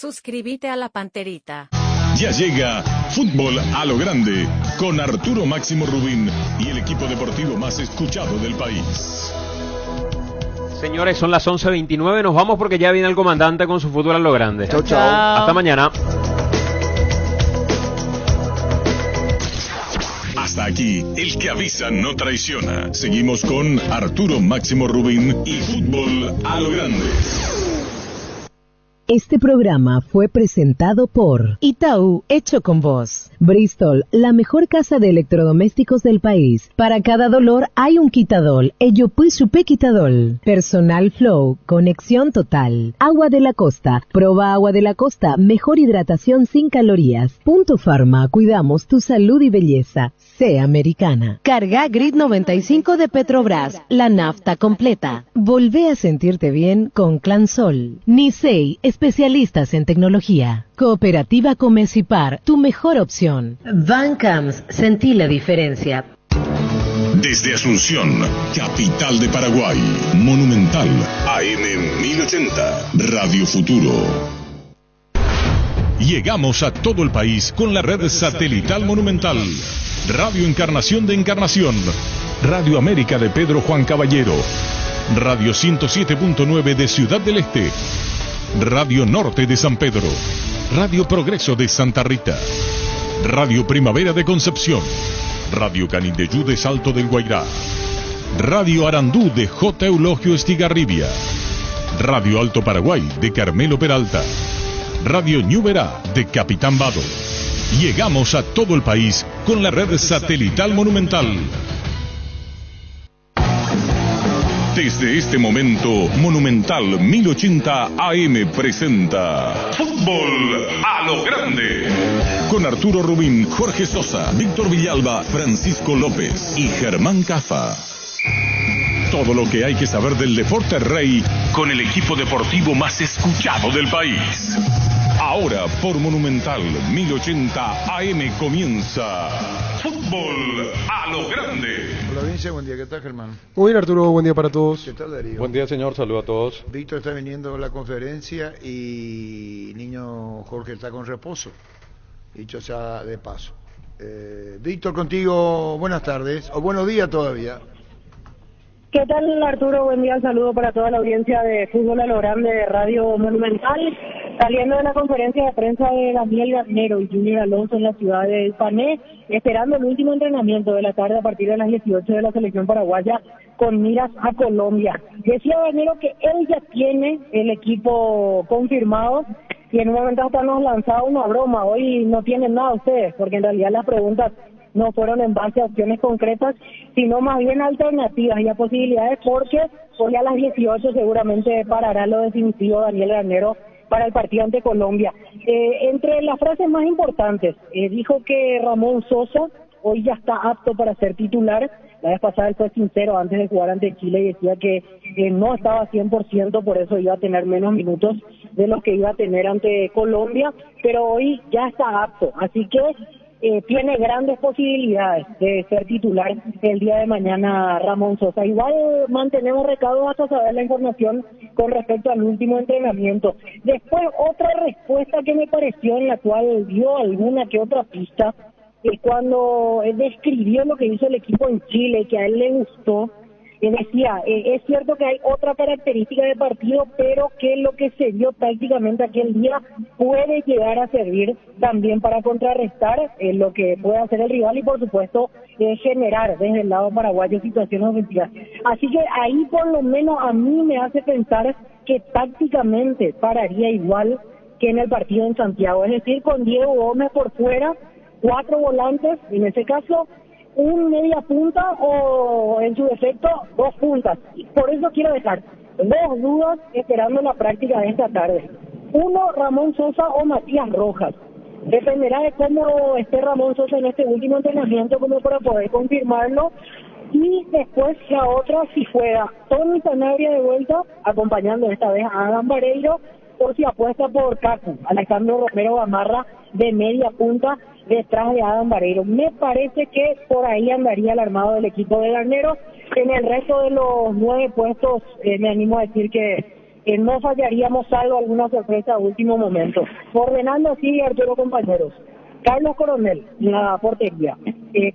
Suscríbete a la Panterita. Ya llega Fútbol a lo Grande con Arturo Máximo Rubín y el equipo deportivo más escuchado del país. Señores, son las 11:29, nos vamos porque ya viene el comandante con su Fútbol a lo Grande. Chao, chao. Hasta mañana. Hasta aquí, el que avisa no traiciona. Seguimos con Arturo Máximo Rubín y Fútbol a lo Grande. Este programa fue presentado por Itaú, hecho con vos. Bristol, la mejor casa de electrodomésticos del país. Para cada dolor hay un quitadol. Ello Supé Quitadol. Personal Flow, conexión total. Agua de la Costa. Proba Agua de la Costa, mejor hidratación sin calorías. Punto Pharma, cuidamos tu salud y belleza. Sea americana. Carga Grid 95 de Petrobras, la nafta completa. Volvé a sentirte bien con Clansol. Nisei, especialistas en tecnología. Cooperativa Comecipar, tu mejor opción. Bancams, sentí la diferencia. Desde Asunción, capital de Paraguay, Monumental, AM 1080, Radio Futuro. Llegamos a todo el país con la red satelital Monumental. Radio Encarnación de Encarnación, Radio América de Pedro Juan Caballero, Radio 107.9 de Ciudad del Este, Radio Norte de San Pedro, Radio Progreso de Santa Rita, Radio Primavera de Concepción, Radio Canindeyú de Salto del Guairá, Radio Arandú de J. Eulogio Estigarribia, Radio Alto Paraguay de Carmelo Peralta, Radio Ñuberá de Capitán Vado. Llegamos a todo el país con la red satelital Monumental. Desde este momento, Monumental 1080 AM presenta Fútbol a lo Grande. Con Arturo Rubín, Jorge Sosa, Víctor Villalba, Francisco López y Germán Cafa. Todo lo que hay que saber del deporte rey con el equipo deportivo más escuchado del país. Ahora por Monumental 1080 AM comienza Fútbol a lo Grande. Hola Vince, buen día, ¿qué tal Germán? Muy bien Arturo, buen día para todos. ¿Qué tal Darío? Buen día señor, saludo a todos. Víctor está viniendo a la conferencia y niño Jorge está con reposo, dicho sea de paso. Víctor, contigo, buenas tardes, o buenos días todavía. ¿Qué tal Arturo? Buen día, saludo para toda la audiencia de Fútbol a lo Grande de Radio Monumental. Saliendo de la conferencia de prensa de Daniel Garnero y Junior Alonso en la ciudad de Pané, esperando el último entrenamiento de la tarde a partir de las 18 de la selección paraguaya con miras a Colombia. Decía Garnero que él ya tiene el equipo confirmado y en un momento hasta nos lanzaba una broma. Hoy no tienen nada ustedes, porque en realidad las preguntas no fueron en base a opciones concretas, sino más bien alternativas y a posibilidades, porque hoy a las 18 seguramente parará lo definitivo Daniel Garnero para el partido ante Colombia. Entre las frases más importantes, dijo que Ramón Sosa hoy ya está apto para ser titular. La vez pasada él fue sincero antes de jugar ante Chile y decía que no estaba 100%, por eso iba a tener menos minutos de los que iba a tener ante Colombia, pero hoy ya está apto, así que tiene grandes posibilidades de ser titular el día de mañana Ramón Sosa. Igual mantenemos recados hasta saber la información con respecto al último entrenamiento. Después otra respuesta que me pareció, en la cual dio alguna que otra pista, cuando describió lo que hizo el equipo en Chile, que a él le gustó. Decía, es cierto que hay otra característica de partido, pero que lo que se vio tácticamente aquel día puede llegar a servir también para contrarrestar lo que puede hacer el rival y por supuesto generar desde el lado paraguayo situaciones ofensivas. Así que ahí por lo menos a mí me hace pensar que tácticamente pararía igual que en el partido en Santiago, es decir, con Diego Gómez por fuera, 4 volantes, en ese caso un media punta o en su defecto 2 puntas. Y por eso quiero dejar 2 dudas esperando la práctica de esta tarde. 1, Ramón Sosa o Matías Rojas. Dependerá de cómo esté Ramón Sosa en este último entrenamiento como para poder confirmarlo. Y después la otra, si fuera Tony Sanabria de vuelta, acompañando esta vez a Adam Vareiro, o si apuesta por Cacu, Alejandro Romero Gamarra de media punta detrás de Adam Vareiro. Me parece que por ahí andaría el armado del equipo de Garnero. En el resto de los 9 puestos me animo a decir que no fallaríamos salvo alguna sorpresa a último momento. Ordenando así, Arturo, compañeros: Carlos Coronel, la portería.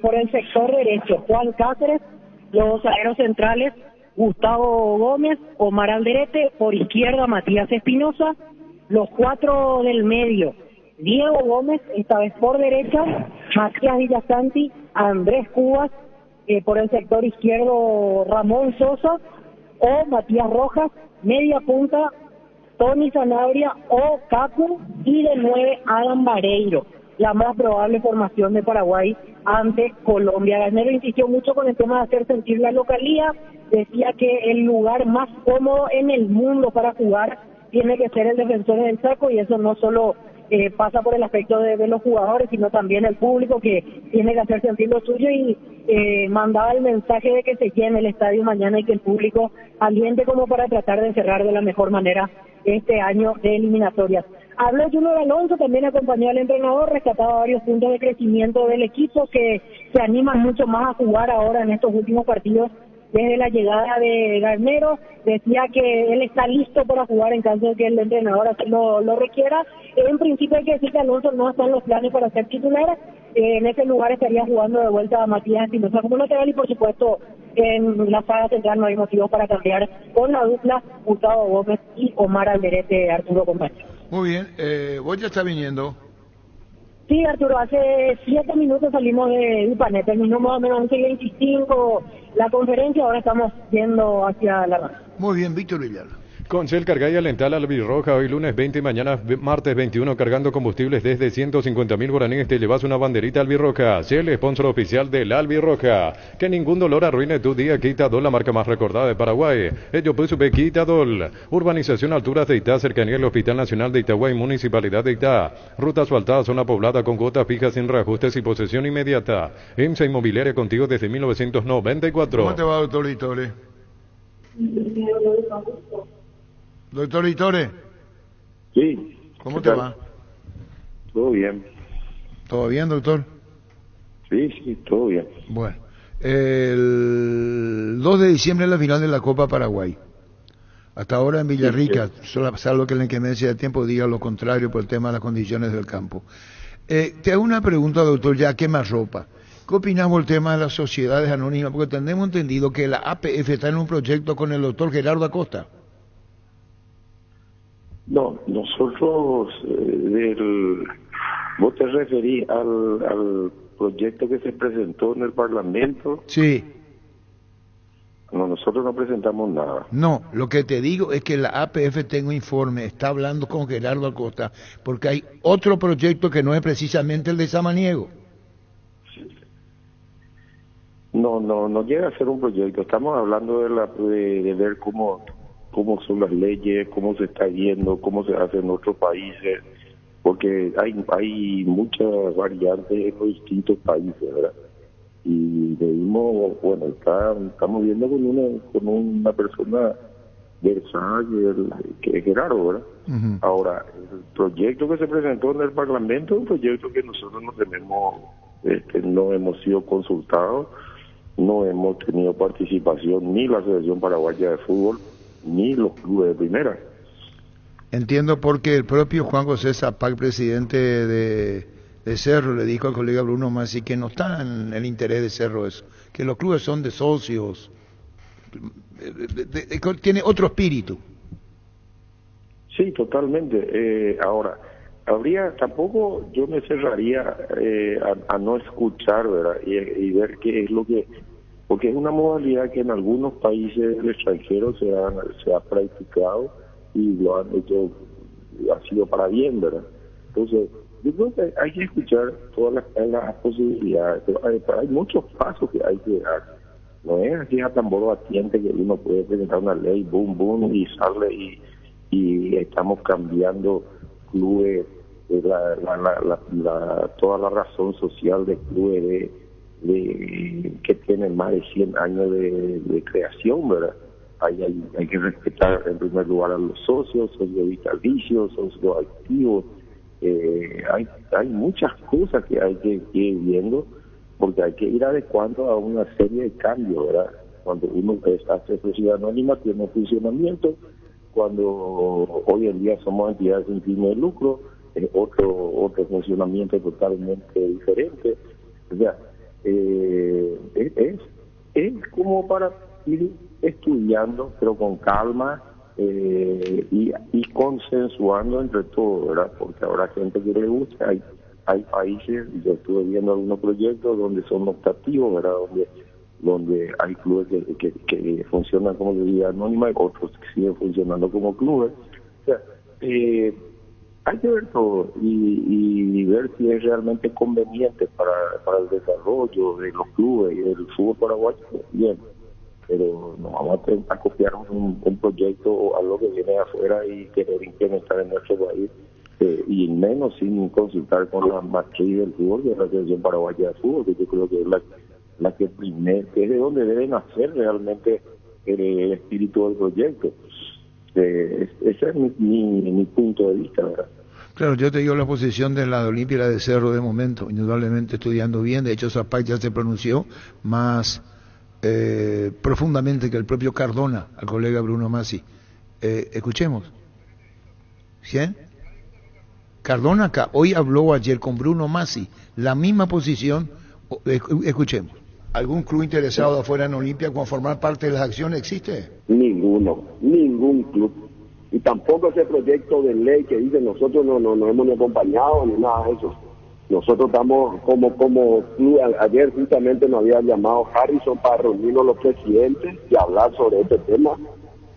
Por el sector derecho, Juan Cáceres. Los zagueros centrales, Gustavo Gómez, Omar Alderete. Por izquierda, Matías Espinosa. Los 4 del medio, Diego Gómez, esta vez por derecha, Matías Villasanti, Andrés Cubas. Por el sector izquierdo, Ramón Sosa o Matías Rojas. Media punta, Tony Sanabria o Cacu. Y de 9, Adam Vareiro. La más probable formación de Paraguay ante Colombia. Garnero insistió mucho con el tema de hacer sentir la localía. Decía que el lugar más cómodo en el mundo para jugar tiene que ser el Defensor del Chaco, y eso no solo pasa por el aspecto de los jugadores, sino también el público, que tiene que hacer sentir lo suyo, y mandaba el mensaje de que se llene el estadio mañana y que el público aliente como para tratar de cerrar de la mejor manera este año de eliminatorias. Habló Junior Alonso, también acompañó al entrenador, rescataba varios puntos de crecimiento del equipo que se animan mucho más a jugar ahora en estos últimos partidos desde la llegada de Garnero. Decía que él está listo para jugar en caso de que el entrenador así lo requiera. En principio hay que decir que Alonso no está en los planes para ser titular. En ese lugar estaría jugando de vuelta a Matías Espinosa como lateral, y por supuesto en la saga central no hay motivos para cambiar con la dupla Gustavo Gómez y Omar Alderete, Arturo, compañero. Muy bien, vos ya está viniendo. Sí, Arturo, hace 7 minutos salimos de Upanet, terminó más o menos 11:25 la conferencia, ahora estamos yendo hacia la raza. Muy bien, Víctor Villar. Con Shell carga y alentar la albirroja hoy lunes 20 y mañana martes 21 cargando combustibles desde 150.000 guaraníes. Te llevas una banderita albirroja. Shell, sponsor oficial del albirroja. Que ningún dolor arruine tu día. Quitadol, la marca más recordada de Paraguay. Ello pues sube Quitadol. Urbanización Alturas de Itá, cercanía al Hospital Nacional de Itagüí, Municipalidad de Itá. Ruta asfaltada, zona poblada con cuotas fijas sin reajustes y posesión inmediata. EMSA Inmobiliaria contigo desde 1994. ¿Cómo te va, doctor Litore? Doctor Litore. Sí. ¿Cómo te va? Todo bien. ¿Todo bien, doctor? Sí, todo bien. Bueno, el 2 de diciembre es la final de la Copa Paraguay. Hasta ahora en Villarrica, salvo que la inclemencia de tiempo diga lo contrario por el tema de las condiciones del campo. Te hago una pregunta, doctor, ya quemarropa. ¿Qué opinamos del tema de las sociedades anónimas? Porque tenemos entendido que la APF está en un proyecto con el doctor Gerardo Acosta. No, nosotros, vos te referís al proyecto que se presentó en el Parlamento. Sí. No, nosotros no presentamos nada. No, lo que te digo es que la APF, tengo informe, está hablando con Gerardo Acosta, porque hay otro proyecto que no es precisamente el de Samaniego. No llega a ser un proyecto. Estamos hablando de ver cómo son las leyes, cómo se está yendo, cómo se hace en otros países, porque hay muchas variantes en los distintos países, ¿verdad? Y debimos, bueno, estamos viendo con una persona versátil, que es Gerardo, ¿verdad? Uh-huh. Ahora, el proyecto que se presentó en el Parlamento es un proyecto que nosotros no hemos sido consultados, no hemos tenido participación ni la Asociación Paraguaya de Fútbol ni los clubes de primera. Entiendo, porque el propio Juan José Zapac, presidente de Cerro, le dijo al colega Bruno Masi que no está en el interés de Cerro eso, que los clubes son de socios, tiene otro espíritu. Sí, totalmente. Ahora, tampoco yo me cerraría a no escuchar, ¿verdad? Y ver qué es lo que... Porque es una modalidad que en algunos países del extranjero se ha practicado y lo han hecho, ha sido para bien, ¿verdad? Entonces, yo creo que hay que escuchar todas las posibilidades, pero hay muchos pasos que hay que dar. No es así a tambor batiente que uno puede presentar una ley, boom, boom, y sale y estamos cambiando clubes, toda la razón social de clubes que tienen más de 100 años de creación, ¿verdad? Hay que respetar en primer lugar a los socios vitalicios, socios activos. Hay muchas cosas que hay que ir viendo, porque hay que ir adecuando a una serie de cambios, ¿verdad? Cuando uno hace sociedad anónima, tiene un funcionamiento, cuando hoy en día somos entidades sin fines de lucro, es otro funcionamiento totalmente diferente. O sea, es como para ir estudiando, pero con calma, y consensuando entre todos, ¿verdad? Porque habrá gente que le gusta, hay países, yo estuve viendo algunos proyectos donde son optativos, ¿verdad? Donde hay clubes que funcionan como sociedad anónima y otros que siguen funcionando como clubes. O sea, hay que ver todo y ver si es realmente conveniente para el desarrollo de los clubes y del fútbol paraguayo. Bien, pero no vamos a copiar un proyecto o algo que viene de afuera y querer implementar en nuestro país, y menos sin consultar con la matriz del fútbol, que es la Asociación Paraguaya de Fútbol, que yo creo que es la que es de donde debe nacer realmente el espíritu del proyecto. Ese es mi punto de vista, ¿verdad? Claro, yo te digo la posición de la de Olimpia y la de Cerro de momento, indudablemente estudiando bien. De hecho, Zapay ya se pronunció más profundamente que el propio Cardona, al colega Bruno Masi. Escuchemos. ¿Sí? Cardona acá, hoy habló ayer con Bruno Masi, la misma posición. Escuchemos. ¿Algún club interesado de afuera en Olimpia con formar parte de las acciones existe? Ningún club. Y tampoco ese proyecto de ley que dice nosotros no hemos ni acompañado ni nada de eso. Nosotros estamos como club. Ayer justamente nos había llamado Harrison para reunirnos los presidentes y hablar sobre este tema,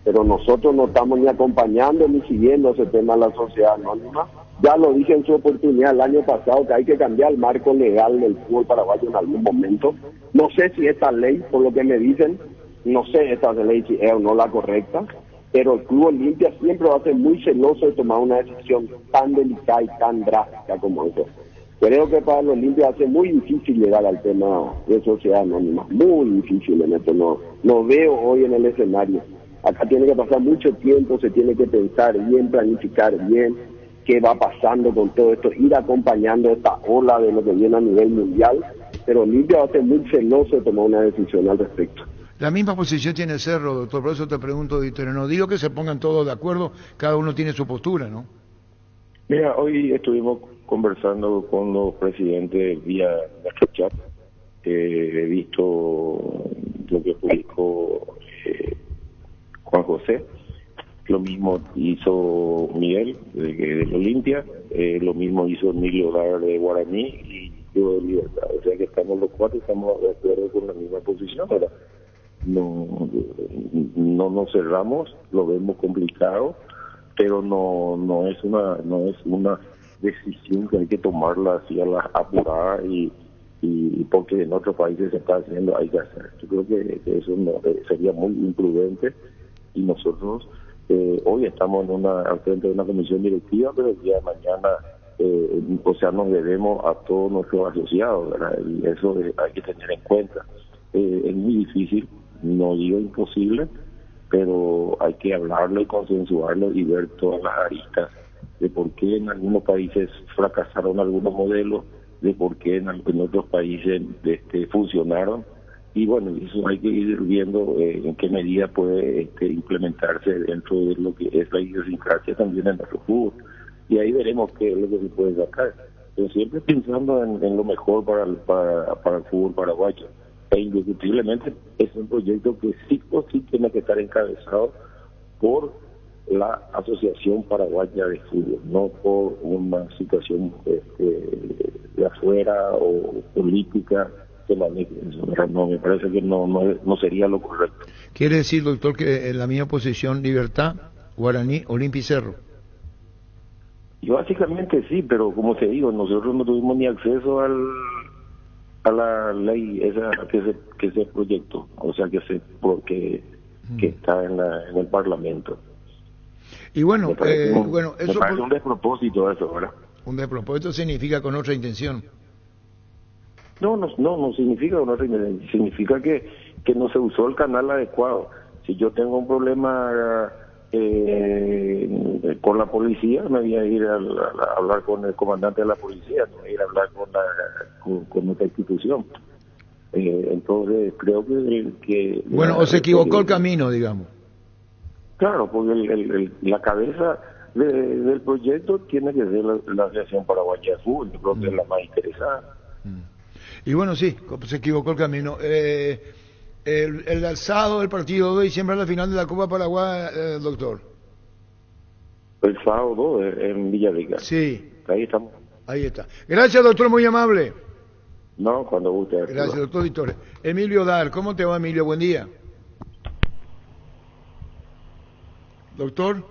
pero nosotros no estamos ni acompañando ni siguiendo ese tema de la sociedad anónima. Ya lo dije en su oportunidad el año pasado que hay que cambiar el marco legal del fútbol paraguayo en algún momento. No sé si esta ley, por lo que me dicen, no sé esta ley si es o no la correcta, pero el Club Olimpia siempre va a ser muy celoso de tomar una decisión tan delicada y tan drástica como esa. Creo que para el Olimpia va a ser muy difícil llegar al tema de sociedad anónima, muy difícil en esto, no veo hoy en el escenario. Acá tiene que pasar mucho tiempo, se tiene que pensar bien, planificar bien qué va pasando con todo esto, ir acompañando esta ola de lo que viene a nivel mundial, pero Olimpia va a ser muy celoso de tomar una decisión al respecto. La misma posición tiene Cerro, doctor, por eso te pregunto, Víctor, no digo que se pongan todos de acuerdo, cada uno tiene su postura, ¿no? Mira, hoy estuvimos conversando con los presidentes vía nuestro chat. He visto lo que publicó Juan José, lo mismo hizo Miguel de Olimpia, lo mismo hizo Emilio Lar de Guaraní y yo de Libertad. O sea que estamos los cuatro, estamos de acuerdo con la misma posición, ¿verdad? No nos cerramos, lo vemos complicado, pero no es una decisión que hay que tomarla así a la apurada y porque en otros países se está haciendo, hay que hacer. Yo creo que eso sería muy imprudente y nosotros hoy estamos al frente de una comisión directiva, pero el día de mañana nos debemos a todos nuestros asociados, ¿verdad? Y eso hay que tener en cuenta. Es muy difícil, no digo imposible, pero hay que hablarlo y consensuarlo y ver todas las aristas de por qué en algunos países fracasaron algunos modelos, de por qué en otros países funcionaron, y bueno, eso hay que ir viendo en qué medida puede implementarse dentro de lo que es la idiosincrasia también en nuestro fútbol, y ahí veremos qué es lo que se puede sacar, pero siempre pensando en lo mejor para el fútbol paraguayo. E indiscutiblemente es un proyecto que sí o sí tiene que estar encabezado por la Asociación Paraguaya de Fútbol, no por una situación de afuera o política que maneje eso. No, me parece que no sería lo correcto. ¿Quiere decir, doctor, que en la misma posición Libertad, Guaraní, Olimpia y Cerro? Y básicamente sí, pero como te digo, nosotros no tuvimos ni acceso a la ley esa que se proyectó, o sea que está en el Parlamento. Y bueno, me parece un despropósito eso, ¿verdad? Un despropósito significa con otra intención. No significa con otra intención, significa que no se usó el canal adecuado. Si yo tengo un problema con la policía, me voy a ir a hablar con el comandante de la policía, no voy a ir a hablar con otra institución. Entonces creo que bueno, o se equivocó el camino, digamos. Claro, porque la cabeza del proyecto tiene que ser la Asociación Paraguaya de Fútbol, yo creo que es la más interesada. Y bueno, sí, se equivocó el camino. El alzado del partido 2 de diciembre a la final de la Copa Paraguay, doctor. El sábado 2 en Villarrica. Sí. Ahí estamos. Ahí está. Gracias, doctor, muy amable. No, cuando guste. Gracias, doctor Víctor. Emilio Dar, ¿cómo te va, Emilio? Buen día. Doctor.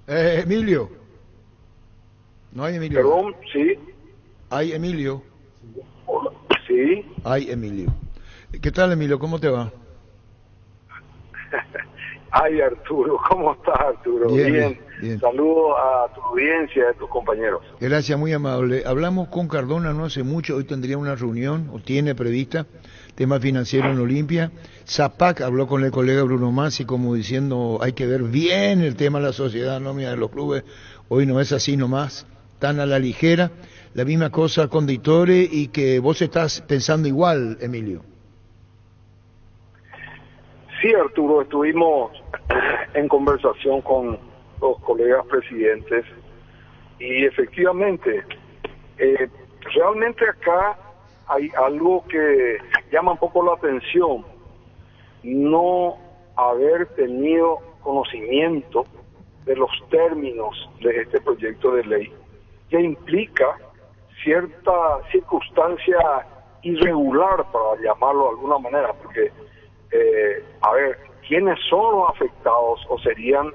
Emilio. No hay Emilio. Perdón, sí. Hay Emilio. Hola. Sí. Hay Emilio. ¿Qué tal, Emilio? ¿Cómo te va? Ay, Arturo, ¿cómo estás, Arturo? Bien. Saludos a tu audiencia y a tus compañeros. Gracias, muy amable. Hablamos con Cardona no hace mucho, hoy tendría una reunión, o tiene prevista, tema financiero en Olimpia. Zapac habló con el colega Bruno Masi como diciendo hay que ver bien el tema de la sociedad nómina de los clubes, hoy no es así nomás, tan a la ligera. La misma cosa con Ditore y que vos estás pensando igual, Emilio. Sí, Arturo, estuvimos en conversación con los colegas presidentes y efectivamente, realmente acá hay algo que llama un poco la atención, no haber tenido conocimiento de los términos de este proyecto de ley, que implica cierta circunstancia irregular, para llamarlo de alguna manera, porque a ver, ¿quiénes son los afectados o serían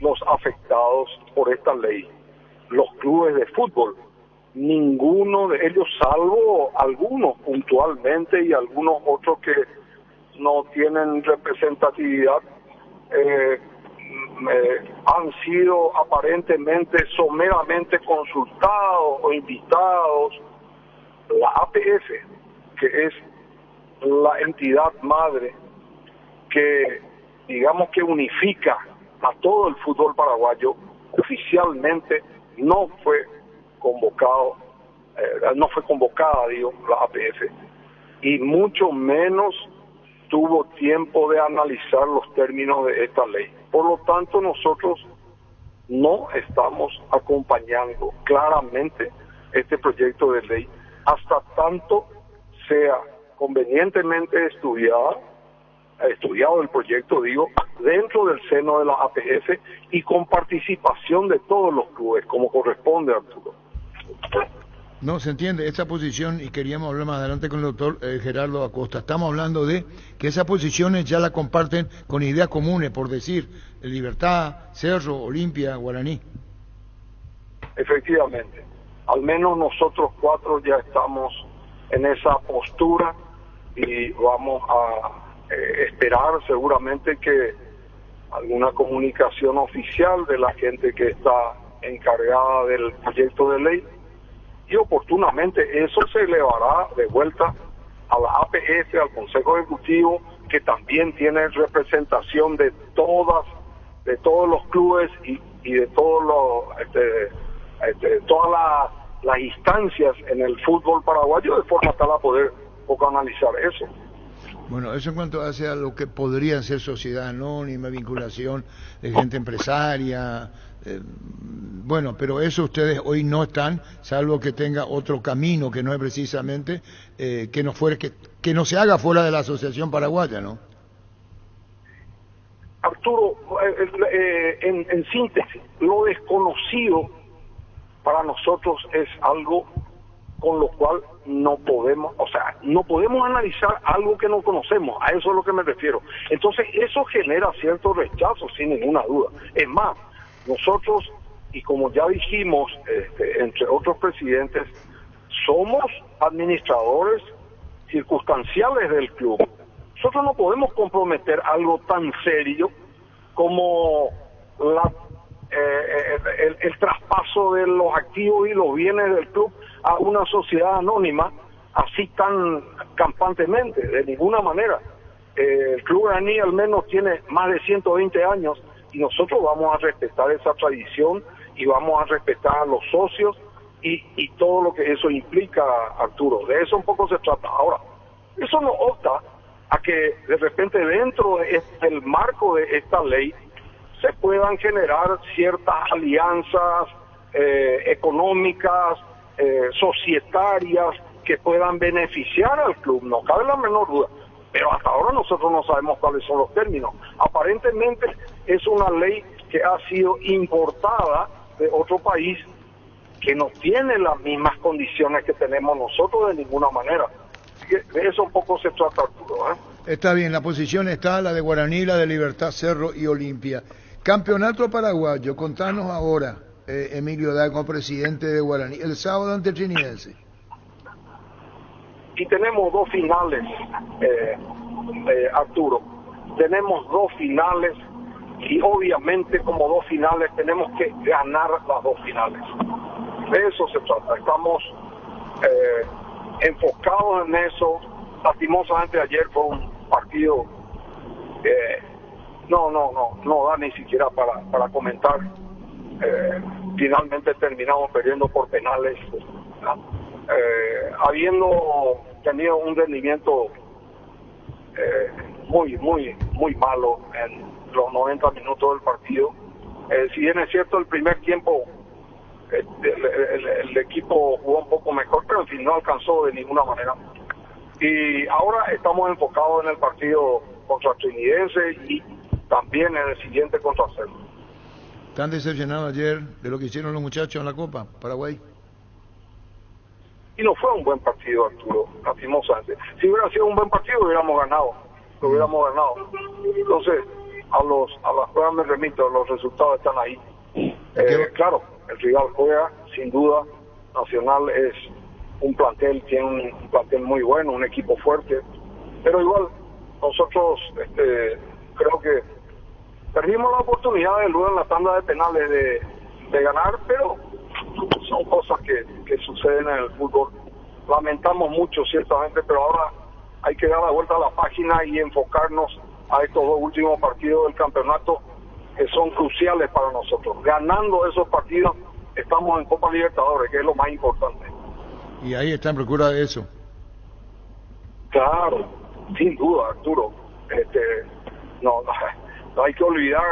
los afectados por esta ley? Los clubes de fútbol. Ninguno de ellos, salvo algunos puntualmente y algunos otros que no tienen representatividad, han sido aparentemente someramente consultados o invitados. La APF, que es la entidad madre que digamos que unifica a todo el fútbol paraguayo, oficialmente no fue convocada, la APF, y mucho menos tuvo tiempo de analizar los términos de esta ley. Por lo tanto, nosotros no estamos acompañando claramente este proyecto de ley hasta tanto sea convenientemente estudiado el proyecto, dentro del seno de la APF y con participación de todos los clubes, como corresponde, Arturo. No, se entiende esa posición y queríamos hablar más adelante con el doctor Gerardo Acosta. Estamos hablando de que esas posiciones ya la comparten con ideas comunes, por decir, Libertad, Cerro, Olimpia, Guaraní. Efectivamente, al menos nosotros cuatro ya estamos en esa postura y vamos a esperar seguramente que alguna comunicación oficial de la gente que está encargada del proyecto de ley, y oportunamente eso se elevará de vuelta a la APF, al Consejo Ejecutivo, que también tiene representación de todos los clubes y de todas las instancias en el fútbol paraguayo, de forma tal a poder poco analizar eso. Bueno, eso en cuanto hace a lo que podría ser sociedad anónima, vinculación de gente empresaria, bueno, pero eso ustedes hoy no están, salvo que tenga otro camino que no es precisamente que no se haga fuera de la Asociación Paraguaya, ¿no? Arturo, en síntesis, lo desconocido para nosotros es algo con lo cual no podemos analizar algo que no conocemos, a eso es lo que me refiero. Entonces eso genera cierto rechazo, sin ninguna duda. Es más, nosotros, y como ya dijimos, entre otros presidentes, somos administradores circunstanciales del club. Nosotros no podemos comprometer algo tan serio como el traspaso de los activos y los bienes del club a una sociedad anónima así tan campantemente, de ninguna manera. El Club Guaraní al menos tiene más de 120 años y nosotros vamos a respetar esa tradición y vamos a respetar a los socios y todo lo que eso implica, Arturo. De eso un poco se trata. Ahora, eso no obsta a que de repente dentro del marco de esta ley se puedan generar ciertas alianzas económicas, societarias, que puedan beneficiar al club, no cabe la menor duda. Pero hasta ahora nosotros no sabemos cuáles son los términos. Aparentemente es una ley que ha sido importada de otro país que no tiene las mismas condiciones que tenemos nosotros de ninguna manera. Así que de eso un poco se trata, Arturo, Está bien, la posición está la de Guaraní, la de Libertad, Cerro y Olimpia. Campeonato paraguayo, contanos ahora, Emilio Day, como presidente de Guaraní, el sábado ante Trinidense. Y tenemos dos finales, Arturo. Tenemos dos finales y obviamente como dos finales tenemos que ganar las dos finales. De eso se trata. Estamos enfocados en eso. Lastimosamente ayer fue un partido no da ni siquiera para comentar. Finalmente terminamos perdiendo por penales, habiendo tenido un rendimiento muy malo en los 90 minutos del partido. Si bien es cierto, el primer tiempo el equipo jugó un poco mejor, pero en fin, no alcanzó de ninguna manera. Y ahora estamos enfocados en el partido contra Trinidense y también en el siguiente contra Cerro. ¿Están decepcionados ayer de lo que hicieron los muchachos en la Copa Paraguay? Y no fue un buen partido, Arturo, lastimosamente. Si hubiera sido un buen partido, lo hubiéramos ganado. Entonces, a las pruebas me remito, los resultados están ahí. Claro, el rival juega, sin duda. Nacional es un plantel, tiene un plantel muy bueno, un equipo fuerte. Pero igual, nosotros creo que perdimos la oportunidad de luego en la tanda de penales de ganar, pero son cosas que suceden en el fútbol. Lamentamos mucho, ciertamente, pero ahora hay que dar la vuelta a la página y enfocarnos a estos dos últimos partidos del campeonato que son cruciales para nosotros. Ganando esos partidos, estamos en Copa Libertadores, que es lo más importante. Y ahí está en procura de eso. Claro, sin duda, Arturo. No hay que olvidar,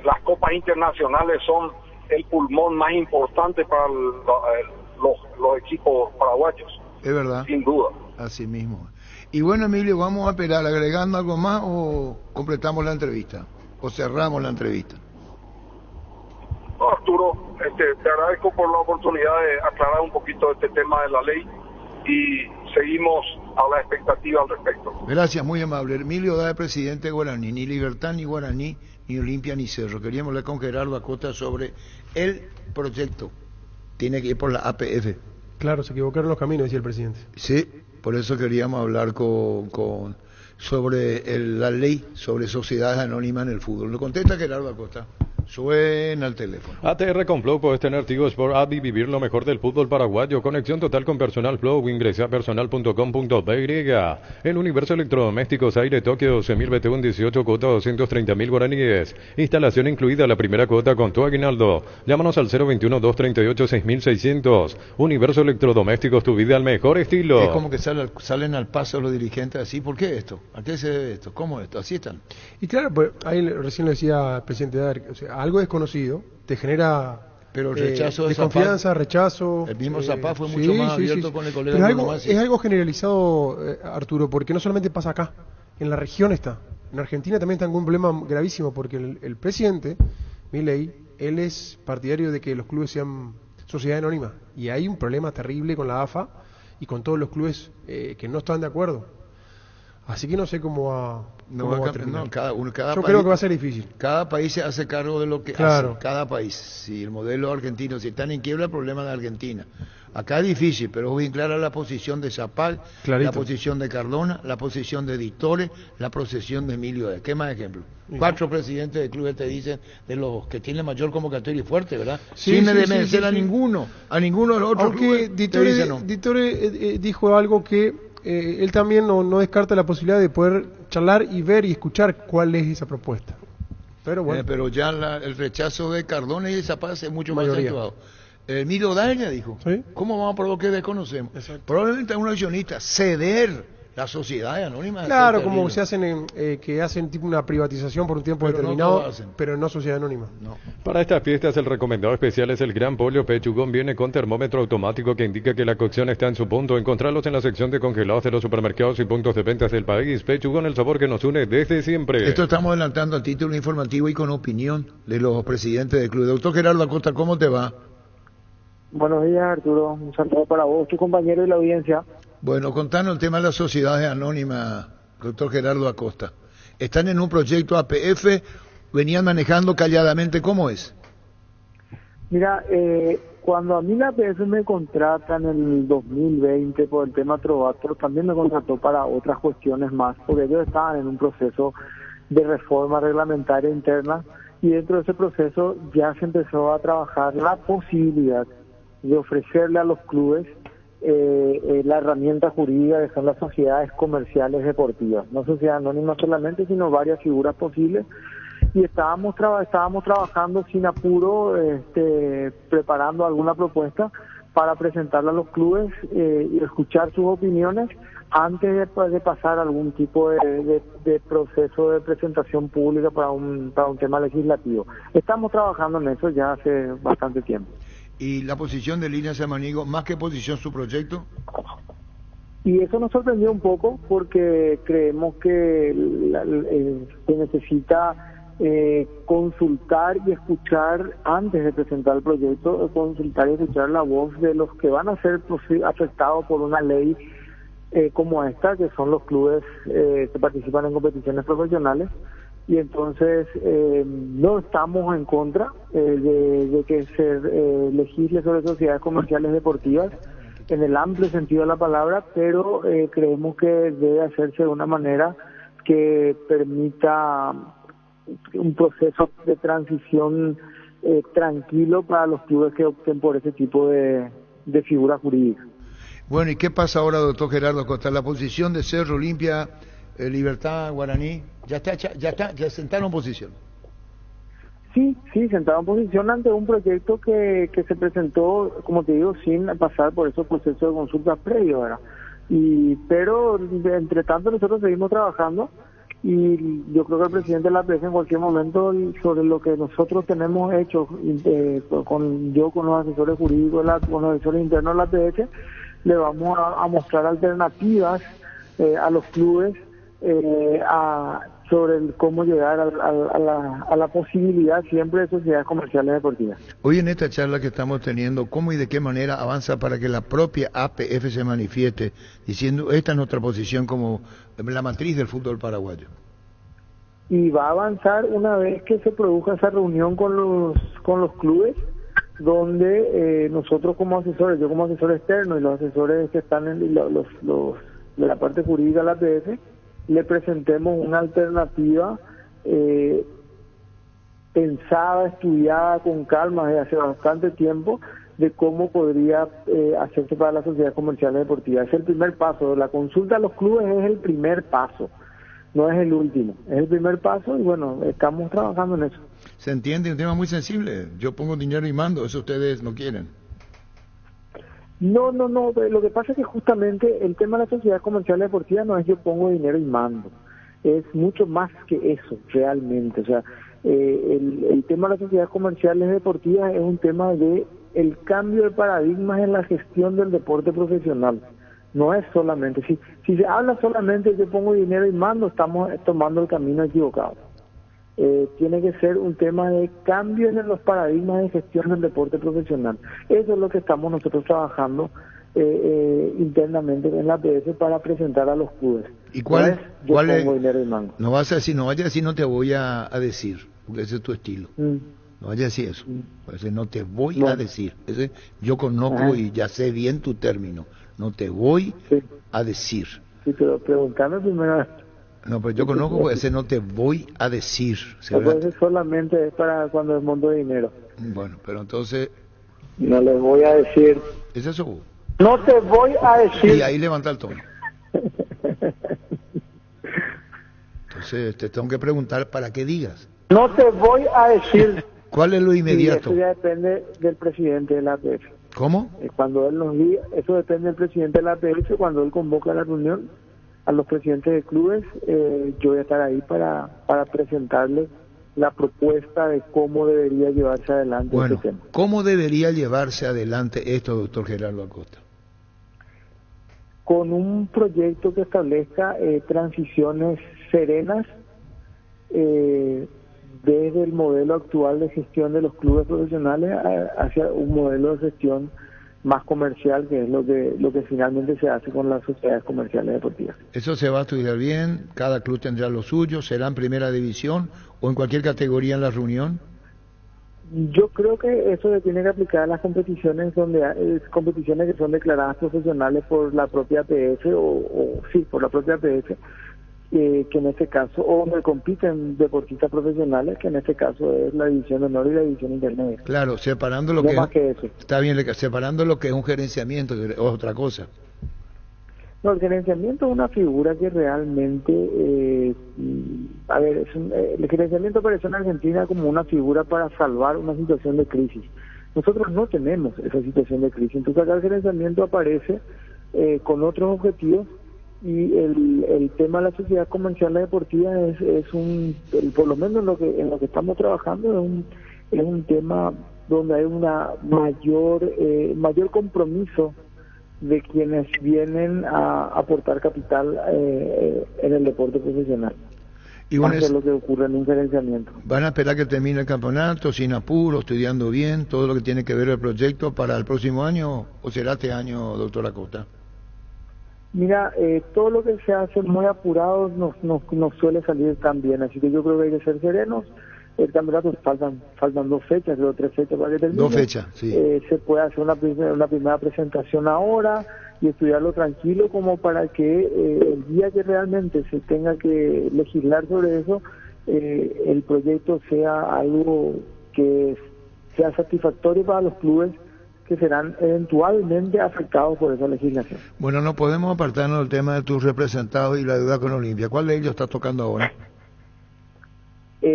las copas internacionales son el pulmón más importante para los equipos paraguayos. Es verdad. Sin duda. Así mismo. Y bueno, Emilio, vamos a esperar, agregando algo más o completamos la entrevista, o cerramos la entrevista. No, Arturo, te agradezco por la oportunidad de aclarar un poquito este tema de la ley y seguimos a la expectativa al respecto. Gracias, muy amable. Emilio Day, presidente de Guaraní, ni Libertad, ni Guaraní, ni Olimpia, ni Cerro. Queríamos hablar con Gerardo Acosta sobre el proyecto. Tiene que ir por la APF. Claro, se equivocaron los caminos, decía el presidente. Sí, por eso queríamos hablar sobre la ley sobre sociedades anónimas en el fútbol. Lo contesta Gerardo Acosta. Suena el teléfono. ATR con Flow, puedes tener Tigo por app y vivir lo mejor del fútbol paraguayo. Conexión total con Personal Flow. Ingresa a personal.com.py. El universo electrodomésticos Aire Tokio 12.000 BTU 18 cuota 230.000 guaraníes. Instalación incluida la primera cuota con tu aguinaldo. Llámanos al 021-238-6600. Universo electrodomésticos, tu vida al mejor estilo. Es como que salen al paso los dirigentes así. ¿Por qué esto? ¿A qué se debe esto? ¿Cómo esto? Así están. Y claro, pues ahí recién lo decía el presidente Dar, o sea, algo desconocido te genera pero el rechazo desconfianza, rechazo. El mismo Zapá fue mucho más abierto con el colega. Pero es algo generalizado, Arturo, porque no solamente pasa acá, en la región está. En Argentina también está un problema gravísimo porque el presidente, Milei, él es partidario de que los clubes sean sociedad anónima y hay un problema terrible con la AFA y con todos los clubes que no están de acuerdo. Así que no sé cómo va a terminar. Yo creo que va a ser difícil. Cada país se hace cargo de lo que hace. Cada país. Si el modelo argentino, si están en quiebra, el problema de Argentina. Acá es difícil, pero es bien clara la posición de Zapal, la posición de Cardona, la posición de Ditore, la posición de Emilio Day. ¿Qué más ejemplo? 4 presidentes de clubes te dicen de los que tienen mayor convocatoria y fuerte, ¿verdad? Sin desmerecer a ninguno de los otros. Aunque Ditore dijo algo que él también no descarta la posibilidad de poder charlar y ver y escuchar cuál es esa propuesta. Pero bueno. Pero ya el rechazo de Cardona y de Zapata es mucho más acentuado. Emilio Day ya dijo, ¿sí? ¿Cómo vamos a probar lo que desconocemos? Exacto. Probablemente a un accionista ceder las sociedades anónimas. Claro, son como terribles. se hacen que hacen tipo una privatización por un tiempo Pero no determinado, todos hacen. pero no sociedad anónima. No. Para estas fiestas el recomendado especial es el Gran Pollo Pechugón. Viene con termómetro automático que indica que la cocción está en su punto. Encontrarlos en la sección de congelados de los supermercados y puntos de ventas del país. Pechugón, el sabor que nos une desde siempre. Esto estamos adelantando a título informativo y con opinión de los presidentes del club. Doctor Gerardo Acosta, ¿cómo te va? Buenos días, Arturo. Un saludo para vos, tu compañero y la audiencia. Bueno, contanos el tema de las sociedades anónimas, doctor Gerardo Acosta. ¿Están en un proyecto APF? ¿Venían manejando calladamente? ¿Cómo es? Mira, cuando a mí la APF me contrata en el 2020 por el tema Trovato, también me contrató para otras cuestiones más, porque ellos estaban en un proceso de reforma reglamentaria interna y dentro de ese proceso ya se empezó a trabajar la posibilidad de ofrecerle a los clubes la herramienta jurídica que son las sociedades comerciales deportivas, no sociedades anónimas solamente, sino varias figuras posibles, y estábamos trabajando sin apuro, preparando alguna propuesta para presentarla a los clubes y escuchar sus opiniones antes de pasar algún tipo de proceso de presentación pública para un tema legislativo. Estamos trabajando en eso ya hace bastante tiempo. ¿Y la posición de Línea Samaniego, más que posición su proyecto? Y eso nos sorprendió un poco porque creemos que se necesita consultar y escuchar antes de presentar el proyecto, consultar y escuchar la voz de los que van a ser afectados por una ley como esta, que son los clubes que participan en competiciones profesionales. Y entonces no estamos en contra de que se legisle sobre sociedades comerciales deportivas en el amplio sentido de la palabra, pero creemos que debe hacerse de una manera que permita un proceso de transición tranquilo para los clubes que opten por ese tipo de figura jurídica. Bueno, ¿y qué pasa ahora, doctor Gerardo Acosta? La posición de Cerro Olimpia, Libertad, Guaraní, ya sentaron posición. Sí, sentado en posición ante un proyecto que se presentó, como te digo, sin pasar por esos procesos de consulta previos, ¿verdad? Pero entre tanto nosotros seguimos trabajando y yo creo que el presidente de la APF en cualquier momento, sobre lo que nosotros tenemos hecho, con los asesores jurídicos, con los asesores internos de la APF, le vamos a mostrar alternativas a los clubes sobre cómo llegar a la posibilidad siempre de sociedades comerciales deportivas. Hoy en esta charla que estamos teniendo, ¿cómo y de qué manera avanza para que la propia APF se manifieste diciendo esta es nuestra posición como la matriz del fútbol paraguayo? Y va a avanzar una vez que se produzca esa reunión con los clubes, donde nosotros como asesores, yo como asesor externo y los asesores que están en los de la parte jurídica de la APF, le presentemos una alternativa pensada, estudiada con calma desde hace bastante tiempo de cómo podría hacerse para las sociedades comerciales deportivas. Es el primer paso. La consulta a los clubes es el primer paso, no es el último. Es el primer paso y bueno, estamos trabajando en eso. ¿Se entiende? Un tema muy sensible. Yo pongo dinero y mando, eso ustedes no quieren. No, lo que pasa es que justamente el tema de la sociedad comercial deportiva no es yo pongo dinero y mando, es mucho más que eso realmente. O sea, el tema de las sociedades comerciales deportivas es un tema de el cambio de paradigmas en la gestión del deporte profesional. No es solamente, si se habla solamente yo pongo dinero y mando, estamos tomando el camino equivocado. Tiene que ser un tema de cambios en los paradigmas de gestión del deporte profesional. Eso es lo que estamos nosotros trabajando internamente en la APF para presentar a los clubes. ¿Y cuál es? Dinero y mando. No vas a decir, no vayas a decir, no te voy a decir, porque ese es tu estilo. No vayas a decir eso. Ese no te voy a decir. Ese, yo conozco y ya sé bien tu término. No te voy a decir. Sí, pero preguntame primero. No, pues yo conozco ese no te voy a decir. Ese solamente es para cuando es monto de dinero. Bueno, pero entonces... No les voy a decir. ¿Es eso? No te voy a decir. Y ahí levanta el tono. Entonces te tengo que preguntar para que digas. No te voy a decir. ¿Cuál es lo inmediato? Sí, eso ya depende del presidente de la APF. ¿Cómo? Cuando él nos diga, eso depende del presidente de la APF, cuando él convoca la reunión, a los presidentes de clubes, yo voy a estar ahí para presentarles la propuesta de cómo debería llevarse adelante Bueno, este tema. ¿cómo debería llevarse adelante esto, doctor Gerardo Acosta? Con un proyecto que establezca transiciones serenas desde el modelo actual de gestión de los clubes profesionales hacia un modelo de gestión más comercial, que es lo que finalmente se hace con las sociedades comerciales deportivas. Eso se va a estudiar bien, cada club tendrá lo suyo, será en primera división o en cualquier categoría en la reunión. Yo creo que eso se tiene que aplicar a las competiciones donde competiciones que son declaradas profesionales por la propia APF por la propia APF, que en este caso, o donde compiten deportistas profesionales, que en este caso es la división de honor y la división intermedia. Claro, separando lo No que más que eso. está bien, separando lo que es un gerenciamiento, que es otra cosa. No, el gerenciamiento es una figura que realmente, el gerenciamiento apareció en Argentina como una figura para salvar una situación de crisis. Nosotros no tenemos esa situación de crisis, entonces acá el gerenciamiento aparece con otros objetivos, y el tema de la sociedad comercial deportiva por lo menos en lo que estamos trabajando, es un tema donde hay una mayor compromiso de quienes vienen a aportar capital en el deporte profesional. Y bueno, es lo que ocurre en un gerenciamiento. ¿Van a esperar que termine el campeonato sin apuro, estudiando bien todo lo que tiene que ver el proyecto para el próximo año, o será este año, doctor Acosta? Mira, todo lo que se hace muy apurado no suele salir tan bien, así que yo creo que hay que ser serenos. El campeonato faltan 2 fechas, creo 3 fechas para que termine. 2 fechas, sí. Se puede hacer una primera presentación ahora y estudiarlo tranquilo, como para que el día que realmente se tenga que legislar sobre eso, el proyecto sea algo que sea satisfactorio para los clubes que serán eventualmente afectados por esa legislación. Bueno, no podemos apartarnos del tema de tus representados y la deuda con Olimpia. ¿Cuál de ellos está tocando ahora? Lo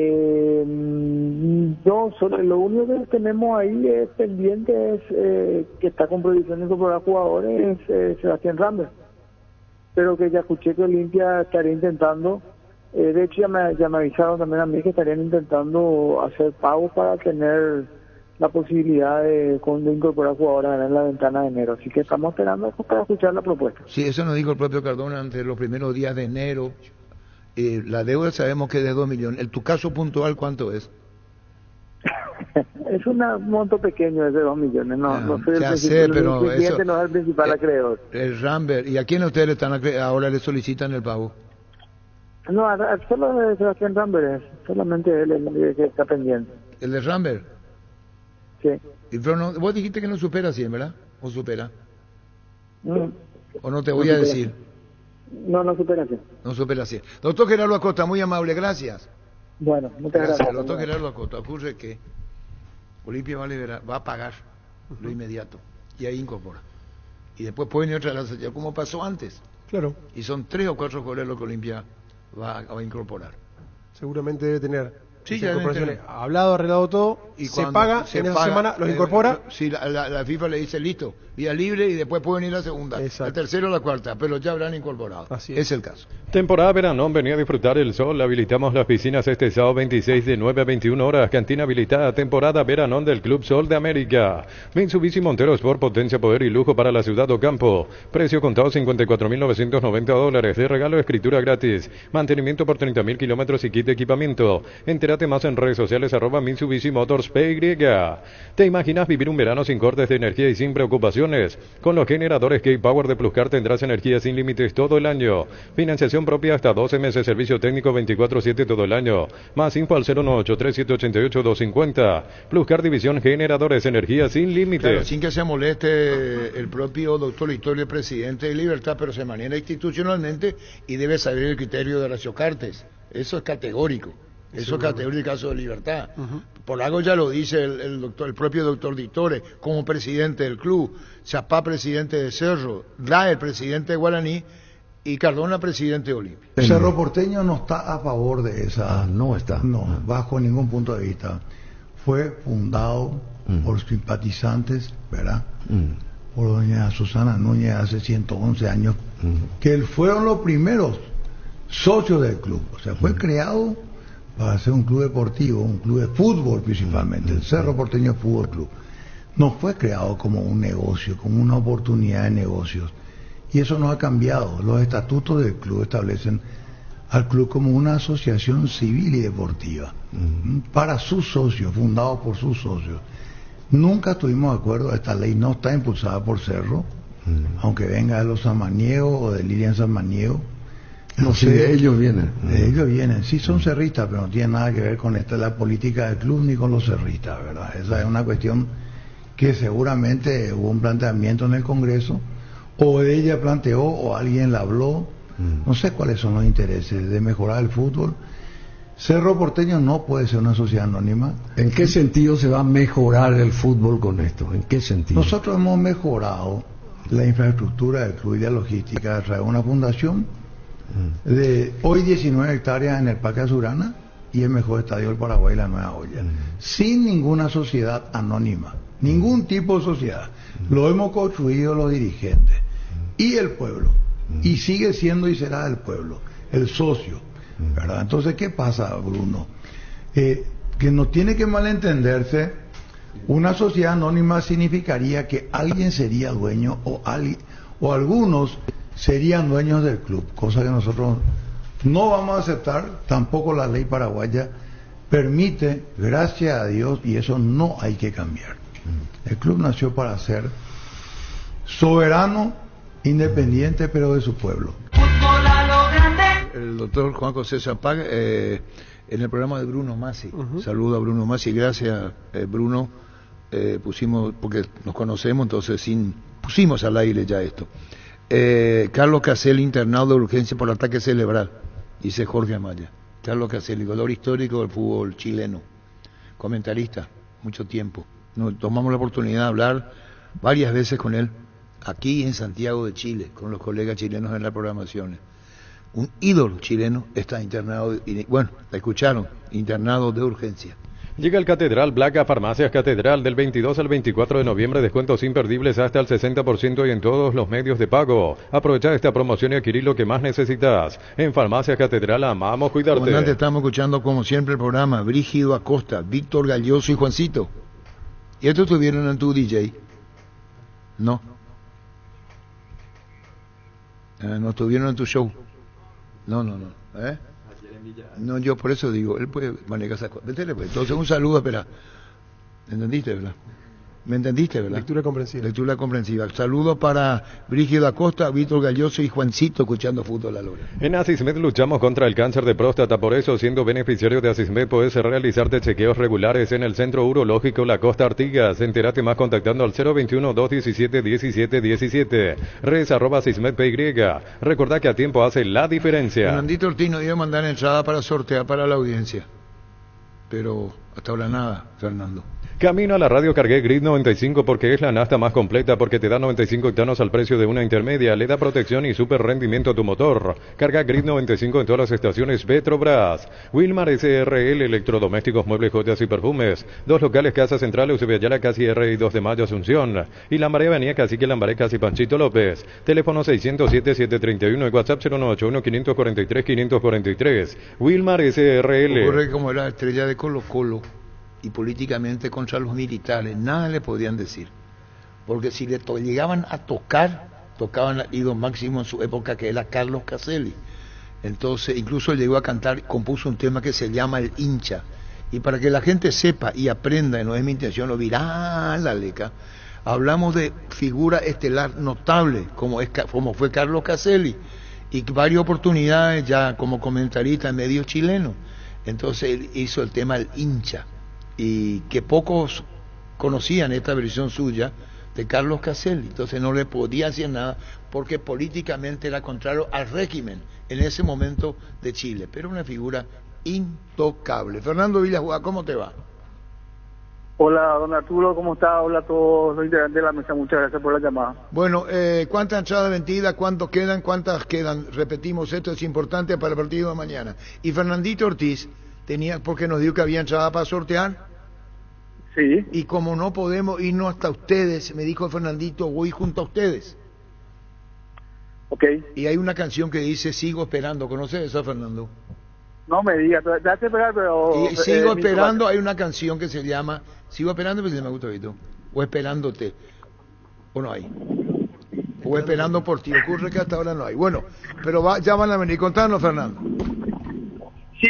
único que tenemos ahí pendiente es que está con prohibición de incorporar jugadores, es Sebastián Rambert, pero que ya escuché que Olimpia estaría intentando, de hecho ya me avisaron también a mí que estarían intentando hacer pagos para tener la posibilidad de incorporar jugadores en la ventana de enero, así que estamos esperando para escuchar la propuesta. Sí, eso nos dijo el propio Cardona antes de los primeros días de enero. La deuda sabemos que es de 2 millones. ¿En tu caso puntual cuánto es? Es un monto pequeño, es de 2 millones. No soy ya sé, pero el cliente eso, no es el principal acreedor. El Rambert. ¿Y a quién ustedes ahora le solicitan el pago? No, solo de Sebastián Rambert, solamente él el que está pendiente. ¿El de Rambert? Sí. Pero no, vos dijiste que no supera 100, ¿verdad? ¿O supera? No. ¿O no te voy a decir? No supera 100. No supera 100. Doctor Gerardo Acosta, muy amable, gracias. Bueno, muchas gracias. Doctor Gerardo Acosta, ocurre que Olimpia va a pagar lo inmediato y ahí incorpora. Y después pueden ir otra transacción, como pasó antes. Claro. Y son 3 o 4 jugadores lo que Olimpia va a incorporar. Seguramente debe tener. Sí, ya hablado, arreglado todo, y se paga en esa semana, los incorpora. Sí, la FIFA le dice listo, vía libre, y después pueden ir a la segunda, la tercera o la cuarta, pero ya habrán incorporado. Así es el caso. Temporada verano, venía a disfrutar el sol, habilitamos las piscinas este sábado 26 de 9 a 21 horas, cantina habilitada, temporada verano del Club Sol de América. Mitsubishi Montero Sport, potencia, poder y lujo para la ciudad o campo. Precio contado $54,990, de regalo escritura gratis, mantenimiento por 30,000 kilómetros y kit de equipamiento. Entérate más en redes sociales @Mitsubishi Motors PY. ¿Te imaginas vivir un verano sin cortes de energía y sin preocupaciones? Con los generadores K-Power de Pluscar tendrás energía sin límites todo el año. Financiación propia hasta 12 meses, servicio técnico 24/7 todo el año. Más info al 09837882250. Pluscar División Generadores, energía sin límites. Claro, sin que se moleste el propio doctor Littorio, el presidente de Libertad, pero se maneja institucionalmente y debe saber el criterio de Horacio Cartes. Eso es categórico. Eso es categórico el caso de Libertad. Por algo ya lo dice el propio doctor Ditore, como presidente del club, Chapá presidente de Cerro, Glaer presidente de Guaraní y Cardona presidente de Olimpia. Cerro Porteño no está a favor de esa. No está. No, bajo ningún punto de vista. Fue fundado por simpatizantes, ¿verdad? Por doña Susana Núñez hace 111 años que fueron los primeros socios del club. O sea, fue creado para ser un club deportivo, un club de fútbol principalmente, el Cerro Porteño Fútbol Club. No fue creado como un negocio, como una oportunidad de negocios. Y eso no ha cambiado. Los estatutos del club establecen al club como una asociación civil y deportiva para sus socios, fundado por sus socios. Nunca estuvimos de acuerdo, esta ley no está impulsada por Cerro, aunque venga de los Samaniego o de Lilian Samaniego. No sé, de ellos vienen. De ellos vienen, sí son cerristas, pero no tiene nada que ver con la política del club ni con los cerristas, ¿verdad? Esa es una cuestión que seguramente hubo un planteamiento en el Congreso, o ella planteó, o alguien la habló, no sé cuáles son los intereses de mejorar el fútbol. Cerro Porteño no puede ser una sociedad anónima. ¿En qué sentido se va a mejorar el fútbol con esto? ¿En qué sentido? Nosotros hemos mejorado la infraestructura del club y la logística a través de una fundación de hoy 19 hectáreas en el Parque Azurana y el mejor estadio del Paraguay, la Nueva Olla, sin ninguna sociedad anónima, ningún tipo de sociedad. Lo hemos construido los dirigentes y el pueblo, y sigue siendo y será el pueblo, el socio, ¿verdad? Entonces, ¿qué pasa, Bruno? Que no tiene que malentenderse. Una sociedad anónima significaría que alguien sería dueño o algunos serían dueños del club, cosa que nosotros no vamos a aceptar. Tampoco la ley paraguaya permite, gracias a Dios, y eso no hay que cambiar. El club nació para ser soberano, independiente, pero de su pueblo. El doctor Juan José Zapag, en el programa de Bruno Masi. Saludo a Bruno Masi, gracias Bruno. Pusimos, porque nos conocemos, entonces pusimos al aire ya esto. Carlos Caselli, internado de urgencia por ataque cerebral, dice Jorge Amaya. Carlos Caselli, goleador histórico del fútbol chileno, comentarista, mucho tiempo. Nos tomamos la oportunidad de hablar varias veces con él, aquí en Santiago de Chile, con los colegas chilenos en las programaciones. Un ídolo chileno está internado, bueno, la escucharon, internado de urgencia. Llega el Catedral Black a Farmacias Catedral del 22 al 24 de noviembre, descuentos imperdibles hasta el 60% y en todos los medios de pago. Aprovecha esta promoción y adquirí lo que más necesitas. En Farmacias Catedral amamos cuidarte. Comandante, estamos escuchando como siempre el programa Brígido Acosta, Víctor Galloso y Juancito. ¿Y estos estuvieron en tu DJ? No. No estuvieron en tu show. No. No, yo por eso digo, él puede manejar esas cosas. Entonces, un saludo, espera. ¿Entendiste, verdad? ¿Me entendiste, verdad? Lectura comprensiva. Lectura comprensiva. Saludos para Brígido Acosta, Víctor Galloso y Juancito, escuchando Fútbol a la Hora. En Asismed luchamos contra el cáncer de próstata, por eso, siendo beneficiario de Asismed, puedes realizarte chequeos regulares en el Centro Urológico La Costa Artigas. Entérate más contactando al 021-217-1717. res@asismed.py. Recordá que a tiempo hace la diferencia. Fernandito Ortiz nos dio a mandar entrada para sortear para la audiencia. Pero hasta ahora nada, Fernando. Camino a la radio cargué Grid 95 porque es la nafta más completa, porque te da 95 octanos al precio de una intermedia, le da protección y super rendimiento a tu motor. Carga Grid 95 en todas las estaciones Petrobras. Wilmar SRL, electrodomésticos, muebles, joyas y perfumes. 2 locales, Casa Central, Eusebio Ayala, casi R y 2 de Mayo, Asunción. Y Lambaré, Avenida Cacique Lambaré, casi Panchito López. Teléfono 607-731 y WhatsApp 091-543-543. Wilmar SRL. Ocurre como era estrella de Colo Colo y políticamente contra los militares, nada le podían decir, porque si le llegaban a tocaban al ídolo máximo en su época, que era Carlos Caselli. Entonces incluso llegó a cantar, compuso un tema que se llama El Hincha, y para que la gente sepa y aprenda, y no es mi intención viral la leca, hablamos de figura estelar notable como fue Carlos Caselli, y varias oportunidades ya como comentarista en medios chilenos. Entonces él hizo el tema El Hincha, y que pocos conocían esta versión suya de Carlos Caselli. Entonces no le podía hacer nada porque políticamente era contrario al régimen en ese momento de Chile, pero una figura intocable. Fernando Villajuá, ¿cómo te va? Hola, don Arturo, ¿cómo está? Hola a todos los integrantes de la mesa, muchas gracias por la llamada. Bueno, ¿cuántas entradas vendidas? ¿Cuántas quedan? Repetimos, esto es importante para el partido de mañana. Y Fernandito Ortiz tenía, porque nos dijo que había entrada para sortear. Sí. Y como no podemos irnos hasta ustedes, me dijo Fernandito, voy junto a ustedes. ¿ok? Y hay una canción que dice Sigo esperando, ¿conoces esa, Fernando? No me digas, date esperar, pero... Y Sigo esperando, hay una canción que se llama Sigo esperando, pero si me gusta, ¿viste? O Esperándote, o no hay. O Esperando por ti, ocurre que hasta ahora no hay. Bueno, pero ya van a venir. Contanos, Fernando. Sí,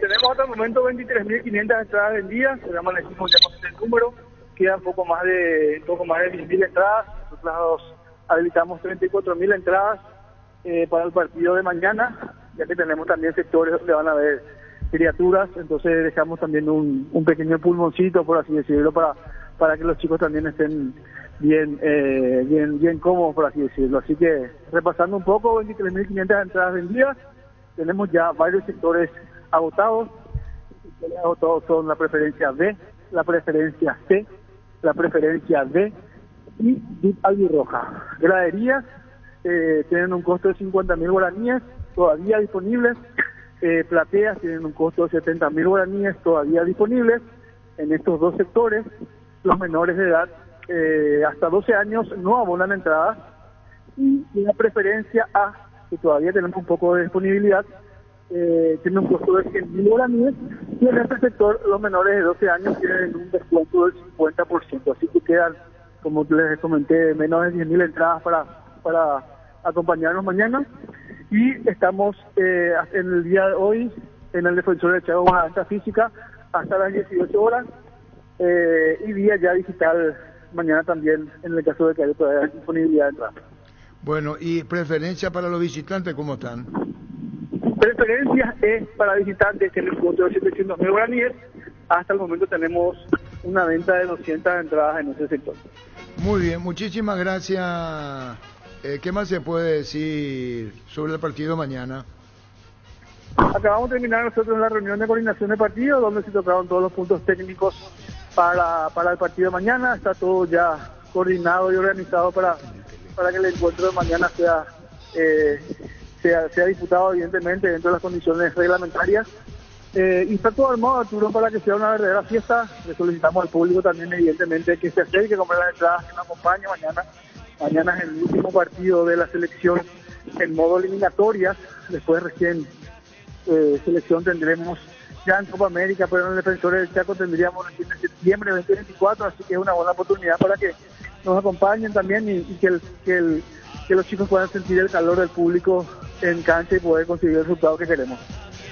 tenemos hasta el momento 23.500 entradas vendidas, ya amanecimos ya con el número, quedan poco más de 10.000 entradas, nosotros habilitamos 34.000 entradas para el partido de mañana, ya que tenemos también sectores donde van a haber criaturas, entonces dejamos también un pequeño pulmoncito, por así decirlo, para que los chicos también estén bien cómodos, por así decirlo. Así que, repasando un poco, 23.500 entradas vendidas, tenemos ya varios sectores agotados. Los sectores agotados son la preferencia B, la preferencia C, la preferencia D y VIP albirroja. Graderías tienen un costo de 50.000 guaraníes, todavía disponibles. Plateas tienen un costo de 70.000 guaraníes, todavía disponibles. En estos dos sectores, los menores de edad hasta 12 años no abonan entradas. Y la preferencia A, que todavía tenemos un poco de disponibilidad, tiene un costo de 100.000 guaraníes, y en este sector los menores de 12 años tienen un descuento del 50%, así que quedan, como les comenté, menos de 10.000 entradas para acompañarnos mañana, y estamos en el día de hoy en el Defensor del Chaco con la venta física hasta las 18 horas, y vía ya digital mañana también, en el caso de que haya todavía disponibilidad de entradas. Bueno, ¿y preferencia para los visitantes cómo están? Preferencia es para visitantes, que en el costo de 700.000 guaraníes. Hasta el momento tenemos una venta de 200 entradas en ese sector. Muy bien, muchísimas gracias. ¿Qué más se puede decir sobre el partido mañana? Acabamos de terminar nosotros la reunión de coordinación de partido, donde se tocaron todos los puntos técnicos para el partido de mañana. Está todo ya coordinado y organizado para que el encuentro de mañana sea disputado evidentemente dentro de las condiciones reglamentarias, y está todo armado, Arturo, para que sea una verdadera fiesta. Le solicitamos al público también evidentemente que se acerque, compre las entradas, que nos acompañe mañana es el último partido de la selección en modo eliminatorias. Después recién selección tendremos ya en Copa América, pero en el Defensor del Chaco tendríamos recién en septiembre 2024, así que es una buena oportunidad para que nos acompañen también y que los chicos puedan sentir el calor del público en cancha y poder conseguir el resultado que queremos.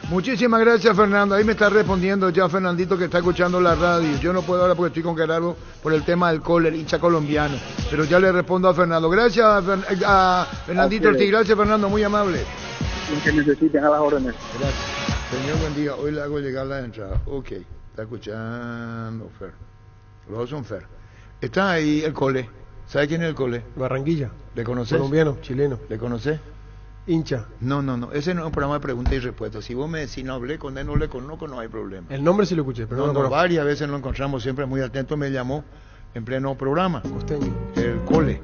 Muchísimas gracias, Fernando. Ahí me está respondiendo ya Fernandito, que está escuchando la radio. Yo no puedo ahora porque estoy con Gerardo por el tema del cole, el hincha colombiano, pero ya le respondo a Fernando. Gracias a Fernandito Ortiz. Gracias, Fernando, muy amable. Que necesiten a las órdenes. Gracias. Señor, buen día. Hoy le hago llegar la entrada. Ok, está escuchando Fer. Los dos son Fer. Está ahí el cole. ¿Sabe quién es el cole? Barranquilla. ¿Le conoces? Colombiano, chileno. ¿Le conoces? Hincha. No. Ese no es un programa de preguntas y respuestas. Si vos me decís no hablé con él, no le conozco, no hay problema. El nombre sí lo escuché, pero no varias veces lo encontramos, siempre muy atento. Me llamó en pleno programa. Costeño. El cole.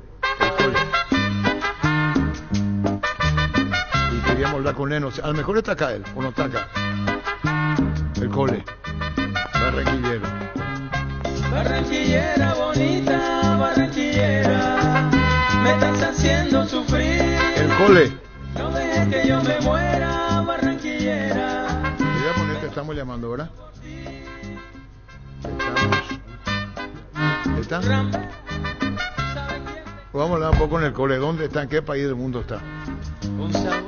Y queríamos hablar con él. A lo mejor está acá él, o no está acá. El cole. Barranquillero. Barranquillera bonita, barranquillera, me estás haciendo sufrir. El cole. No dejes que yo me muera, barranquillera. Quería poner que estamos llamando, ¿verdad? ¿Está? Vamos a hablar un poco con el cole. ¿Dónde está? ¿En qué país del mundo está? Un sabor.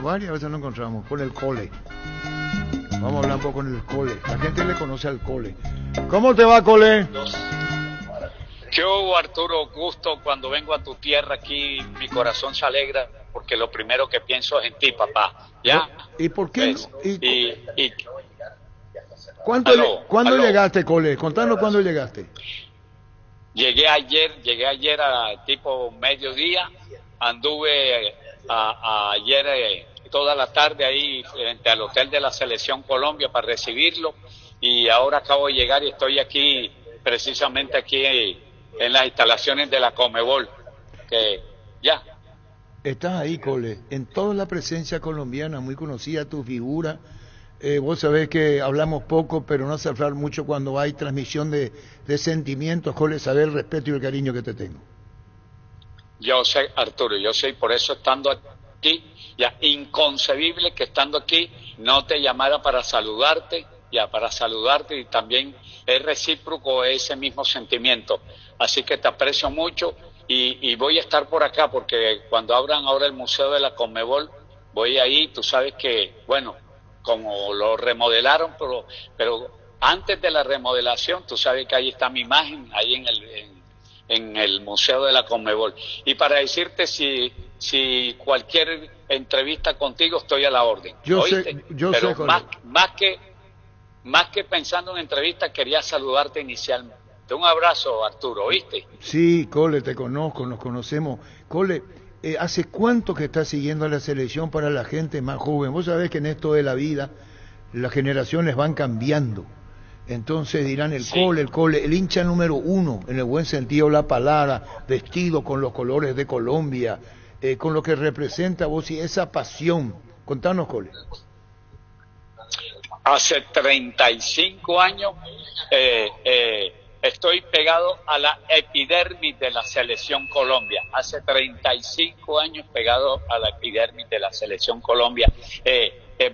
Varias veces lo encontramos con el cole. Vamos a hablar un poco con el cole. La gente le conoce al cole. ¿Cómo te va, cole? ¿Qué hubo, Arturo? Gusto cuando vengo a tu tierra aquí, mi corazón se alegra porque lo primero que pienso es en ti, papá. ¿Ya? ¿Y por qué? Pues, ¿Cuándo llegaste, cole? Contanos cuándo llegaste. Llegué ayer a tipo mediodía, anduve ayer toda la tarde ahí frente al hotel de la Selección Colombia para recibirlo, y ahora acabo de llegar y estoy aquí, precisamente aquí en las instalaciones de la Conmebol, que ya. Estás ahí, cole, en toda la presencia colombiana, muy conocida tu figura. Vos sabés que hablamos poco, pero no hace hablar mucho cuando hay transmisión de sentimientos, cole, saber el respeto y el cariño que te tengo. Yo sé, Arturo, yo sé, por eso estando aquí, ya inconcebible que estando aquí no te llamara para saludarte, y también es recíproco ese mismo sentimiento. Así que te aprecio mucho y voy a estar por acá porque cuando abran ahora el Museo de la Conmebol, voy ahí, tú sabes que, bueno, como lo remodelaron, pero antes de la remodelación, tú sabes que ahí está mi imagen, ahí en el Museo de la Conmebol. Y para decirte si cualquier entrevista contigo estoy a la orden. Yo ¿oíste? sé, más que pensando en entrevistas, quería saludarte inicialmente. Un abrazo, Arturo, ¿oíste? Sí, Cole, te conozco, nos conocemos. Cole, ¿hace cuánto que estás siguiendo a la selección para la gente más joven? Vos sabés que en esto de la vida las generaciones van cambiando. Entonces dirán el Cole, el hincha número 1, en el buen sentido de la palabra, vestido con los colores de Colombia, con lo que representa vos y esa pasión. Contanos, Cole. Hace 35 años estoy pegado a la epidermis de la Selección Colombia. Hace 35 años pegado a la epidermis de la Selección Colombia,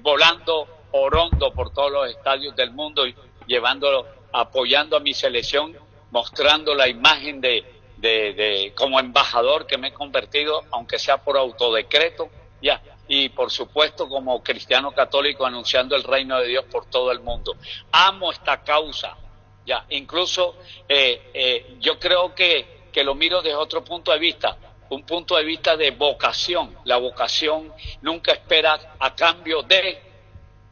volando orondo por todos los estadios del mundo y llevándolo, apoyando a mi selección, mostrando la imagen de como embajador que me he convertido, aunque sea por autodecreto, ya. Y por supuesto como cristiano católico anunciando el reino de Dios por todo el mundo. Amo esta causa, ya, incluso yo creo que lo miro desde otro punto de vista, un punto de vista de vocación. La vocación nunca espera a cambio de,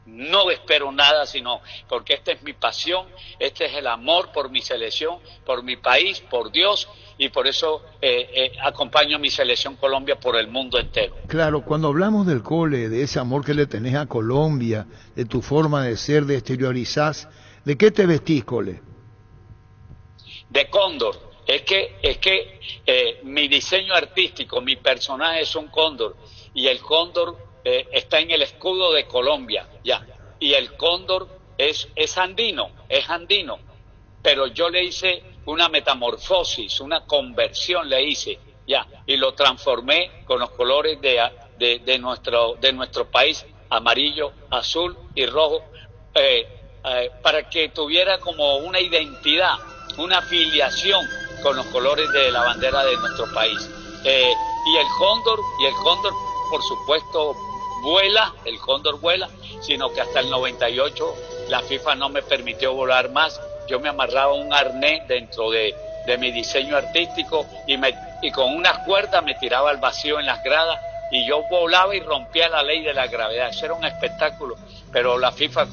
no espero nada, sino porque esta es mi pasión, este es el amor por mi selección, por mi país, por Dios, y por eso acompaño a mi selección Colombia por el mundo entero. Claro, cuando hablamos del Cole, de ese amor que le tenés a Colombia, de tu forma de ser, de exteriorizás, ¿de qué te vestís, Cole? De cóndor. Es que mi diseño artístico, mi personaje es un cóndor, y el cóndor está en el escudo de Colombia, ya. Y el cóndor es andino, pero yo le hice una metamorfosis, una conversión le hice, ya, y lo transformé con los colores de nuestro país, amarillo, azul y rojo, para que tuviera como una identidad, una afiliación con los colores de la bandera de nuestro país. Y el cóndor, por supuesto, el cóndor vuela, sino que hasta el 98 la FIFA no me permitió volar más. Yo me amarraba un arnés dentro de mi diseño artístico y con unas cuerdas me tiraba al vacío en las gradas y yo volaba y rompía la ley de la gravedad. Eso era un espectáculo, pero la FIFA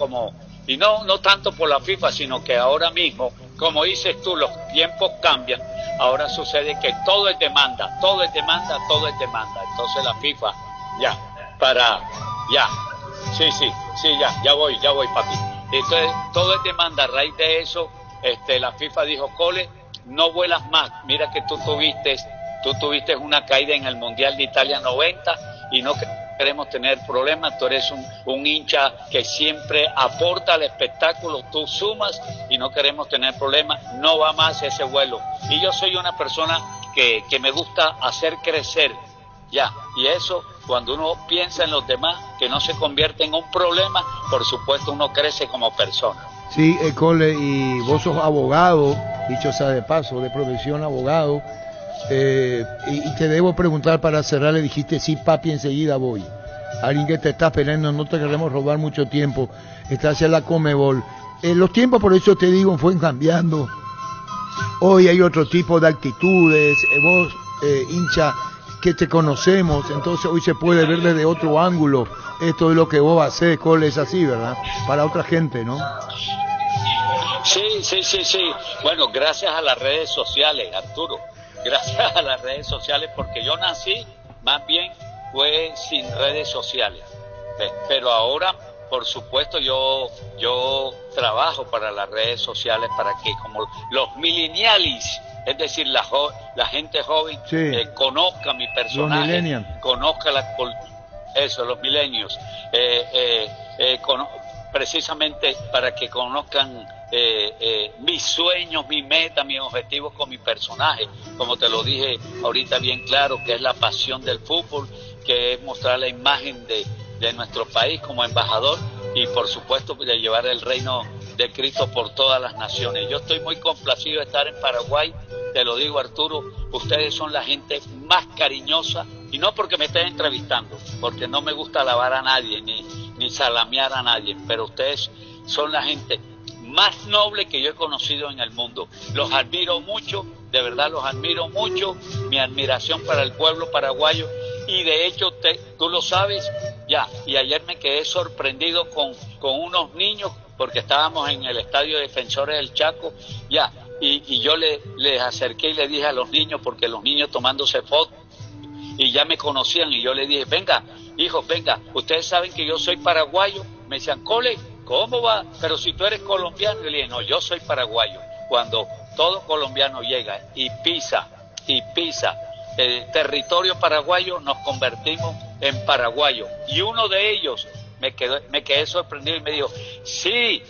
y no tanto por la FIFA, sino que ahora mismo, como dices tú, los tiempos cambian. Ahora sucede que todo es demanda. Entonces la FIFA, ya voy, papi. Entonces todo es demanda. A raíz de eso, la FIFA dijo, Cole, no vuelas más. Mira que tú tuviste una caída en el Mundial de Italia 90 y no queremos tener problemas. Tú eres un hincha que siempre aporta al espectáculo, tú sumas y no queremos tener problemas. No va más ese vuelo. Y yo soy una persona que me gusta hacer crecer, ya. Y eso, cuando uno piensa en los demás, que no se convierte en un problema, por supuesto uno crece como persona. Sí, Cole, y vos sos abogado, dicho sea de paso, de profesión abogado, y te debo preguntar para cerrar, le dijiste, sí, papi, enseguida voy. Alguien que te está esperando, no te queremos robar mucho tiempo, estás en la Conmebol. Los tiempos, por eso te digo, fueron cambiando. Hoy hay otro tipo de actitudes, vos, hincha, que te conocemos, entonces hoy se puede ver desde otro ángulo. Esto es lo que vos hacés, Cole, es así, ¿verdad? Para otra gente, ¿no? Sí. Bueno, gracias a las redes sociales, Arturo. Gracias a las redes sociales, porque yo nací, más bien, fue sin redes sociales. Pero ahora, por supuesto, yo trabajo para las redes sociales para que como los millennials, es decir, la gente joven, conozca mi personaje, conozca los milenios, precisamente para que conozcan mis sueños, mis metas, mis objetivos con mi personaje, como te lo dije ahorita bien claro, que es la pasión del fútbol, que es mostrar la imagen de nuestro país como embajador y por supuesto de llevar el reino de Cristo por todas las naciones. Yo estoy muy complacido de estar en Paraguay, te lo digo, Arturo, ustedes son la gente más cariñosa, y no porque me estén entrevistando, porque no me gusta alabar a nadie, ni salamear a nadie, pero ustedes son la gente más noble que yo he conocido en el mundo. Los admiro mucho, de verdad los admiro mucho, mi admiración para el pueblo paraguayo, y de hecho tú lo sabes ya, y ayer me quedé sorprendido con unos niños, porque estábamos en el Estadio Defensores del Chaco, ya, y yo les acerqué y le dije a los niños, porque los niños tomándose fotos, y ya me conocían, y yo le dije, venga, hijos, venga, ustedes saben que yo soy paraguayo. Me decían, Cole, ¿cómo va? Pero si tú eres colombiano. Y le dije, no, yo soy paraguayo. Cuando todo colombiano llega y pisa el territorio paraguayo, nos convertimos en paraguayos. Y uno de ellos me quedé sorprendido y me dijo, sí,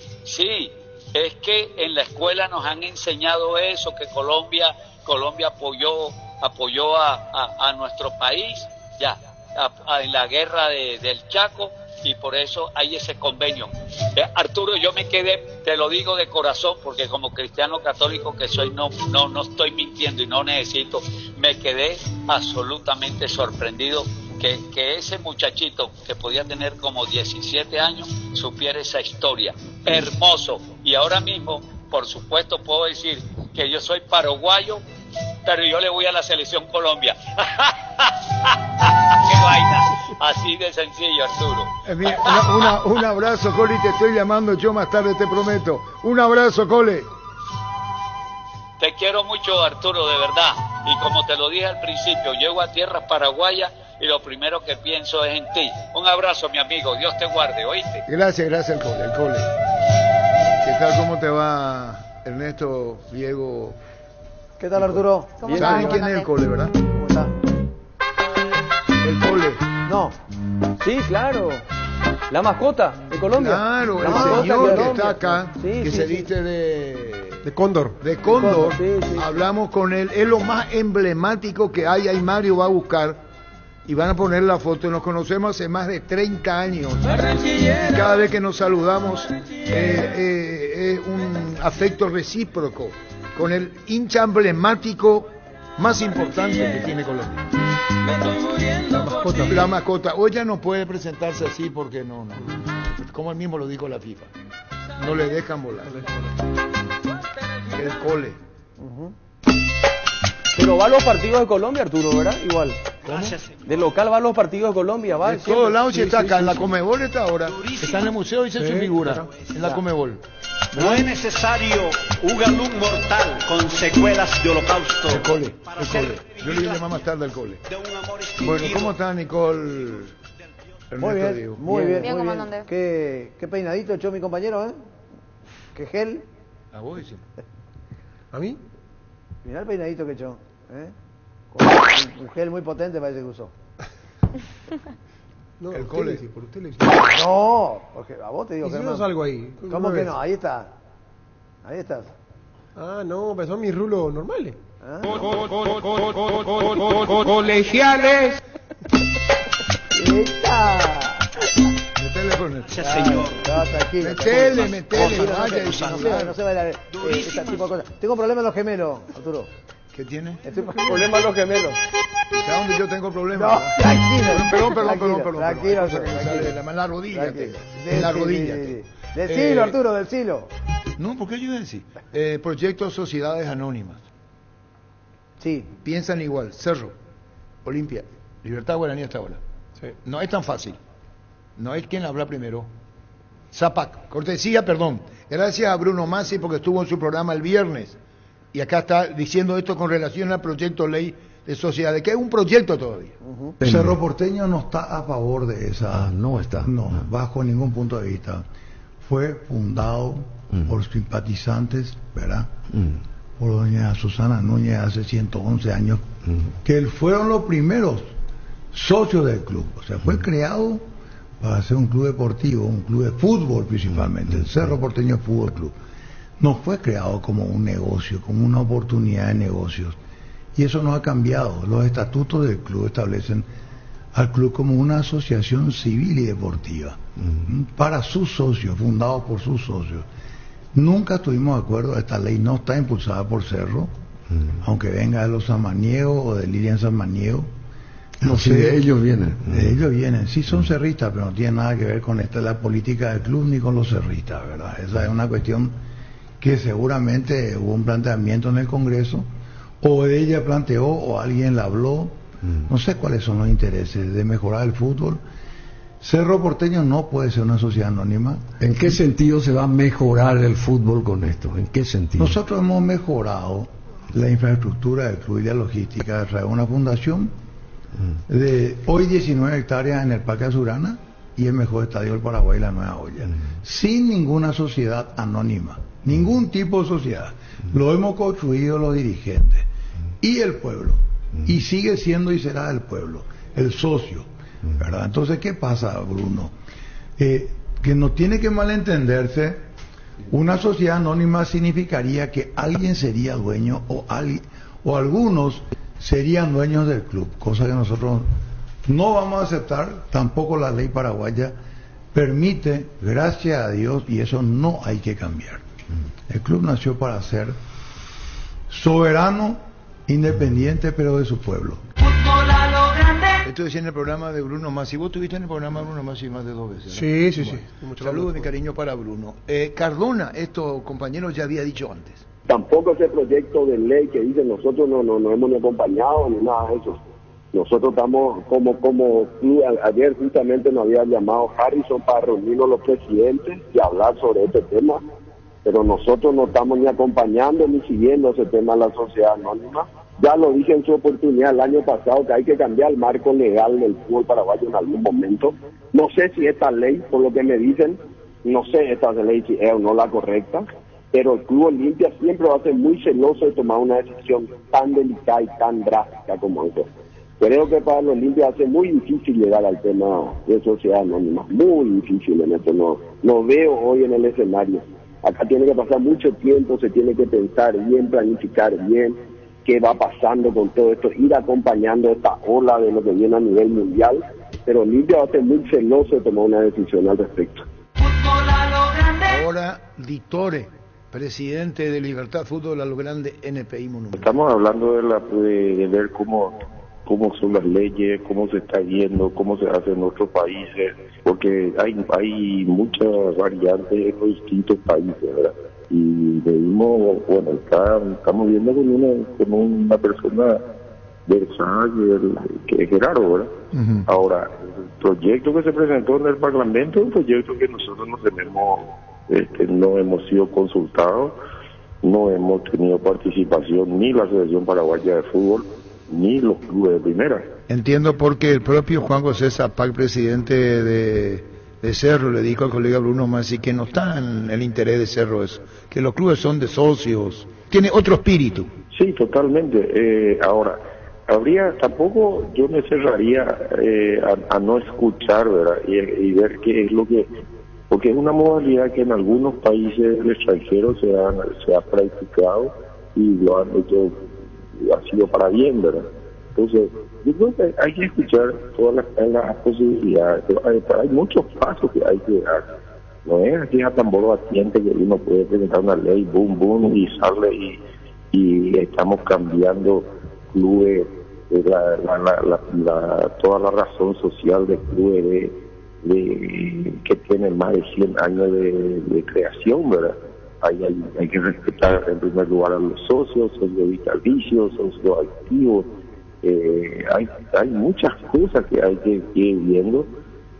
es que en la escuela nos han enseñado eso, que Colombia apoyó a nuestro país ya en la guerra del Chaco, y por eso hay ese convenio. Arturo, yo me quedé, te lo digo de corazón, porque como cristiano católico que soy, no estoy mintiendo y no necesito, me quedé absolutamente sorprendido que ese muchachito que podía tener como 17 años supiera esa historia. Hermoso. Y ahora mismo, por supuesto, puedo decir que yo soy paraguayo, pero yo le voy a la selección Colombia. ¡Qué vaina! Así de sencillo, Arturo. Un abrazo, Cole, y te estoy llamando yo más tarde, te prometo. Un abrazo, Cole. Te quiero mucho, Arturo, de verdad. Y como te lo dije al principio, llego a tierras paraguayas y lo primero que pienso es en ti. Un abrazo, mi amigo. Dios te guarde, ¿oíste? Gracias, el Cole. ¿Qué tal? ¿Cómo te va, Ernesto, Diego? ¿Qué tal, Arturo? ¿Saben quién es el Cole, verdad? ¿Cómo está? El Cole. No. Sí, claro. La mascota de Colombia. Claro, el señor que está acá, que se viste de cóndor. De cóndor. Sí. Hablamos con él. Es lo más emblemático que hay. Ahí Mario va a buscar y van a poner la foto. Nos conocemos hace más de 30 años. Y cada vez que nos saludamos es un afecto recíproco con el hincha emblemático más importante que tiene Colombia. La mascota. Hoy ya no puede presentarse así porque no. Como él mismo lo dijo la FIFA. No le dejan volar. El Cole. Pero va a los partidos de Colombia, Arturo, ¿verdad? Igual. ¿Cómo? De local va a los partidos de Colombia, va. De todos lados está acá. En la Comebol está ahora. Está en el museo y se su figura. En la Comebol. No es necesario un galún mortal con secuelas de holocausto. El Cole. Yo le llamé más tarde al Cole. Bueno, ¿cómo está Nicole? Muy bien. Qué peinadito echó mi compañero, ¿eh? Qué gel. ¿A vos decís? ¿A mí? Mirá el peinadito que echó, ¿eh? Un gel muy potente parece que usó. No, el Cole. Por usted le No, porque a vos te digo ¿y que si no. no salgo ahí? ¿Cómo que no? Ahí está. Ahí estás. Ah, no, pero son mis rulos normales. Colegiales. Metele con él. Ese señor. Tranquilo. Metele, vaya. No se vaya este tipo de cosas. Tengo problemas en los gemelos, Arturo. ¿Qué tiene? Problemas en los gemelos. ¿Sabes dónde yo tengo problemas? No, tranquilo. Perdón. Tranquilo. La rodilla. La rodilla. Decilo, Arturo, decilo. No, ¿por qué yo iba a decir? Proyecto Sociedades Anónimas. Sí. Piensan igual. Cerro, Olimpia, Libertad Guaraní hasta ahora. Sí. No es tan fácil. No es quien habla primero. Zapac, cortesía, perdón. Gracias a Bruno Masi porque estuvo en su programa el viernes. Y acá está diciendo esto con relación al proyecto ley de sociedades, que es un proyecto todavía. Cerro Porteño no está a favor de esa. No está. No, bajo ningún punto de vista. Fue fundado por simpatizantes, ¿verdad? Por doña Susana Núñez hace 111 años, que fueron los primeros socios del club. O sea, fue creado para ser un club deportivo, un club de fútbol principalmente, el Cerro Porteño Fútbol Club, no fue creado como un negocio, como una oportunidad de negocios. Y eso no ha cambiado. Los estatutos del club establecen al club como una asociación civil y deportiva, para sus socios, fundado por sus socios. Nunca estuvimos de acuerdo, esta ley no está impulsada por Cerro, aunque venga de los Samaniego o de Lilian Samaniego. No sé, de ellos vienen. De ellos vienen, sí son cerristas, pero no tiene nada que ver con la política del club ni con los cerristas, ¿verdad? Esa es una cuestión que seguramente hubo un planteamiento en el Congreso, o ella planteó, o alguien la habló, no sé cuáles son los intereses de mejorar el fútbol. Cerro Porteño no puede ser una sociedad anónima. ¿En qué sentido se va a mejorar el fútbol con esto? ¿En qué sentido? Nosotros hemos mejorado la infraestructura del club y la logística a través de una fundación de hoy 19 hectáreas en el Parque Azurana y el mejor estadio del Paraguay, la Nueva Olla, sin ninguna sociedad anónima, ningún tipo de sociedad. Lo hemos construido los dirigentes y el pueblo, y sigue siendo y será el pueblo, el socio, ¿verdad? Entonces, ¿qué pasa, Bruno? Que no tiene que malentenderse. Una sociedad anónima significaría que alguien sería dueño o algunos serían dueños del club, cosa que nosotros no vamos a aceptar. Tampoco la ley paraguaya permite, gracias a Dios, y eso no hay que cambiar. El club nació para ser soberano, independiente, pero de su pueblo. Esto decía en el programa de Bruno Masi. Vos estuviste en el programa de Bruno Masi más de 2 veces, ¿no? Sí, sí, sí. Saludos, mi cariño, para Bruno. Cardona, esto, compañero, ya había dicho antes. Tampoco ese proyecto de ley que dicen nosotros no hemos ni acompañado ni nada de eso. Nosotros estamos como club. Ayer justamente nos había llamado Harrison para reunirnos los presidentes y hablar sobre este tema, pero nosotros no estamos ni acompañando ni siguiendo ese tema de la sociedad anónima. Ya lo dije en su oportunidad el año pasado que hay que cambiar el marco legal del fútbol paraguayo en algún momento. No sé si esta ley, por lo que me dicen, no sé esta ley si es o no la correcta, pero el Club Olimpia siempre va a ser muy celoso de tomar una decisión tan delicada y tan drástica como esta. Creo que para el Olimpia va a ser muy difícil llegar al tema de sociedad anónima, muy difícil en esto, no veo hoy en el escenario. Acá tiene que pasar mucho tiempo, se tiene que pensar bien, planificar bien qué va pasando con todo esto, ir acompañando esta ola de lo que viene a nivel mundial, pero Olimpia va a ser muy celoso de tomar una decisión al respecto. Ahora, Ditore, presidente de Libertad Fútbol a lo Grande, NPI Monumental. Estamos hablando de ver cómo son las leyes, cómo se está viendo, cómo se hace en otros países, porque hay muchas variantes en los distintos países, ¿verdad? Y vimos, bueno, estamos viendo con una persona Versalles, que es Gerardo, ¿verdad? Ahora, el proyecto que se presentó en el Parlamento es un proyecto que nosotros no hemos sido consultados, no hemos tenido participación ni la Asociación Paraguaya de Fútbol, ni los clubes de primera. Entiendo porque el propio Juan José Zapac, presidente de Cerro, le dijo al colega Bruno Masi que no está en el interés de Cerro eso, que los clubes son de socios, tiene otro espíritu. Sí, totalmente. Ahora, tampoco yo me cerraría a no escuchar, ¿verdad? Y ver qué es lo que, porque es una modalidad que en algunos países del extranjero se ha practicado y lo han hecho, ha sido para bien, ¿verdad? Entonces, yo creo que hay que escuchar todas las posibilidades, pero hay muchos pasos que hay que dar. No es así a tambor batiente que uno puede presentar una ley, boom, boom, y sale y estamos cambiando clubes, toda la razón social de clubes que tienen más de 100 años de creación, ¿verdad? Hay que respetar en primer lugar a los socios vitalicios, socios activos. Hay muchas cosas que hay que ir viendo,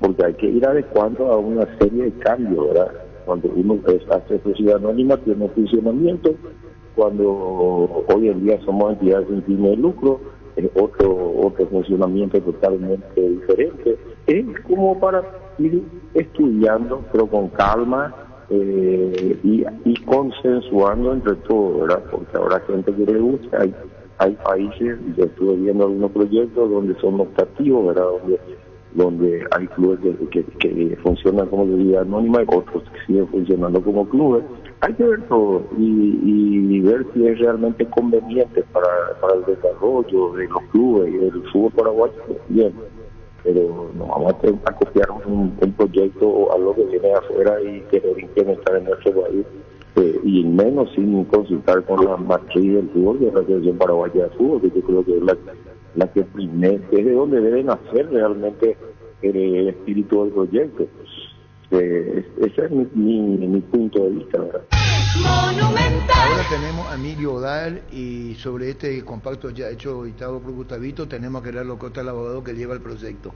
porque hay que ir adecuando a una serie de cambios, ¿verdad? Cuando uno hace sociedad anónima tiene un funcionamiento, cuando hoy en día somos entidades sin fines de lucro, otro funcionamiento totalmente diferente. Es como para ir estudiando, pero con calma, y consensuando entre todos, ¿verdad? Porque habrá gente que le gusta, hay países, yo estuve viendo algunos proyectos donde son optativos, ¿verdad? Donde donde hay clubes que funcionan como sociedad anónima y otros que siguen funcionando como clubes. Hay que ver todo y ver si es realmente conveniente para el desarrollo de los clubes y del fútbol paraguayo. Bien, pero no vamos a copiar un proyecto o algo que viene de afuera y querer implementar en nuestro país, y menos sin consultar con la matriz del fútbol, de la Asociación Paraguaya de Fútbol, que yo creo que es la que primero, es de donde deben hacer realmente el espíritu del proyecto. Ese es mi punto de vista, ¿verdad? Ahora tenemos a Emilio Odal y sobre este compacto ya hecho dictado por Gustavito tenemos que darlo contra el abogado que lleva el proyecto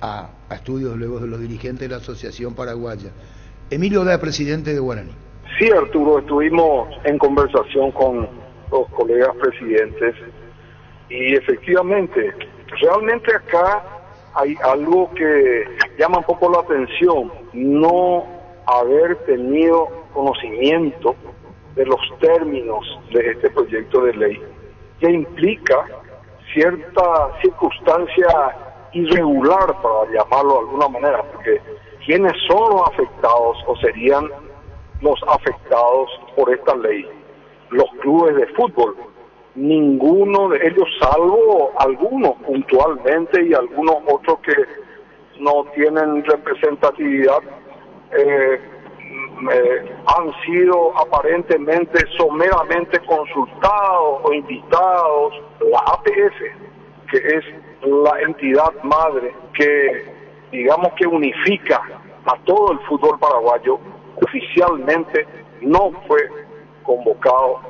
a estudios luego de los dirigentes de la Asociación Paraguaya. Emilio Odal, presidente de Guaraní. Sí, Arturo, estuvimos en conversación con los colegas presidentes y efectivamente, realmente acá hay algo que llama un poco la atención, no haber tenido conocimiento de los términos de este proyecto de ley, que implica cierta circunstancia irregular, para llamarlo de alguna manera, porque ¿quiénes son los afectados o serían los afectados por esta ley? Los clubes de fútbol. Ninguno de ellos, salvo algunos puntualmente y algunos otros que no tienen representatividad, han sido aparentemente someramente consultados o invitados. La APF, que es la entidad madre que digamos que unifica a todo el fútbol paraguayo, oficialmente no fue convocada,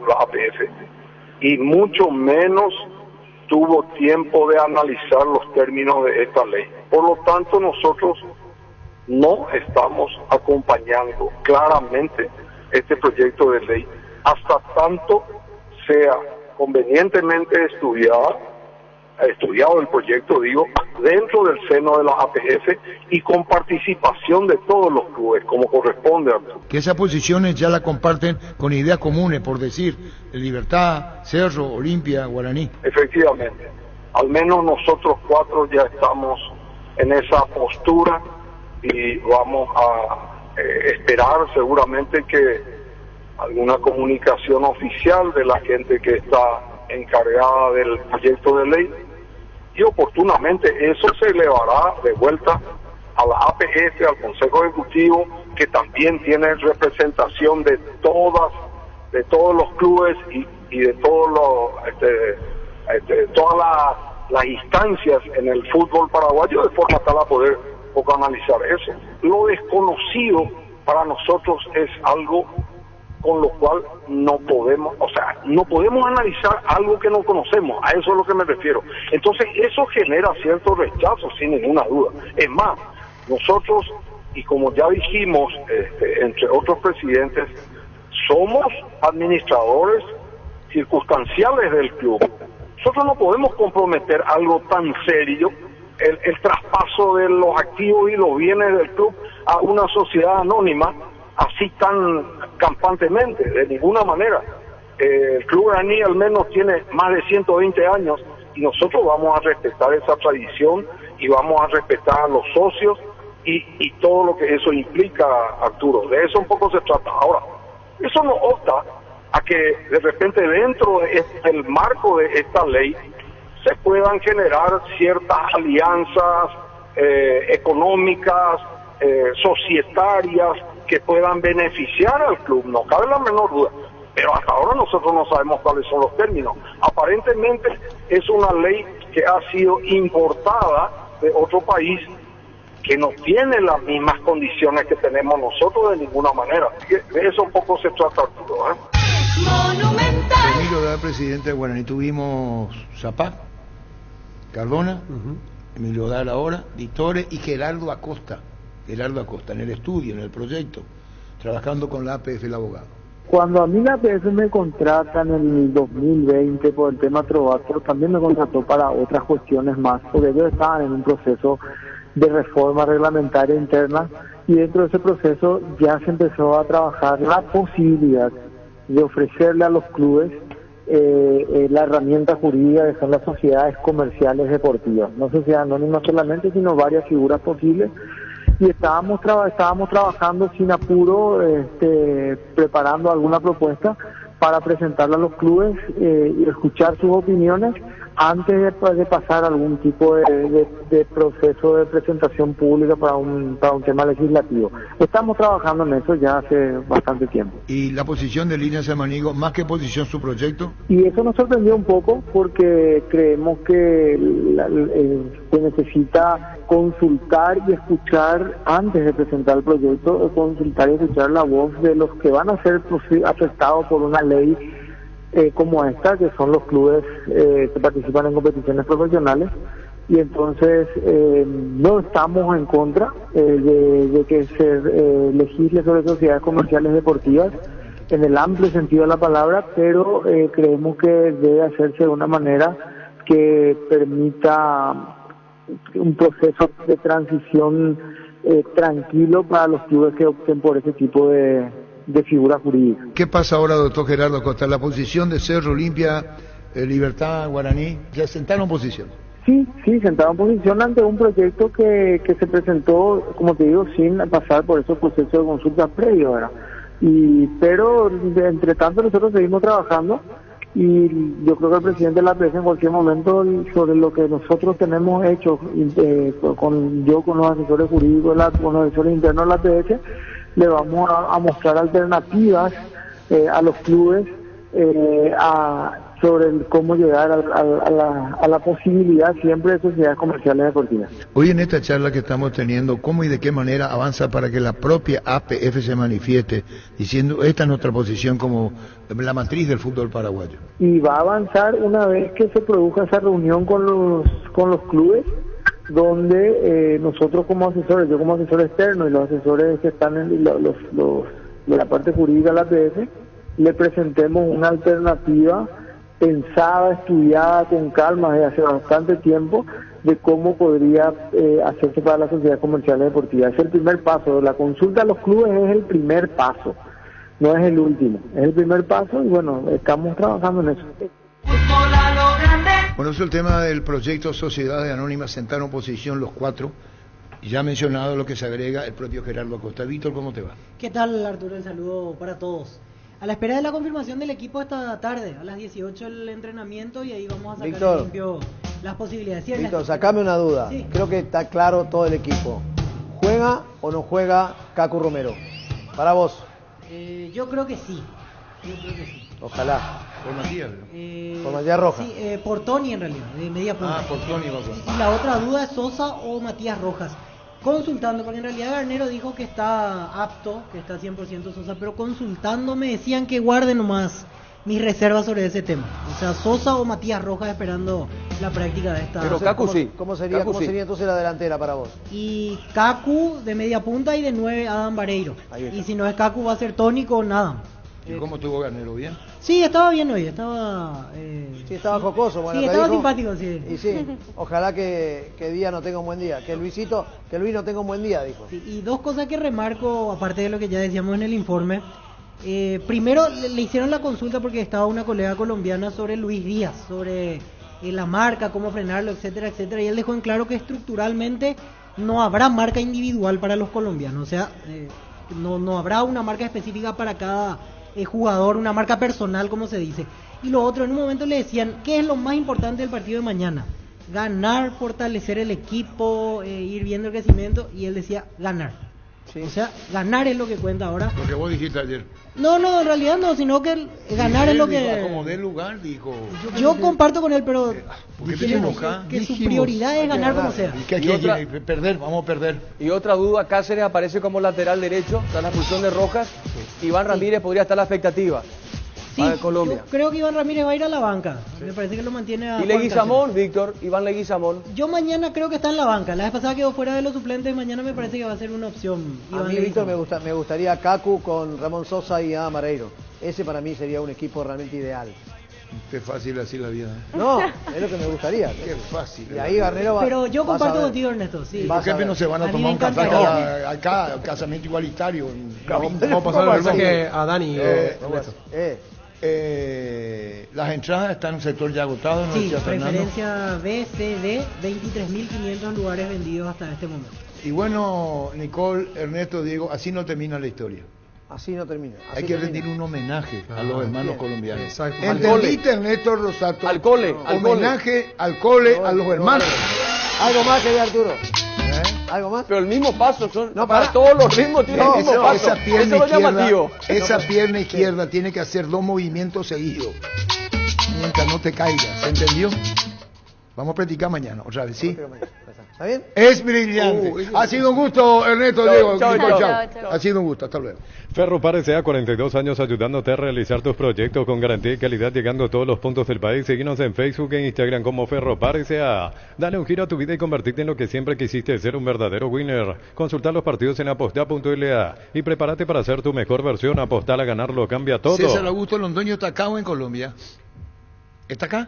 la APF, y mucho menos tuvo tiempo de analizar los términos de esta ley. Por lo tanto, nosotros no estamos acompañando claramente este proyecto de ley hasta tanto sea convenientemente estudiado el proyecto, dentro del seno de la APF y con participación de todos los clubes, como corresponde. Que esas posiciones ya la comparten con ideas comunes, por decir, Libertad, Cerro, Olimpia, Guaraní. Efectivamente, al menos nosotros cuatro ya estamos en esa postura y vamos a esperar seguramente que alguna comunicación oficial de la gente que está encargada del proyecto de ley, y oportunamente eso se elevará de vuelta a la APF, al Consejo Ejecutivo, que también tiene representación de todos los clubes y de todas las instancias en el fútbol paraguayo, de forma tal a poder poco analizar eso. Lo desconocido para nosotros es algo con lo cual no podemos analizar algo que no conocemos, a eso es a lo que me refiero. Entonces eso genera cierto rechazo, sin ninguna duda. Es más, nosotros, y como ya dijimos, entre otros presidentes, somos administradores circunstanciales del club. Nosotros no podemos comprometer algo tan serio, el traspaso de los activos y los bienes del club a una sociedad anónima, así tan campantemente, de ninguna manera. El Club Guaraní al menos tiene más de 120 años y nosotros vamos a respetar esa tradición y vamos a respetar a los socios y todo lo que eso implica, Arturo. De eso un poco se trata. Ahora, eso no obsta a que de repente dentro del marco de esta ley se puedan generar ciertas alianzas económicas, societarias, que puedan beneficiar al club, no cabe la menor duda, pero hasta ahora nosotros no sabemos cuáles son los términos. Aparentemente es una ley que ha sido importada de otro país que no tiene las mismas condiciones que tenemos nosotros de ninguna manera. De eso un poco se trata, Arturo. Emilio Odal, presidente de Guaraní. Tuvimos Zapá, Cardona, Emilio Odal ahora, Ditore y Gerardo Acosta, en el estudio, en el proyecto, trabajando con la APF, el abogado. Cuando a mí la APF me contrata en el 2020 por el tema Trovato, también me contrató para otras cuestiones más, porque ellos estaban en un proceso de reforma reglamentaria interna y dentro de ese proceso ya se empezó a trabajar la posibilidad de ofrecerle a los clubes la herramienta jurídica que son las sociedades comerciales deportivas, no sociedades anónimas solamente, sino varias figuras posibles. Y estábamos trabajando sin apuro, preparando alguna propuesta para presentarla a los clubes y escuchar sus opiniones antes de pasar algún tipo de proceso de presentación pública para un tema legislativo. Estamos trabajando en eso ya hace bastante tiempo. ¿Y la posición de Línea Samaniego, más que posición, su proyecto? Y eso nos sorprendió un poco porque creemos que se necesita consultar y escuchar antes de presentar el proyecto, consultar y escuchar la voz de los que van a ser afectados por una ley como esta, que son los clubes que participan en competiciones profesionales. Y entonces no estamos en contra de que se legisle sobre sociedades comerciales deportivas en el amplio sentido de la palabra, pero creemos que debe hacerse de una manera que permita un proceso de transición tranquilo para los clubes que opten por ese tipo de figura jurídica. ¿Qué pasa ahora, doctor Gerardo Acosta? La posición de Cerro, Olimpia, Libertad, Guaraní, ¿ya sentaron posición? Sí, sentaron posición ante un proyecto que se presentó, como te digo, sin pasar por esos procesos de consulta previos, ¿verdad? Pero entre tanto nosotros seguimos trabajando y yo creo que el presidente de la APS en cualquier momento sobre lo que nosotros tenemos hecho con los asesores jurídicos, con los asesores internos de la APS, le vamos a mostrar alternativas a los clubes sobre cómo llegar a la posibilidad siempre de sociedades comerciales deportivas. Hoy en esta charla que estamos teniendo, ¿cómo y de qué manera avanza para que la propia APF se manifieste diciendo esta es nuestra posición como la matriz del fútbol paraguayo? Y va a avanzar una vez que se produzca esa reunión con los clubes, donde nosotros como asesores, yo como asesor externo y los asesores que están en de la parte jurídica de la APF, le presentemos una alternativa pensada, estudiada con calma desde hace bastante tiempo de cómo podría hacerse para las sociedades comerciales deportivas. Es el primer paso. La consulta a los clubes es el primer paso, no es el último, es el primer paso y bueno, estamos trabajando en eso. Bueno, eso es el tema del proyecto Sociedades Anónimas, sentaron posición los cuatro. Ya mencionado lo que se agrega el propio Gerardo Acosta. Víctor, ¿cómo te va? ¿Qué tal, Arturo? El saludo para todos. A la espera de la confirmación del equipo esta tarde, a las 18 el entrenamiento y ahí vamos a sacar Víctor, limpio las posibilidades. ¿Sí, Víctor, sacame una duda. Sí. Creo que está claro todo el equipo. ¿Juega o no juega Cacu Romero? Para vos. Yo creo que sí. Ojalá. Por Matías. Por Matías Rojas. Sí, por Tony en realidad, de media punta. Ah, por Tony va a jugar. Y la otra duda es Sosa o Matías Rojas. Consultando, porque en realidad Garnero dijo que está apto, que está 100% Sosa, pero consultando me decían que guarde nomás mis reservas sobre ese tema. O sea, Sosa o Matías Rojas esperando la práctica de esta. Pero Cacu sí. ¿Cómo sería entonces la delantera para vos? Y Cacu de media punta y de 9 Adam Vareiro. Y si no es Cacu va a ser Tony con Adam. ¿Y cómo estuvo Garnero? ¿Bien? Sí, estaba bien hoy, estaba... Sí, estaba jocoso. Bueno, sí, estaba simpático, sí. Y sí, ojalá que Díaz no tenga un buen día, que Luis no tenga un buen día, dijo. Sí, y dos cosas que remarco, aparte de lo que ya decíamos en el informe. Primero, le hicieron la consulta porque estaba una colega colombiana sobre Luis Díaz, sobre la marca, cómo frenarlo, etcétera, etcétera, y él dejó en claro que estructuralmente no habrá marca individual para los colombianos, o sea, no habrá una marca específica para cada jugador, una marca personal, como se dice. Y lo otro, en un momento le decían, ¿qué es lo más importante del partido de mañana? Ganar, fortalecer el equipo, ir viendo el crecimiento, y él decía, ganar. Sí. O sea, ganar es lo que cuenta ahora. Lo que vos dijiste ayer. No, en realidad no, sino que ganar es lo que... Como del lugar, dijo. Yo comparto con él, pero que su prioridad es ganar como sea. ¿Y qué perder? Vamos a perder. Y otra duda, Cáceres aparece como lateral derecho, tras la expulsión de Rojas. Iván Ramírez podría estar a la expectativa. Sí, Colombia. Yo creo que Iván Ramírez va a ir a la banca. Sí. Me parece que lo mantiene a... ¿Y Leguizamón, Víctor? Iván Leguizamón. Yo mañana creo que está en la banca. La vez pasada quedó fuera de los suplentes. Mañana me parece que va a ser una opción. A mí, Víctor, me gustaría Cacu con Ramón Sosa y Adam Vareiro. Ese para mí sería un equipo realmente ideal. Qué fácil así la vida. No, es lo que me gustaría. Qué fácil. Y ahí Garnero va... Pero yo comparto contigo, Ernesto. Sí. ¿Por qué no se van a tomar un café acá, casamiento igualitario? Vamos a pasar el mensaje a Dani. Las entradas están en el sector ya agotado, ¿no? Sí, preferencia B, C, D, 23.500 lugares vendidos hasta este momento. Y bueno, Nicole, Ernesto, Diego, así no termina la historia. Así no termina. Hay que rendir un homenaje a los hermanos colombianos. Exacto. ¿Entendiste, Ernesto Rosato? Al cole. Homenaje al cole, a los hermanos. Algo más que de Arturo. ¿Algo más? Pero el mismo paso, para todos los ritmos tiene el mismo paso. Esa pierna Eso lo llamativo. Esa pierna izquierda tiene que hacer 2 movimientos seguidos. Mientras no te caigas, ¿se entendió? Vamos a practicar mañana, otra vez, ¿sí? ¿Está bien? Es brillante. Ha sido un gusto, Ernesto, Diego. Chao. Ha sido un gusto, hasta luego. Ferropar S.A. 42 años ayudándote a realizar tus proyectos con garantía y calidad, llegando a todos los puntos del país. Síguenos en Facebook e Instagram como Ferropar S.A. Dale un giro a tu vida y convertirte en lo que siempre quisiste, ser un verdadero winner. Consulta los partidos en aposta.la y prepárate para ser tu mejor versión. Apostar a ganar lo cambia todo. César Augusto Londoño está acá o en Colombia. ¿Está acá?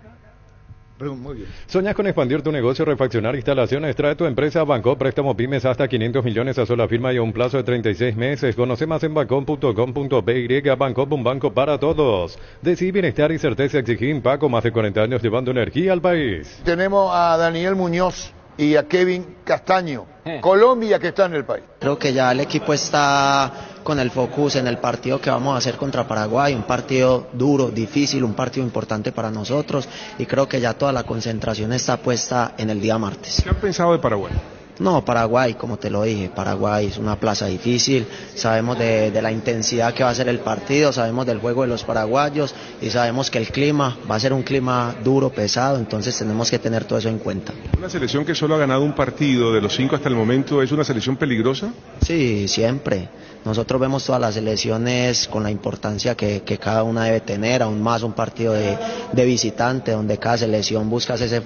Muy bien. ¿Soñas con expandir tu negocio, refaccionar instalaciones? Trae tu empresa a Banco, préstamo pymes hasta 500 millones a sola firma y a un plazo de 36 meses. Conoce más en bancom.com.py. Bancom, un banco para todos. Decí bienestar y certeza exigir Paco, más de 40 años llevando energía al país. Tenemos a Daniel Muñoz y a Kevin Castaño. Colombia, que está en el país. Creo que ya el equipo está con el focus en el partido que vamos a hacer contra Paraguay, un partido duro, difícil, un partido importante para nosotros, y creo que ya toda la concentración está puesta en el día martes. ¿Qué han pensado de Paraguay? No, Paraguay, como te lo dije, Paraguay es una plaza difícil, sabemos de la intensidad que va a ser el partido, sabemos del juego de los paraguayos y sabemos que el clima va a ser un clima duro, pesado, entonces tenemos que tener todo eso en cuenta. ¿Una selección que solo ha ganado un partido de los 5 hasta el momento es una selección peligrosa? Sí, siempre. Nosotros vemos todas las selecciones con la importancia que cada una debe tener, aún más un partido de visitante, donde cada selección busca ese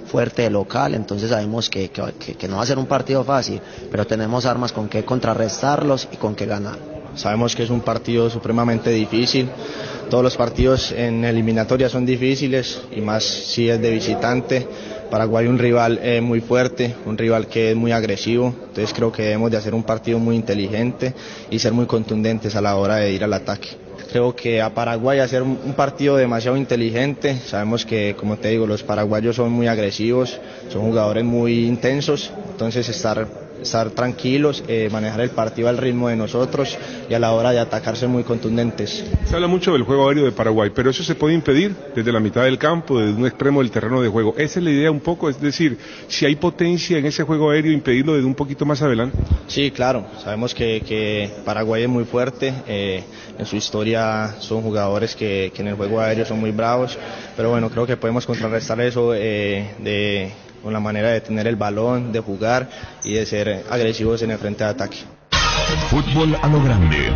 fuerte local, entonces sabemos que no va a ser un partido fácil, pero tenemos armas con que contrarrestarlos y con que ganar. Sabemos que es un partido supremamente difícil, todos los partidos en eliminatoria son difíciles y más si es de visitante. Paraguay un rival muy fuerte, un rival que es muy agresivo, entonces creo que debemos de hacer un partido muy inteligente y ser muy contundentes a la hora de ir al ataque. Creo que a Paraguay hacer un partido demasiado inteligente, sabemos que, como te digo, los paraguayos son muy agresivos, son jugadores muy intensos, entonces estar tranquilos, manejar el partido al ritmo de nosotros y a la hora de atacar ser muy contundentes. Se habla mucho del juego aéreo de Paraguay, pero eso se puede impedir desde la mitad del campo, desde un extremo del terreno de juego. Esa es la idea un poco, es decir, si hay potencia en ese juego aéreo, impedirlo desde un poquito más adelante. Sí, claro, sabemos que Paraguay es muy fuerte, en su historia son jugadores que en el juego aéreo son muy bravos, pero bueno, creo que podemos contrarrestar eso con la manera de tener el balón, de jugar y de ser agresivos en el frente de ataque. Fútbol a lo grande.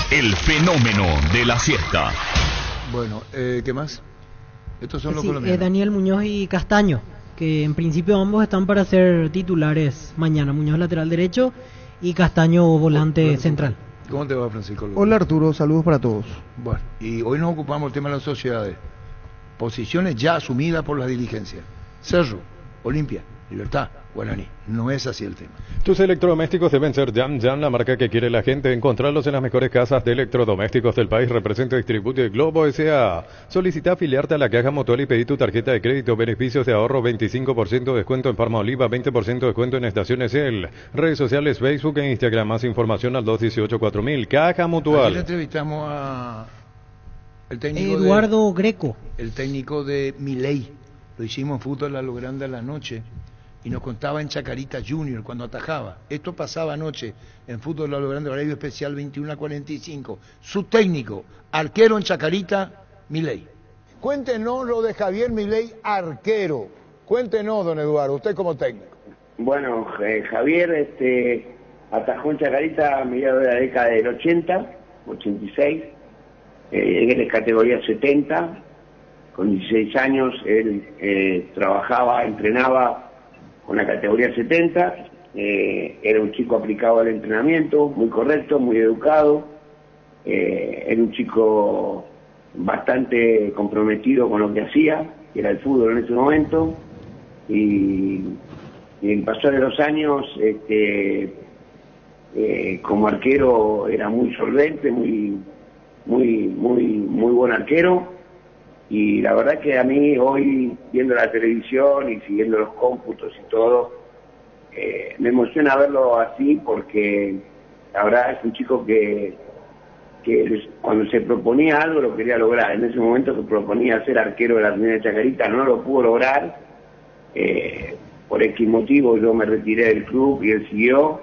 El fenómeno de la siesta. Bueno, ¿qué más? Estos son los colombianos. Daniel Muñoz y Castaño, que en principio ambos están para ser titulares mañana. Muñoz lateral derecho y Castaño volante central. ¿Cómo te va, Francisco? Hola Arturo, saludos para todos. Bueno, y hoy nos ocupamos del tema de las sociedades. Posiciones ya asumidas por las diligencias. Cerro, Olimpia, Libertad, Guaraní. No es así el tema. Tus electrodomésticos deben ser Jam, la marca que quiere la gente. Encontrarlos en las mejores casas de electrodomésticos del país. Representa y distribuye Globo S.A. Solicita afiliarte a la Caja Mutual y pedí tu tarjeta de crédito. Beneficios de ahorro, 25% de descuento en Parma Oliva, 20% de descuento en estaciones El. Redes sociales, Facebook e Instagram. Más información al 218-4000. Caja Mutual. Aquí le entrevistamos a el técnico Eduardo Greco. El técnico de Milei. Lo hicimos en Fútbol a lo Grande a la noche y nos contaba en Chacarita Junior cuando atajaba. Esto pasaba anoche en Fútbol a lo Grande, horario especial 21:45. Su técnico, arquero en Chacarita, Milei. Cuéntenos lo de Javier Milei, arquero. Cuéntenos, don Eduardo, usted como técnico. Bueno, Javier atajó en Chacarita a mediados de la década del 80, 86. Él es categoría 70. Con 16 años él trabajaba, entrenaba con la categoría 70, era un chico aplicado al entrenamiento, muy correcto, muy educado, era un chico bastante comprometido con lo que hacía, que era el fútbol en ese momento, y en el pasar de los años, como arquero era muy solvente, muy muy buen arquero. Y la verdad que a mí hoy, viendo la televisión y siguiendo los cómputos y todo, me emociona verlo así, porque la verdad es un chico que cuando se proponía algo lo quería lograr. En ese momento que proponía ser arquero de la Argentina de Chacarita no lo pudo lograr, por X motivo. Yo me retiré del club y él siguió,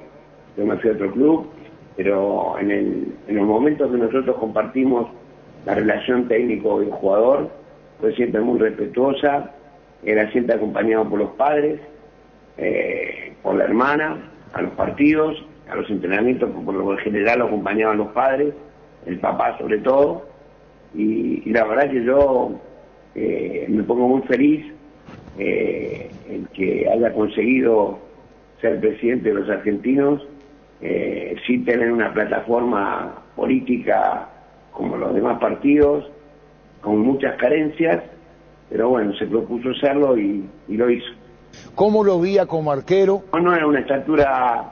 yo me fui a otro club, pero en los momentos que nosotros compartimos la relación técnico y jugador fue siempre muy respetuosa, era siempre acompañado por los padres, por la hermana, a los partidos, a los entrenamientos, por lo general lo acompañaban los padres, el papá sobre todo, y la verdad que yo me pongo muy feliz en que haya conseguido ser presidente de los argentinos, sin tener una plataforma política como los demás partidos, con muchas carencias, pero bueno, se propuso hacerlo y lo hizo. ¿Cómo lo veía como arquero? No era una estatura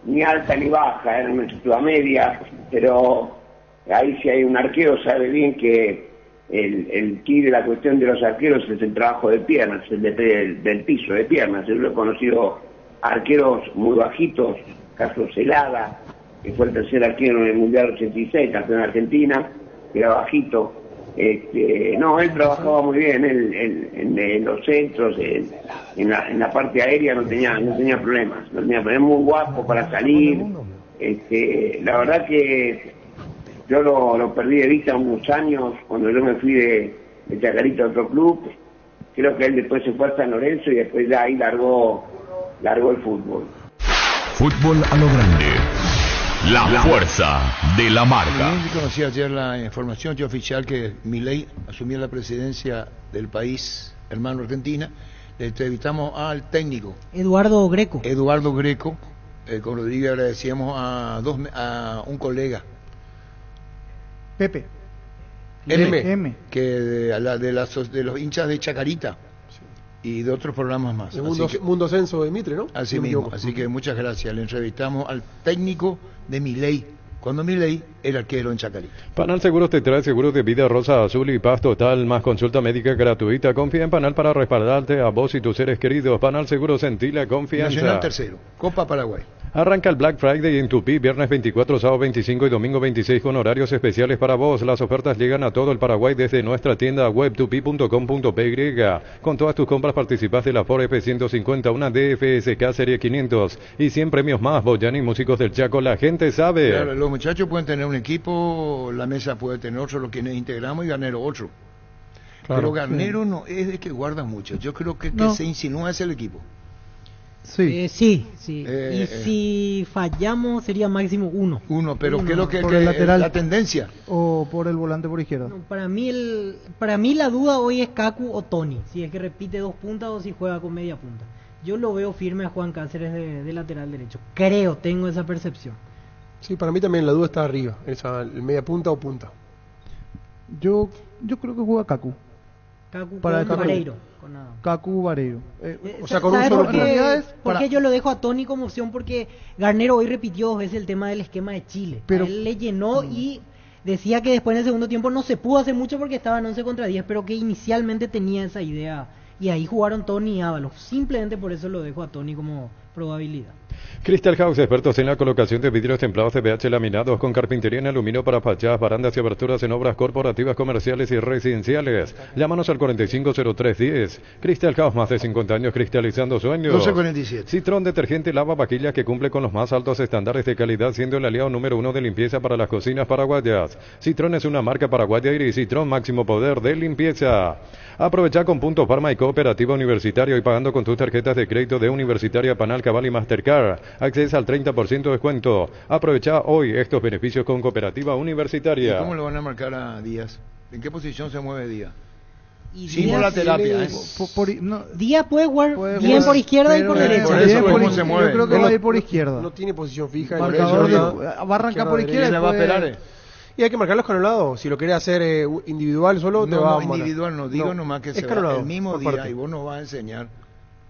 ni alta ni baja, era una estatura media, pero ahí si hay un arquero sabe bien que el key de la cuestión de los arqueros es el trabajo de piernas, el del piso de piernas. Yo he conocido arqueros muy bajitos, Carlos Celada, que fue el tercer arquero en el Mundial 86, campeón de Argentina, que era bajito. No, él trabajaba muy bien, en los centros, en la parte aérea no tenía problemas, muy guapo para salir. La verdad que yo lo perdí de vista unos años cuando yo me fui de Chacarita a otro club. Creo que él después se fue a San Lorenzo y después ya ahí largó el fútbol. Fútbol a lo grande. La fuerza de la marca. Yo conocí ayer la información oficial que Milei asumió la presidencia del país hermano Argentina. Le entrevistamos al técnico Eduardo Greco. Con Rodríguez agradecíamos a un colega, Pepe M. que de los hinchas de Chacarita y de otros programas más. El Mundo Censo de Mitre, ¿no? Así mismo, así que muchas gracias. Le entrevistamos al técnico de Milei, cuando Milei era arquero en Chacarita. Panal Seguros te trae seguros de vida, rosa, azul y paz total, más consulta médica gratuita. Confía en Panal para respaldarte a vos y tus seres queridos. Panal Seguros, sentila confianza. Nacional tercero, Copa Paraguay. Arranca el Black Friday en Tupí, viernes 24, sábado 25 y domingo 26 con horarios especiales para vos. Las ofertas llegan a todo el Paraguay desde nuestra tienda web tupi.com.py. Con todas tus compras participas de la Ford F-150, una DFSK Serie 500 y 100 premios más. Boyani, músicos del Chaco, la gente sabe. Claro, los muchachos pueden tener un equipo, la mesa puede tener otro, lo que integramos, y Garnero otro. Claro, pero Garnero no es de que guarda mucho. Yo creo que se insinúa es el equipo. Sí. Sí. Y si fallamos sería máximo uno. Pero ¿qué es lo que por el lateral, la tendencia? ¿O por el volante por izquierda? No, para mí la duda hoy es Kaku o Tony. Si es que repite 2 puntas o si juega con media punta. Yo lo veo firme a Juan Cáceres de lateral derecho. Tengo esa percepción. Sí, para mí también la duda está arriba. El media punta o punta. Yo creo que juega Kaku. Para Vareiro. Kaku Vareiro. O sea, con un solo ¿Por qué yo lo dejo a Tony como opción? Porque Garnero hoy repitió 2 veces el tema del esquema de Chile. Pero él le llenó y decía que después en el segundo tiempo no se pudo hacer mucho porque estaban 11 contra 10, pero que inicialmente tenía esa idea. Y ahí jugaron Tony y Ábalos. Simplemente por eso lo dejo a Tony como probabilidad. Crystal House, expertos en la colocación de vidrios templados de PH laminados con carpintería en aluminio para fachadas, barandas y aberturas en obras corporativas, comerciales y residenciales. Llámanos al 450310. Crystal House, más de 50 años cristalizando sueños. 1247. Citrón detergente lava vajillas que cumple con los más altos estándares de calidad, siendo el aliado número 1 de limpieza para las cocinas paraguayas. Citrón es una marca paraguaya y Citrón, máximo poder de limpieza. Aprovecha con Punto Farma y Cooperativa Universitaria y pagando con tus tarjetas de crédito de Universitaria, Panal, Cabal y Mastercard. Accesa al 30% de descuento. Aprovecha hoy estos beneficios con Cooperativa Universitaria. ¿Y cómo lo van a marcar a Díaz? ¿En qué posición se mueve Díaz? Sin la terapia. Díaz puede jugar bien por izquierda y por derecha. Yo creo que va a ir por izquierda. No tiene posición fija. Va a arrancar por izquierda. ¿Quién le va a esperar? Y hay que marcarlos con el lado. Si lo querés hacer individual solo, te va a mandar. Individual no, digo nomás que se va el mismo día y vos nos vas a enseñar,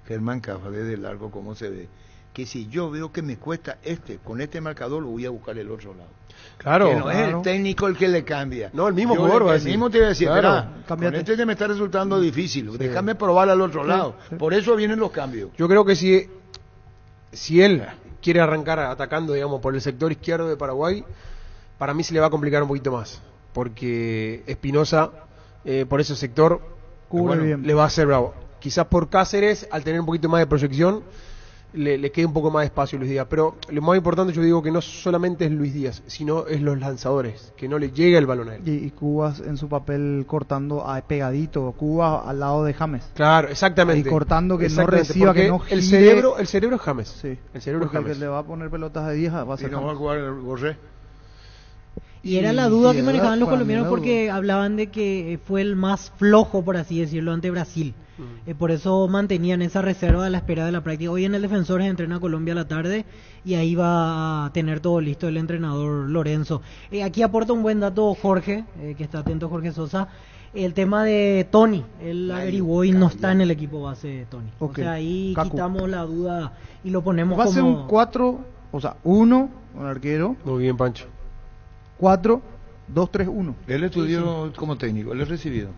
Germán Cafa, desde largo cómo se ve. que si yo veo que me cuesta con este marcador, lo voy a buscar el otro lado. Claro. Que no es el técnico el que le cambia. No, el mismo jugador va a decir. El mismo te va a decir, claro, con este que me está resultando difícil, déjame probar al otro lado. Por eso vienen los cambios. Yo creo que si él quiere arrancar atacando, digamos, por el sector izquierdo de Paraguay, para mí se le va a complicar un poquito más, porque Espinosa, por ese sector, le va a hacer bravo. Quizás por Cáceres, al tener un poquito más de proyección, le quede un poco más de espacio a Luis Díaz. Pero lo más importante, yo digo que no solamente es Luis Díaz, sino es los lanzadores, que no le llegue el balón a él. Y Cubas en su papel cortando pegadito, Cuba al lado de James. Claro, exactamente. Y cortando que no reciba, que no gire. El cerebro es James. Sí. El cerebro es James. El que le va a poner pelotas de 10 va a ser y no va a jugar el Borré. Y era la duda que manejaban los colombianos porque hablaban de que fue el más flojo, por así decirlo, ante Brasil. Por eso mantenían esa reserva a la espera de la práctica. Hoy en el Defensores entrena Colombia a la tarde y ahí va a tener todo listo el entrenador Lorenzo. Aquí aporta un buen dato Jorge, que está atento Jorge Sosa, el tema de Tony. Él averiguó y no está en el equipo base de Tony. Okay. O sea, ahí quitamos la duda y lo ponemos va como... a ser un 4, o sea, 1, un arquero. Muy bien, Pancho. 4, 2, 3, 1. Él estudió como técnico, él es recibido.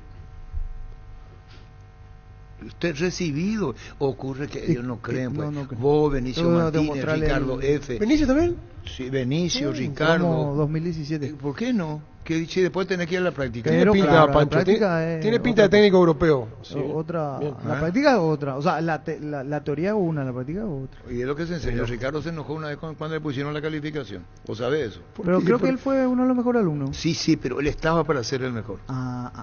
Usted es recibido. Ocurre que ellos no creen. Pues. No. Vos, Benicio Martínez, Ricardo F. ¿Benicio también? Sí, Benicio, Ricardo. Como 2017. ¿Por qué no? Que si después tenés que ir a la práctica. Tiene pinta, claro, Pancho. Tiene pinta de técnico europeo. Sí. La práctica es otra. O sea, la teoría es una, la práctica es otra. Y es lo que se enseñó. Ricardo se enojó una vez cuando le pusieron la calificación. ¿Vos sabés eso? Pero creo que él fue uno de los mejores alumnos. Sí, pero él estaba para ser el mejor.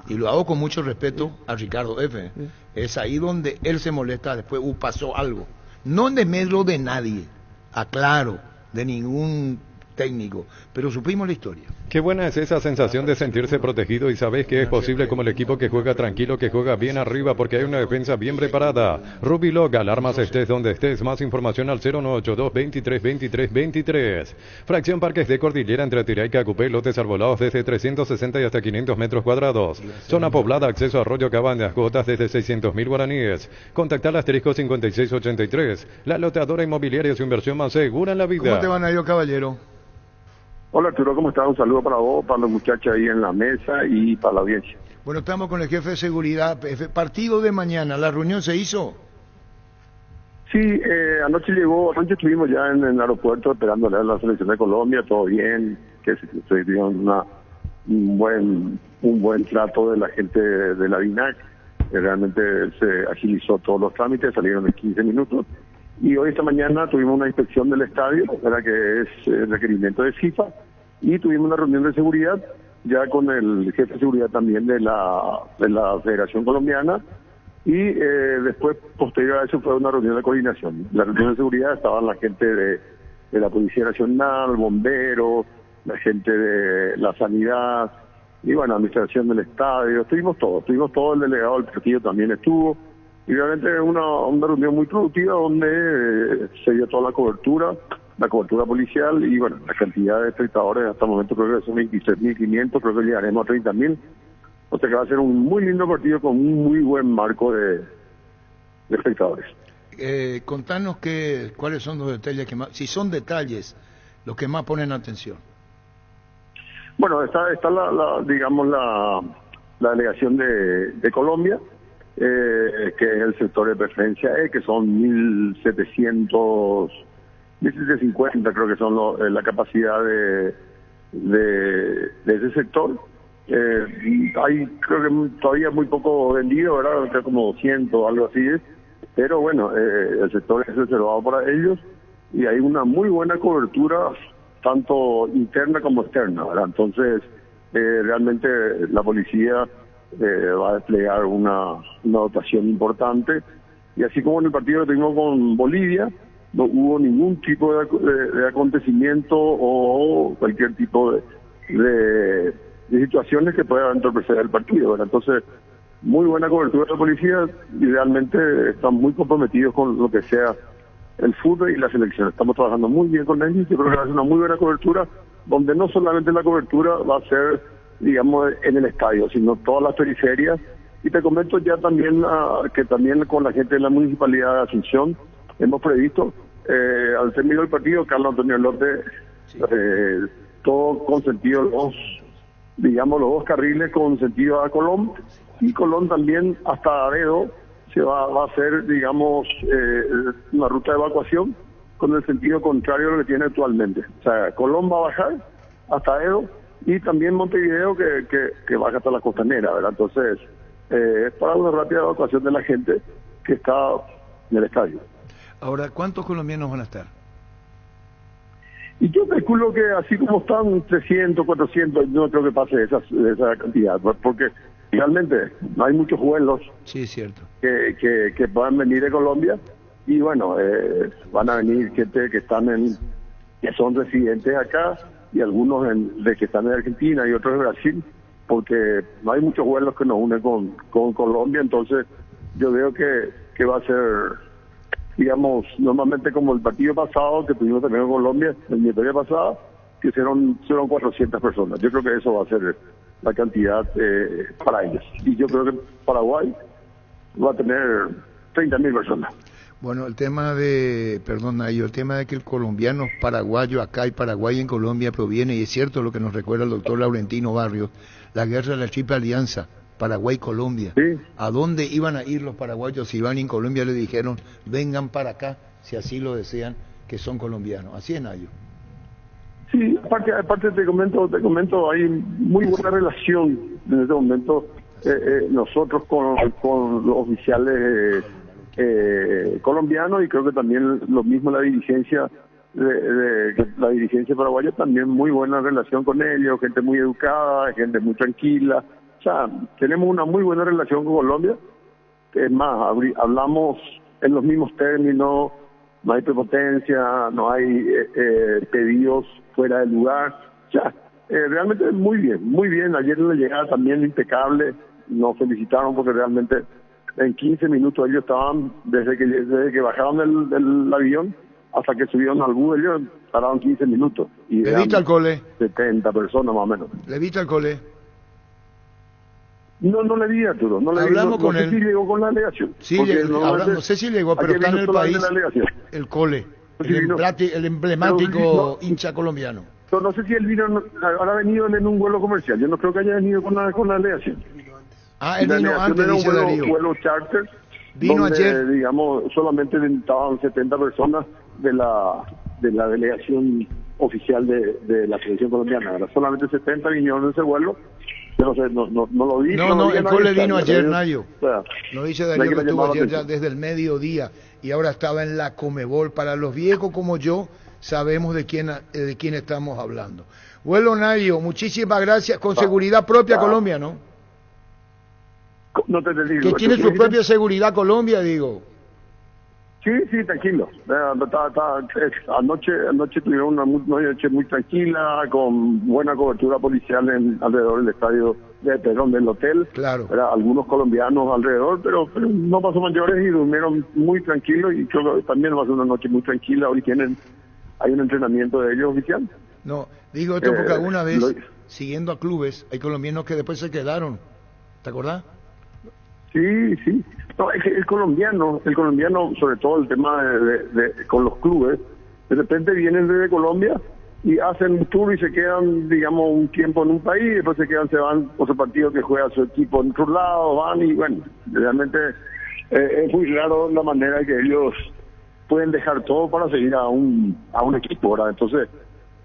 Y lo hago con mucho respeto a Ricardo F. Sí. Es ahí donde él se molesta. Después pasó algo. No en desmedro de nadie. Aclaro. De ningún técnico, pero supimos la historia. Qué buena es esa sensación de sentirse protegido y sabes que es posible como el equipo que juega tranquilo, que juega bien arriba porque hay una defensa bien preparada. Rubilog, alarmas estés donde estés. Más información al 0982-23-23-23. Fracción Parques de Cordillera entre Tiraica, Cacupé, lotes arbolados desde 360 y hasta 500 metros cuadrados. Zona poblada, acceso a Arroyo Cabañas, cuotas desde 600.000 guaraníes. Contacta al asterisco 5683. La loteadora inmobiliaria, su inversión más segura en la vida. ¿Cómo te van a ir, caballero? Hola Arturo, ¿cómo estás? Un saludo para vos, para los muchachos ahí en la mesa y para la audiencia. Bueno, estamos con el jefe de seguridad. Partido de mañana, ¿la reunión se hizo? Sí, anoche estuvimos ya en el aeropuerto esperándole a la selección de Colombia, todo bien, que se dio un buen trato de la gente de la DINAC, realmente se agilizó todos los trámites, salieron en 15 minutos. Y hoy esta mañana tuvimos una inspección del estadio, ¿verdad? Que es requerimiento de FIFA, y tuvimos una reunión de seguridad ya con el jefe de seguridad también de la Federación Colombiana, y después, posterior a eso, fue una reunión de coordinación. La reunión de seguridad estaban la gente de la Policía Nacional, bomberos, la gente de la sanidad, y bueno, administración del estadio, estuvimos todos, el delegado del partido también estuvo. Y realmente una reunión muy productiva donde se dio toda la cobertura policial y bueno, la cantidad de espectadores hasta el momento creo que son 26.500, creo que llegaremos a 30.000. O sea que va a ser un muy lindo partido con un muy buen marco de espectadores. Contanos cuáles son los detalles que más, si son detalles, los que más ponen atención. Bueno, está la delegación de Colombia. Que es el sector de preferencia que son 1.750 creo que son la capacidad de ese sector. Hay creo que todavía muy poco vendido, ¿verdad? Creo como 200 algo así es, pero bueno, el sector es reservado para ellos y hay una muy buena cobertura tanto interna como externa, ¿verdad? Entonces realmente la policía va a desplegar una dotación importante, y así como en el partido que tuvimos con Bolivia no hubo ningún tipo de acontecimiento o cualquier tipo de situaciones que puedan entorpecer el partido, ¿verdad? Entonces muy buena cobertura de la policía y realmente están muy comprometidos con lo que sea el fútbol y la selección. Estamos trabajando muy bien con ellos, yo creo que va a ser una muy buena cobertura donde no solamente la cobertura va a ser digamos en el estadio, sino todas las periferias. Y te comento ya también que también con la gente de la Municipalidad de Asunción hemos previsto al término del partido, Carlos Antonio López, todo con sentido los dos carriles con sentido a Colón, y Colón también hasta Aredo se va a hacer, digamos, una ruta de evacuación con el sentido contrario a lo que tiene actualmente. O sea, Colón va a bajar hasta Aredo y también Montevideo que baja hasta la costanera, ¿verdad? Entonces, es para una rápida evacuación de la gente que está en el estadio. Ahora, ¿cuántos colombianos van a estar? Y yo calculo que así como están 300, 400, no creo que pase esa cantidad, porque realmente no hay muchos vuelos sí, es cierto. que puedan venir de Colombia, y bueno, van a venir gente que son residentes acá, y algunos de que están en Argentina y otros de Brasil, porque no hay muchos vuelos que nos unen con Colombia. Entonces yo veo que va a ser, digamos, normalmente como el partido pasado que tuvimos también con Colombia, en mi historia pasada, que fueron 400 personas. Yo creo que eso va a ser la cantidad para ellos. Y yo creo que Paraguay va a tener 30.000 personas. Bueno, el tema de que el colombiano paraguayo acá y Paraguay en Colombia proviene, y es cierto lo que nos recuerda el doctor Laurentino Barrios, la guerra de la Triple Alianza, Paraguay-Colombia. ¿Sí? ¿A dónde iban a ir los paraguayos si iban en Colombia? Le dijeron, vengan para acá, si así lo desean, que son colombianos. Así es, Nayo. Sí, aparte te comento, hay muy buena relación en este momento nosotros con los oficiales colombianos, y creo que también lo mismo la dirigencia la dirigencia paraguaya, también muy buena relación con ellos, gente muy educada, gente muy tranquila. O sea, tenemos una muy buena relación con Colombia. Es más, hablamos en los mismos términos, no hay prepotencia, no hay pedidos fuera del lugar. O sea, realmente muy bien. Ayer la llegada también impecable, nos felicitaron porque realmente en 15 minutos ellos estaban, desde que bajaron del avión hasta que subieron al bus, ellos pararon 15 minutos. Y ¿le viste al cole? 70 personas más o menos. ¿Le viste al cole? No le vi, Arturo. Hablamos con él. No sé si llegó con la delegación. Sí, no sé si llegó, pero está en el país el cole, el emblemático hincha colombiano. No sé si él habrá venido en un vuelo comercial. Yo no creo que haya venido con la delegación. Él vino antes, dice Darío. Un vuelo charter. Vino donde, ayer. Digamos, solamente estaban 70 personas de la delegación oficial de la selección colombiana. ¿Verdad? Solamente 70 vinieron en ese vuelo. Yo no sé, no lo vi. No, el cole vino ayer, Nayo. O sea, lo dice Darío, que estuvo ayer ya desde el mediodía y ahora estaba en la Comebol. Para los viejos como yo, sabemos de quién estamos hablando. Bueno, Nayo, muchísimas gracias. Con seguridad propia Colombia, ¿no? No te digo. Que tiene su propia seguridad Colombia, digo. Sí, tranquilo. Anoche tuvieron una noche muy tranquila, con buena cobertura policial alrededor del estadio, del hotel. Claro. Algunos colombianos alrededor, pero no pasó mayores y durmieron muy tranquilos, y creo que también va a ser una noche muy tranquila. Hoy hay un entrenamiento de ellos oficial. No, digo esto porque alguna vez, siguiendo a clubes, hay colombianos que después se quedaron. ¿Te acordás? Sí. No, es que el colombiano, sobre todo el tema con los clubes, de repente vienen desde Colombia y hacen un tour y se quedan, digamos, un tiempo en un país, después se van por su partido que juega su equipo en otro lado, van y bueno, realmente es muy raro la manera que ellos pueden dejar todo para seguir a un equipo, ¿verdad? Entonces,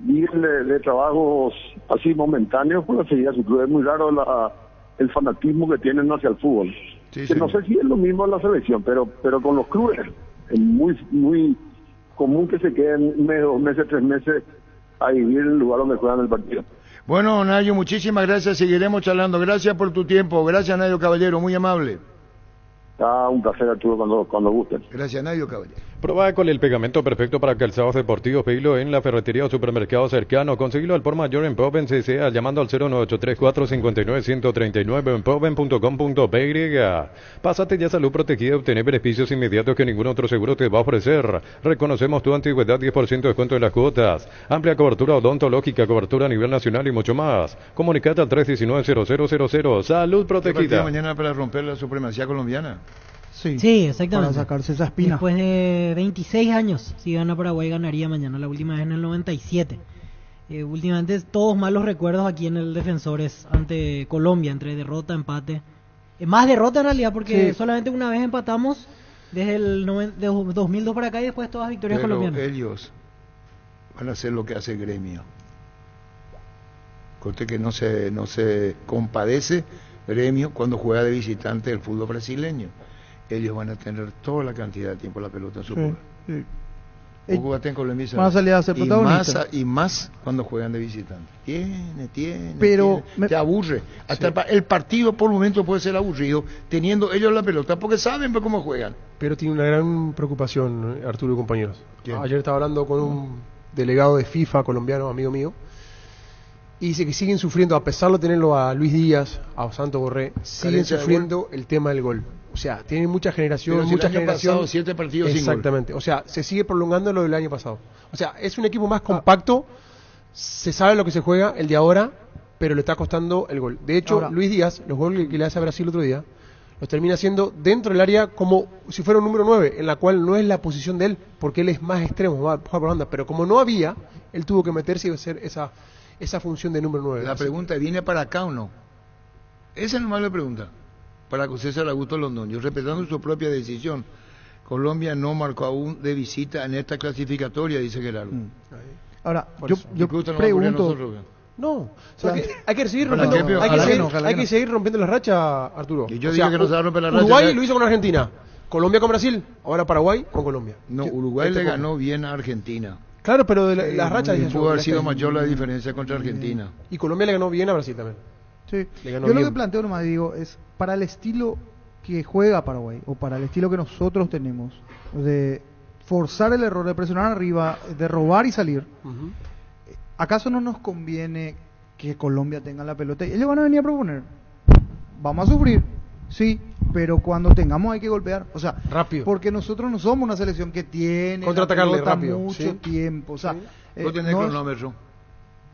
viven de trabajos así momentáneos para seguir a su club. Es muy raro el fanatismo que tienen hacia el fútbol. Sí. No sé si es lo mismo en la selección, pero con los clubes es muy común que se queden un mes, 2 meses, 3 meses a vivir en el lugar donde juegan el partido. Bueno, Nayo, muchísimas gracias, seguiremos charlando. Gracias por tu tiempo, gracias, Nayo Caballero, muy amable. Un placer, Arturo, cuando gusten. Gracias, Nayo Caballero. Prueba con el pegamento perfecto para calzados deportivos. Pedilo en la ferretería o supermercado cercano. Conseguilo al por mayor en Proven CCA llamando al 0983459-139 en proven.com.py. Pásate ya Salud Protegida y obtener beneficios inmediatos que ningún otro seguro te va a ofrecer. Reconocemos tu antigüedad, 10% de descuento en las cuotas. Amplia cobertura odontológica, cobertura a nivel nacional y mucho más. Comunicate al 319-0000. Salud Protegida. Mañana para romper la supremacía colombiana. Sí, exactamente. Para sacarse esa espina. Después de 26 años, si gana Paraguay, ganaría mañana. La última vez en el 97. Últimamente todos malos recuerdos aquí en el Defensores ante Colombia, entre derrota, empate. Más derrota en realidad, porque solamente una vez empatamos desde el de 2002 para acá y después todas victorias colombianas. Ellos van a hacer lo que hace el Gremio. Corte que no se compadece Gremio cuando juega de visitante del fútbol brasileño. Ellos van a tener toda la cantidad de tiempo la pelota en su poder. Van a salir a ser protagonistas. Y más cuando juegan de visitante. Pero te aburre. Hasta el partido por momento puede ser aburrido teniendo ellos la pelota porque saben cómo juegan. Pero tiene una gran preocupación, Arturo y compañeros. ¿Quién? Ayer estaba hablando con un delegado de FIFA colombiano, amigo mío, y dice que siguen sufriendo, a pesar de tenerlo a Luis Díaz, a Santo Borré, siguen sufriendo el tema del gol. O sea, tienen mucha generación, pero mucha el año generación. Pasado, 7 partidos exactamente. Sin gol. O sea, se sigue prolongando lo del año pasado. O sea, es un equipo más compacto, se sabe lo que se juega, el de ahora, pero le está costando el gol. De hecho, ahora, Luis Díaz, los goles que le hace a Brasil el otro día, los termina haciendo dentro del área como si fuera un número 9, en la cual no es la posición de él, porque él es más extremo, va a jugar por banda. Pero como no había, él tuvo que meterse y hacer esa función de número 9. La pregunta es, ¿viene para acá o no? Esa es nomás la pregunta. Para César Augusto Londoño, respetando su propia decisión. Colombia no marcó aún de visita en esta clasificatoria, dice Gerardo. Ahora, yo pregunto... No, o sea, hay que seguir rompiendo, hay que seguir rompiendo la racha, Arturo. Y yo digo que no se va a romper la racha. Uruguay lo hizo con Argentina, Colombia con Brasil, ahora Paraguay con Colombia. No, Uruguay le ganó bien a Argentina. Claro, pero de las rachas... Pudo haber sido mayor la diferencia contra Argentina. Y Colombia le ganó bien a Brasil también. Sí. Yo lo que planteo nomás digo es, para el estilo que juega Paraguay, o para el estilo que nosotros tenemos, de forzar el error, de presionar arriba, de robar y salir, ¿acaso no nos conviene que Colombia tenga la pelota? Ellos van a venir a proponer, vamos a sufrir, sí, pero cuando tengamos hay que golpear, o sea, rápido, porque nosotros no somos una selección que tiene contraatacarle rápido, mucho tiempo, o sea, no tiene cronómetro.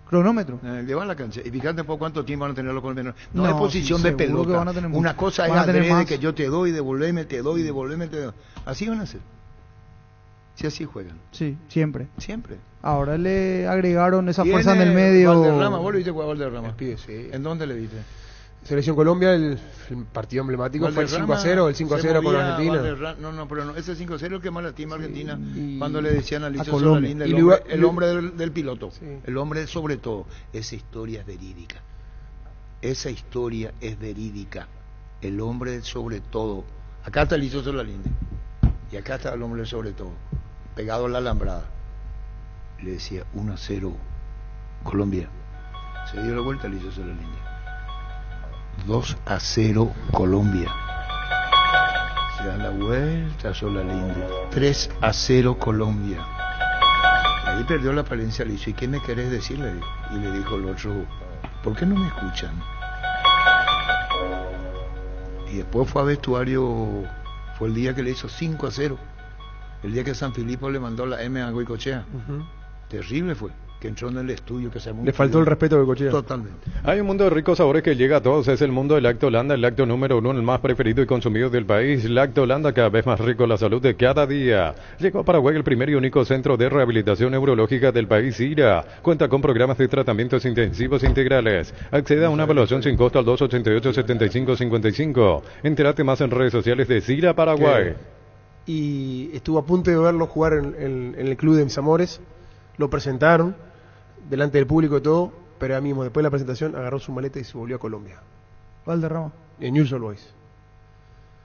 Cronómetro. Llevan la cancha. Y fíjate por cuánto tiempo van a tener los colombianos. No es posición de pelota. Una cosa es adrede que yo te doy, devolveme, te doy, devolveme, te doy. Así van a hacer. Si así juegan. Sí, siempre. Siempre. Ahora le agregaron esa fuerza en el medio. Valderrama, vos le viste jugar a Valderrama. Sí. ¿En dónde le viste? Selección Colombia, el partido emblemático Valderrama, fue el 5-0, el 5-0 con Argentina. No, pero no, ese 5-0 que más lastima a Argentina cuando le decían a Licio Solalinde, el hombre del piloto, el hombre sobre todo. Esa historia es verídica. Esa historia es verídica. El hombre sobre todo. Acá está Licio Solalinde y acá está el hombre sobre todo, pegado a la alambrada. Le decía 1-0 Colombia. Se dio la vuelta a Licio Solalinde. 2-0 Colombia. Se da la vuelta Solalinde. 3-0 Colombia. Ahí perdió la palencia, le dice, ¿y qué me querés decirle? Y le dijo el otro, ¿por qué no me escuchan? Y después fue a vestuario, fue el día que le hizo 5-0. El día que San Filipo le mandó la M a Goicochea. Terrible fue. Que entró en el estudio, que se le faltó el respeto de Goicochea. Totalmente. Hay un mundo de ricos sabores que llega a todos, es el mundo del Lacto Holanda, el lácteo número 1, el más preferido y consumido del país. Lacto Holanda, cada vez más rico, la salud de cada día. Llegó a Paraguay el primer y único centro de rehabilitación neurológica del país, IRA. Cuenta con programas de tratamientos intensivos integrales. Acceda a una evaluación sin costo al 288-7555. Entérate más en redes sociales de IRA Paraguay. Y estuvo a punto de verlo jugar en el club de mis amores. Lo presentaron delante del público y todo, pero ahora mismo, después de la presentación, agarró su maleta y se volvió a Colombia. Valderrama. En News All Boys.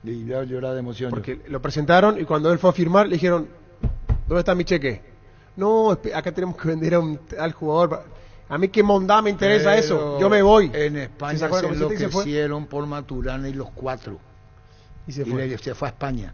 Y ya lloraba de emoción. Porque lo presentaron y cuando él fue a firmar, le dijeron, ¿dónde está mi cheque? No, acá tenemos que vender al jugador. A mí qué mondá me interesa eso, yo me voy. En España se enloquecieron por Maturana y los 4. Y se fue a España,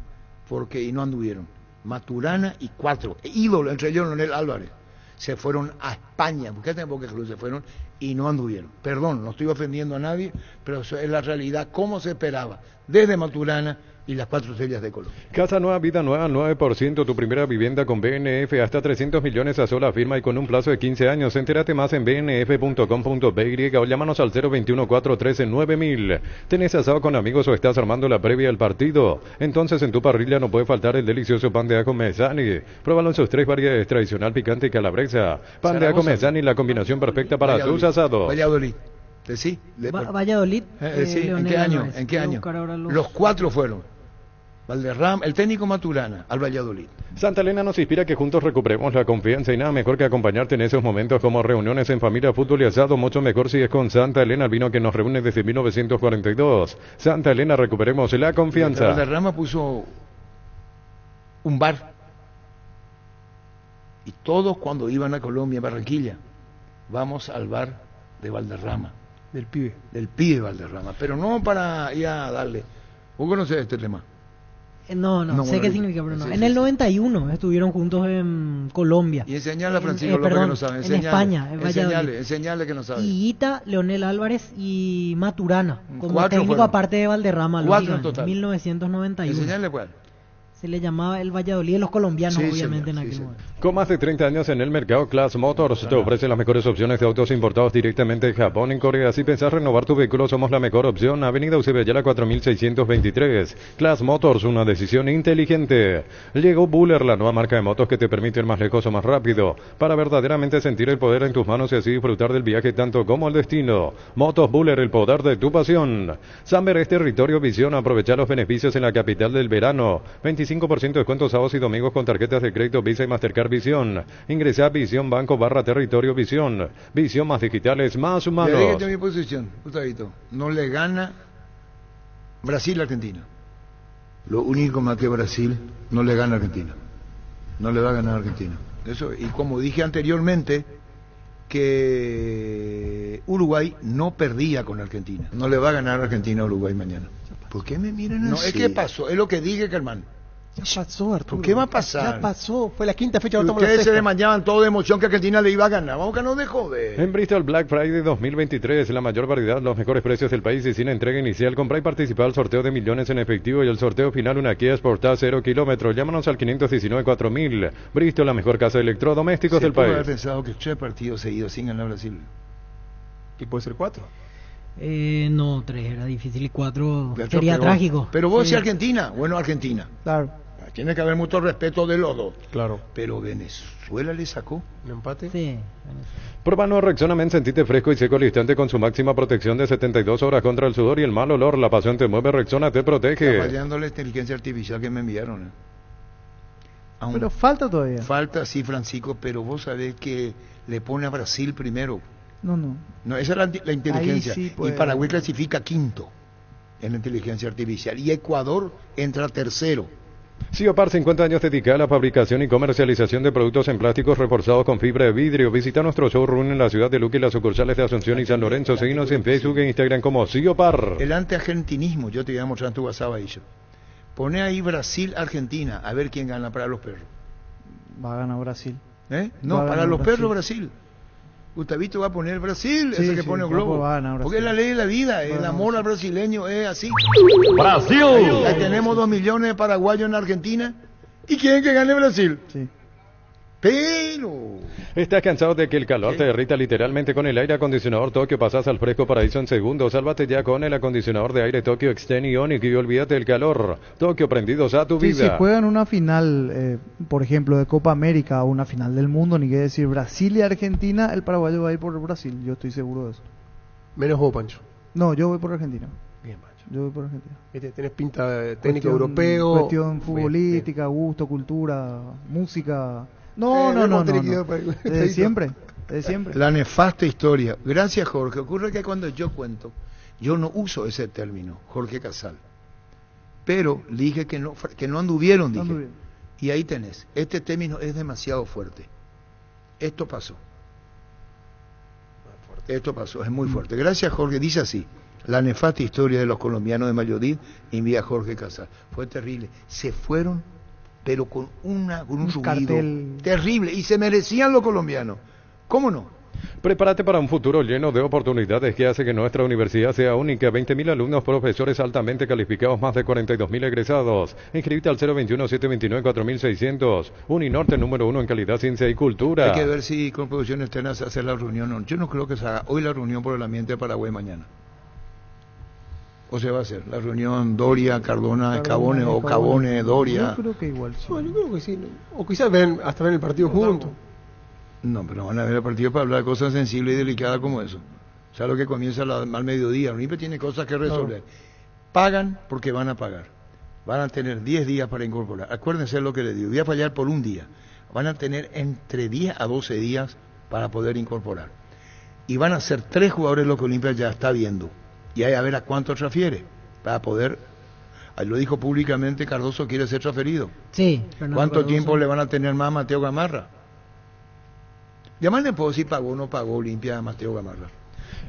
y no anduvieron. Maturana y 4, ídolo, entre ellos Leonel Álvarez. Se fueron a España, porque se fueron y no anduvieron. Perdón, no estoy ofendiendo a nadie, pero eso es la realidad, como se esperaba, desde Maturana y las 4 estrellas de Colombia. Casa Nueva, Vida Nueva, 9%, tu primera vivienda con BNF, hasta 300 millones a sola firma y con un plazo de 15 años. Entérate más en bnf.com.by o llámanos al 021-413-9000. ¿Tenés asado con amigos o estás armando la previa del partido? Entonces en tu parrilla no puede faltar el delicioso pan de ajo Mezzani. Pruébalo en sus 3 variedades, tradicional, picante y calabresa. Pan de ajo Mezzani, la combinación perfecta para tus asados. Valladolid. ¿Sí? Valladolid. Sí. ¿En qué año? ¿En qué año? Los 4 fueron. Valderrama, el técnico Maturana, al Valladolid. Santa Elena nos inspira que juntos recuperemos la confianza y nada mejor que acompañarte en esos momentos como reuniones en familia, fútbol y asado. Mucho mejor si es con Santa Elena, el vino que nos reúne desde 1942. Santa Elena, recuperemos la confianza. Valderrama puso un bar y todos cuando iban a Colombia, Barranquilla, vamos al bar de Valderrama. Del pibe Valderrama, pero no para ir a darle. ¿Vos conocés este tema? No sé qué significa, pero no. En el 91 estuvieron juntos en Colombia. Y enseñale a Francisco López que no sabe. En España, en Valladolid. Enseñale que no sabe. Higuita, Leonel Álvarez y Maturana, como 4 técnico fueron. aparte de Valderrama. 4 en total. 1991. Enseñale cuál. Se le llamaba el Valladolid de los colombianos, obviamente, en aquel momento. Con más de 30 años en el mercado, Class Motors te ofrece las mejores opciones de autos importados directamente de Japón y Corea. Si pensás renovar tu vehículo, somos la mejor opción. Avenida Eusebio 4623. Class Motors, una decisión inteligente. Llegó Buller, la nueva marca de motos que te permite ir más lejos o más rápido, para verdaderamente sentir el poder en tus manos y así disfrutar del viaje tanto como el destino. Motos Buller, el poder de tu pasión. Samber es territorio Visión. Aprovecha los beneficios en la capital del verano. 25% de descuentos sábados y domingos con tarjetas de crédito Visa y Mastercard Visión. Ingresa a Visión Banco /Territorio Visión. Visión, más digitales, más humanos. Fíjate mi posición, Gustavito. No le gana Brasil a Argentina. Lo único más que Brasil no le gana a Argentina. No le va a ganar a Argentina. Eso, y como dije anteriormente, que Uruguay no perdía con Argentina. No le va a ganar a Argentina a Uruguay mañana. ¿Por qué me miran No, así? es que pasó, es lo que dije, Germán. Ya pasó, Arturo. ¿Qué va a pasar? Ya pasó. Fue la quinta fecha. Estamos en la Ustedes se sexta. desmañaban todo de emoción que Argentina le iba a ganar. Vamos que no de joder. En Bristol Black Friday 2023, la mayor variedad, los mejores precios del país y sin entrega inicial. Compra y participa al sorteo de millones en efectivo y el sorteo final una Kia Sportage 0 kilómetros. Llámanos al 519-4000. Bristol, la mejor casa de electrodomésticos del país. haber pensado que 3 partidos seguidos sin ganar Brasil. Y puede ser 4. No, 3 era difícil y 4 sería trágico. Pero vos decís Argentina. Bueno, Argentina. Claro. Tiene que haber mucho respeto de los dos. Claro. Pero Venezuela le sacó. ¿Un empate? Sí. Prueba nuevo Rexona Men, sentite fresco y seco al instante con su máxima protección de 72 horas contra el sudor y el mal olor. La pasión te mueve, Rexona te protege. Está fallando la inteligencia artificial que me enviaron. Pero falta todavía. Falta, sí, Francisco, pero vos sabés que le pone a Brasil primero. No. No, esa es la inteligencia. Sí, y pues. Paraguay clasifica quinto en la inteligencia artificial. Y Ecuador entra tercero. Siopar, 50 años dedicada a la fabricación y comercialización de productos en plásticos reforzados con fibra de vidrio. Visita nuestro showroom en la ciudad de Luque y las sucursales de Asunción y San Lorenzo. Seguinos en Facebook e Instagram como Siopar. El antiargentinismo, yo te voy a mostrar en tu WhatsApp ahí. Pone ahí Brasil-Argentina, a ver quién gana para los perros. Va a ganar Brasil. No, para los perros Brasil. Gustavito va a poner Brasil, ese que pone el globo. Porque es la ley de la vida, el amor al brasileño es así. ¡Brasil! Ahí tenemos 2 millones de paraguayos en Argentina. ¿Y quieren que gane Brasil? Sí. Pero... ¿Estás cansado de que el calor te derrita literalmente con el aire acondicionador Tokio? Pasas al fresco paraíso en segundos. Sálvate ya con el acondicionador de aire Tokio Extend Ionic y olvídate del calor. Tokio, prendidos a tu vida. Si juegan una final, por ejemplo, de Copa América o una final del mundo, ni qué decir Brasil y Argentina, el paraguayo va a ir por Brasil. Yo estoy seguro de eso. Menos vos, Pancho. No, yo voy por Argentina. Bien, Pancho. Yo voy por Argentina. Tenés pinta de técnico europeo. Cuestión futbolística, gusto, cultura, música. No. Desde siempre. La nefasta historia. Gracias, Jorge. Ocurre que cuando yo cuento, yo no uso ese término, Jorge Casal. Pero dije que no anduvieron, dije. Y ahí tenés. Este término es demasiado fuerte. Esto pasó. Es muy fuerte. Gracias, Jorge. Dice así. La nefasta historia de los colombianos de Valladolid envía Jorge Casal. Fue terrible. Se fueron, pero con un ruido terrible, y se merecían los colombianos. ¿Cómo no? Prepárate para un futuro lleno de oportunidades que hace que nuestra universidad sea única. 20.000 alumnos, profesores altamente calificados, más de 42.000 egresados. Inscríbete al 021-729-4600. Uninorte, número 1 en calidad, ciencia y cultura. Hay que ver si con producción externa se hace la reunión o no. Yo no creo que se haga hoy la reunión por el ambiente de Paraguay mañana. ¿O se va a hacer? La reunión Doria, Cardona, Escabone o Cabone, Doria. Yo creo que igual sí. No, yo creo que sí. O quizás hasta ven el partido juntos. No, pero van a ver el partido para hablar de cosas sensibles y delicadas como eso. O sea, lo que comienza al mediodía. UNIPE tiene cosas que resolver. No. Pagan porque van a pagar. Van a tener 10 días para incorporar. Acuérdense lo que les digo. Voy a fallar por un día. Van a tener entre 10 a 12 días para poder incorporar. Y van a ser 3 jugadores lo que Olimpia ya está viendo. Y hay a ver a cuánto transfiere. Para poder... Ahí lo dijo públicamente, Cardoso quiere ser transferido. Sí. ¿Cuánto Cardoso tiempo le van a tener más a Mateo Gamarra? Además le puedo si pagó o no pagó Olimpia a Mateo Gamarra.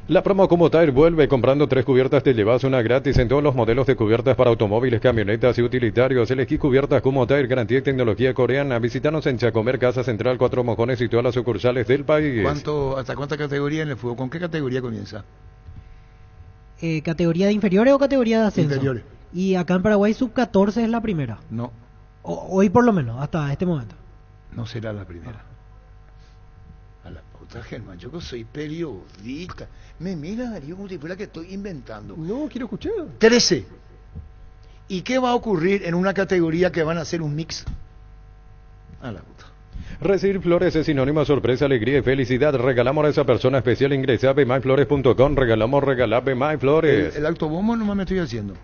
La promo Kumotire vuelve. Comprando 3 cubiertas te llevas una gratis en todos los modelos de cubiertas para automóviles, camionetas y utilitarios. Elegí cubiertas Kumotire, garantía y tecnología coreana. Visítanos en Chacomer, Casa Central, 4 Mojones y todas las sucursales del país. ¿Hasta cuánta categoría en el fútbol? ¿Con qué categoría comienza? ¿Categoría de inferiores o categoría de ascenso? Inferiores. Y acá en Paraguay sub-14 es la primera. No. Hoy por lo menos, hasta este momento. No será la primera. A la puta, Germán, yo que soy periodista. Me mira, Darío, como si fuera que estoy inventando. No, quiero escuchar. 13. ¿Y qué va a ocurrir en una categoría que van a hacer un mix? A la puta. Recibir flores es sinónimo de sorpresa, alegría y felicidad. Regalamos a esa persona especial. Ingresa a bmyflores.com. Regalamos BMyFlores. El autobombo nomás me estoy haciendo.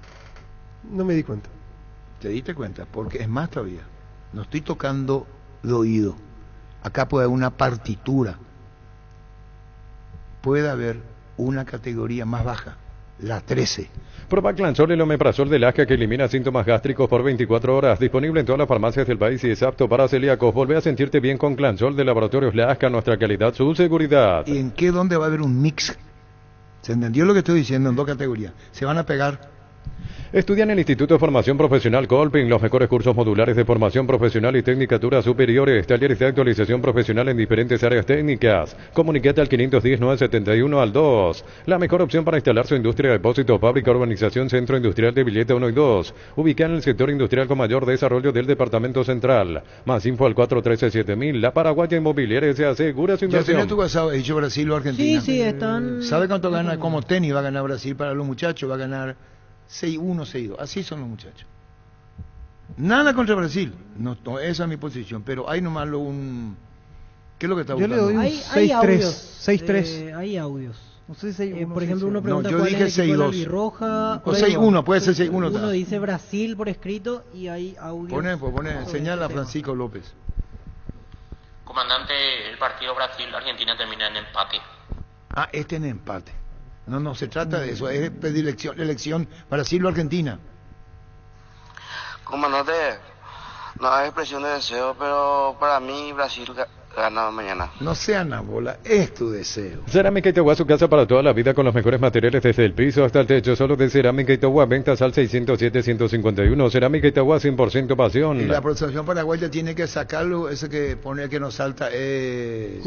No me di cuenta. ¿Te diste cuenta? Porque es más todavía. No estoy tocando de oído. Acá puede haber una partitura. Puede haber una categoría más baja, la 13. Proba Clansol, el omeprazol del asca que elimina síntomas gástricos por 24 horas. Disponible en todas las farmacias del país y es apto para celíacos. Volvé a sentirte bien con Clansol de Laboratorios La Asca. Nuestra calidad, su seguridad. ¿Y en qué dónde va a haber un mix? ¿Se entendió lo que estoy diciendo en 2 categorías? Se van a pegar. Estudia en el Instituto de Formación Profesional Colping los mejores cursos modulares de formación profesional y tecnicaturas superiores, talleres de actualización profesional en diferentes áreas técnicas. Comunicate al 510-971 al 2. La mejor opción para instalar su industria, depósito, fábrica, urbanización, centro industrial de Villeta 1 y 2. Ubicada en el sector industrial con mayor desarrollo del Departamento Central. Más info al 413-7000. La Paraguaya Inmobiliaria se asegura su inversión. ¿Ya tenés tu WhatsApp? ¿He dicho Brasil o Argentina? Sí, están... ¿Sabe cuánto gana como tenis? Va a ganar Brasil para los muchachos, va a ganar 6-1, 6-2. Así son los muchachos. Nada contra Brasil. No, esa es mi posición. Pero hay nomás ¿qué es lo que está buscando? Yo le doy un 6-3. 6-3. Hay audios. No sé si por ejemplo, uno pregunta yo cuál dije es el equipo 6-2. de la Albirroja. O 6-1, puede ser 6-1. Uno dice Brasil por escrito y hay audios. Pone, señala a Francisco López. Comandante, el partido Brasil-Argentina termina en empate. Este en empate. No se trata de eso, es elección Brasil o Argentina. Comandante, no hay expresión de deseo, pero para mí Brasil gana mañana. No sea bola, es tu deseo. Cerámica Itagua, su casa para toda la vida con los mejores materiales desde el piso hasta el techo. Solo de Cerámica Itagua, ventas al 607-151. Cerámica Itagua, 100% pasión. Y la Asociación Paraguaya tiene que sacarlo, ese que pone que nos salta es...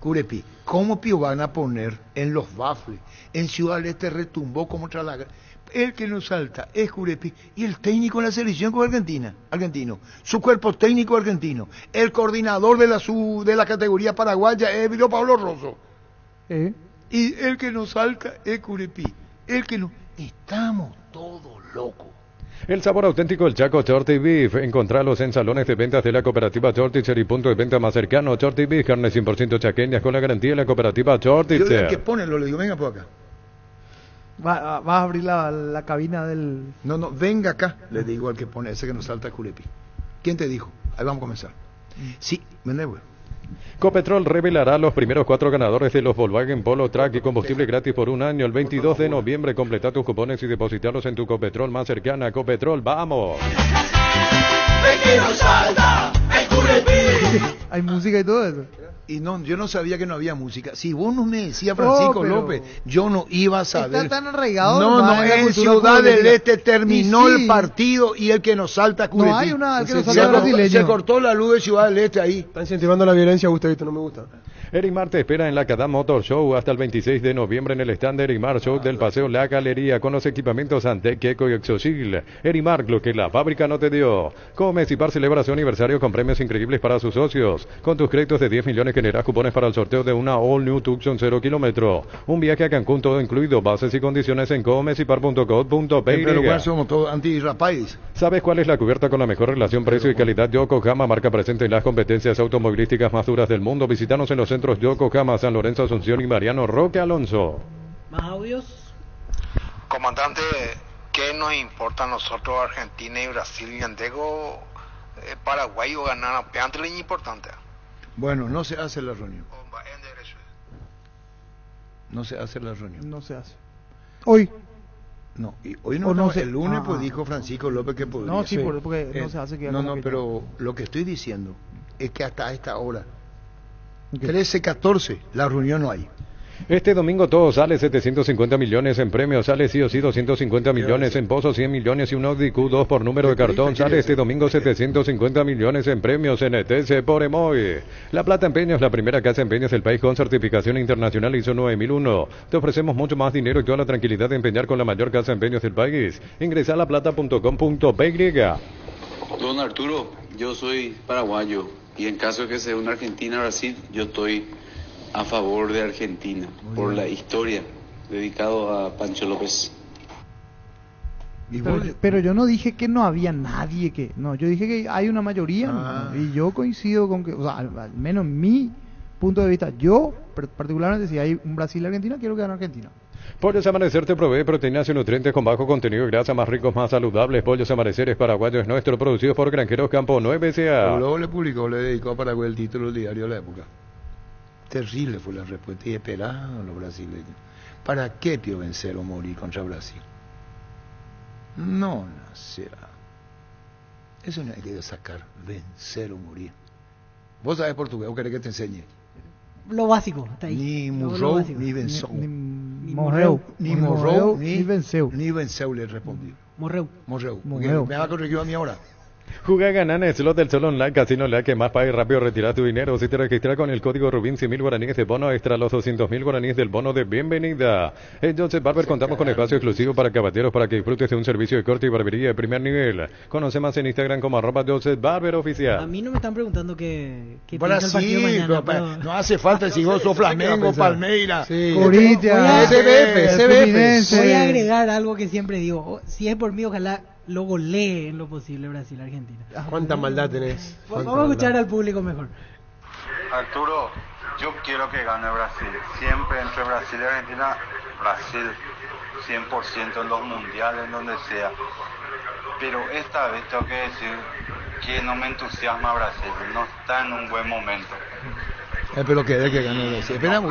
Curepi. ¿Cómo Pío van a poner en los bafles? En Ciudad del Este retumbó como tralaga. El que nos salta es Curepi y el técnico en la selección con argentino. Su cuerpo técnico argentino. El coordinador de la categoría paraguaya es Emilio Pablo Rosso. Y el que nos salta es Curepi. Estamos todos locos. El sabor auténtico del Chaco Shorty Beef. Encontralos en salones de ventas de la cooperativa Shortitzer y punto de venta más cercano. Shorty Beef, carne 100% chaqueñas con la garantía de la cooperativa Shortitzer. ¿Qué ponen? Le digo, venga por acá. Va a abrir la cabina del... No, venga acá, le digo al que pone, ese que nos salta Curepi. ¿Quién te dijo? Ahí vamos a comenzar. Sí, vende, güey. Copetrol revelará los primeros 4 ganadores de los Volkswagen Polo Track y combustible gratis por un año. El 22 de noviembre completa tus cupones y depositarlos en tu Copetrol más cercana. Copetrol, ¡vamos! Hay música y todo eso. Y no, yo no sabía que no había música. Si vos no me decías Francisco López, yo no iba a saber. Está tan arraigado. No, en Ciudad del Este terminó el partido y el que nos salta Curepi. No hay una que nos salta brasileño. Se cortó la luz de Ciudad del Este ahí. Está incentivando la violencia, Gustavito, no me gusta. Erimar te espera en la Cadam Motor Show hasta el 26 de noviembre en el stand de Erimar Show del Paseo La Galería con los equipamientos Antec, Keco y Exosil. Erimar, lo que la fábrica no te dio. Comecipar celebra su aniversario con premios increíbles para sus socios. Con tus créditos de 10 millones generas cupones para el sorteo de una All New Tucson 0 kilómetro. Un viaje a Cancún todo incluido. Bases y condiciones en comecipar.co.py. En primer lugar somos todos anti-rapais. ¿Sabes cuál es la cubierta con la mejor relación precio y calidad? Yokohama, marca presente en las competencias automovilísticas más duras del mundo. Visítanos en los centros Yokohama, San Lorenzo, Asunción y Mariano Roque Alonso. ¿Más audios? Comandante, ¿qué nos importa a nosotros, Argentina y Brasil? Y Antego, Paraguay o ganar antes es importante. Bueno, no se hace la reunión. No se hace la reunión. No se hace. Hoy. No, y hoy no, no el lunes pues dijo Francisco López que podría. No, sí, porque no se hace que... No, pero lo que estoy diciendo es que hasta esta hora, 13-14, la reunión no hay. Este domingo todo sale 750 millones en premios, sale sí o sí 250 millones en pozos, 100 millones y un Audi Q2 por número de cartón, sale este domingo 750 millones en premios en ETC por Emoy. La Plata Empeños, la primera casa de empeños del país con certificación internacional ISO 9001. Te ofrecemos mucho más dinero y toda la tranquilidad de empeñar con la mayor casa de empeños del país. Ingresa a laplata.com.py. Don Arturo, yo soy paraguayo y en caso de que sea una Argentina-Brasil, yo estoy a favor de Argentina, por la historia, dedicado a Pancho López. Pero yo no dije que no había nadie que... No, yo dije que hay una mayoría, y yo coincido con que, o sea, al menos mi punto de vista, yo particularmente, si hay un Brasil-Argentina, quiero que gane Argentina. Pollos Amanecer te provee proteínas y nutrientes con bajo contenido de grasa, más ricos, más saludables. Pollos Amaneceres paraguayos nuestro, producidos por Granjeros Campo 9 SA. Luego le publicó, le dedicó a Paraguay el título del diario de la época. Terrible fue la respuesta y esperaban los brasileños. ¿Para qué Pío vencer o morir contra Brasil? No, será. Eso no hay que sacar, vencer o morir. ¿Vos sabés portugués o querés que te enseñe? Lo básico, está ahí. Ni morreu, ni venceu. Ni morreu. Ni morreu, ni venceu. Ni venceu, le respondí. Morreu. Me va a corregir a mí ahora. Juega ganar en Slot del Sol Online, Casino la que más paga y rápido retira tu dinero. Si te registras con el código Rubín, 100.000 guaraníes de bono extra, los 200.000 guaraníes del bono de bienvenida. En Joseph Barber contamos con espacio exclusivo para caballeros para que disfrutes de un servicio de corte y barbería de primer nivel. Conoce más en Instagram como @Joseph Barber Oficial. A mí no me están preguntando qué piensa el partido mañana, pero... No hace falta si vos sos Flamengo, Palmeiras, Corinthians, CBF. Voy a agregar algo que siempre digo. Si es por mí, ojalá lo golee en lo posible Brasil-Argentina. ¿Cuánta maldad tenés? Vamos a escuchar al público mejor. Arturo, yo quiero que gane Brasil. Siempre entre Brasil y Argentina, Brasil 100% en los mundiales, en donde sea. Pero esta vez tengo que decir que no me entusiasma Brasil. No está en un buen momento. Pero que de que gane Brasil. Espera,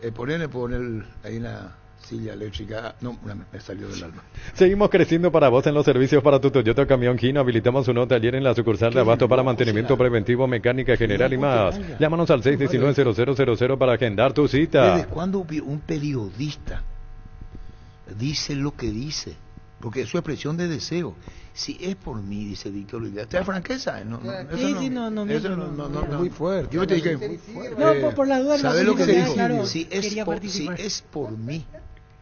poner ahí una silla eléctrica, no, me salió del alma. Seguimos creciendo para vos en los servicios para tu Toyota Camión Kino. Habilitamos un nuevo taller en la sucursal de Abasto para mantenimiento preventivo, mecánica general y más. Llámanos al 619-0000 para agendar tu cita. ¿Desde cuándo un periodista dice lo que dice? Porque es su expresión de deseo. Si es por mí, dice Víctor Luis, ¿te da franqueza? No, muy fuerte. Yo te dije, no, por la duda, ¿sabes lo que dijo? Claro, si es por mí,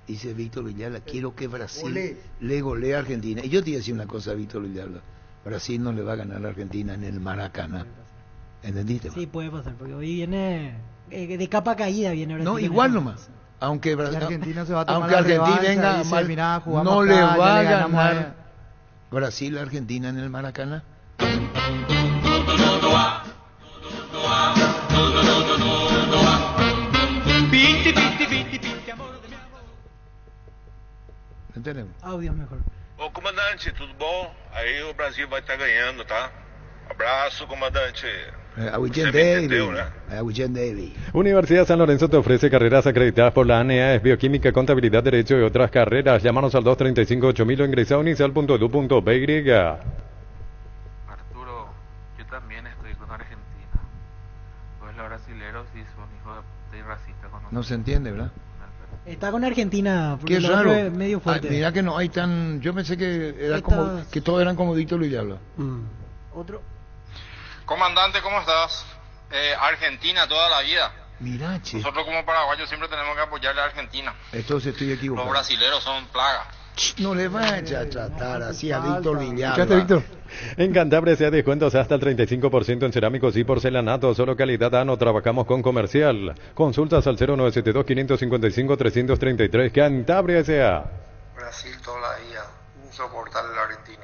dice Víctor Villalba, quiero que Brasil le golee a Argentina. Y yo te iba a decir una cosa, Víctor Villalba, Brasil no le va a ganar a Argentina en el Maracaná. ¿Entendiste? Sí, puede pasar, porque hoy viene de capa caída, viene Brasil. No, igual nomás. Aunque Argentina se va a tomar Argentina venga mal, no le va a ganar Brasil a Argentina en el Maracaná. Entendemos. Audio mejor. Ô comandante, tudo bom? Aí o Brasil vai estar ganhando, tá? Abraço, comandante. Universidad San Lorenzo te ofrece carreras acreditadas por la ANEA, bioquímica, contabilidad, derecho y otras carreras. Llámanos al 235-8000 o ingresa a unicel.edu.py. Arturo, yo también estoy con Argentina. Pues los brasileros sí son hijos de racistas. No se entiende, ¿verdad? Está con Argentina, porque qué raro. Es medio fuerte. Mira que no hay tan... Yo pensé que era como que todos eran como Víctor Luis Diablo. Otro. Comandante, ¿cómo estás? Argentina toda la vida. Mirá, che. Nosotros como paraguayos siempre tenemos que apoyar a Argentina. Entonces estoy equivocado. Los brasileros son plaga. No le vaya a tratar así a Víctor Villalba. ¿Escuchaste, Víctor? En Cantabria se da descuentos hasta el 35% en cerámicos y porcelanato. Solo calidad A, no trabajamos con comercial. Consultas al 0972-555-333. Cantabria S.A. Brasil toda la vida. Insoportable el argentino.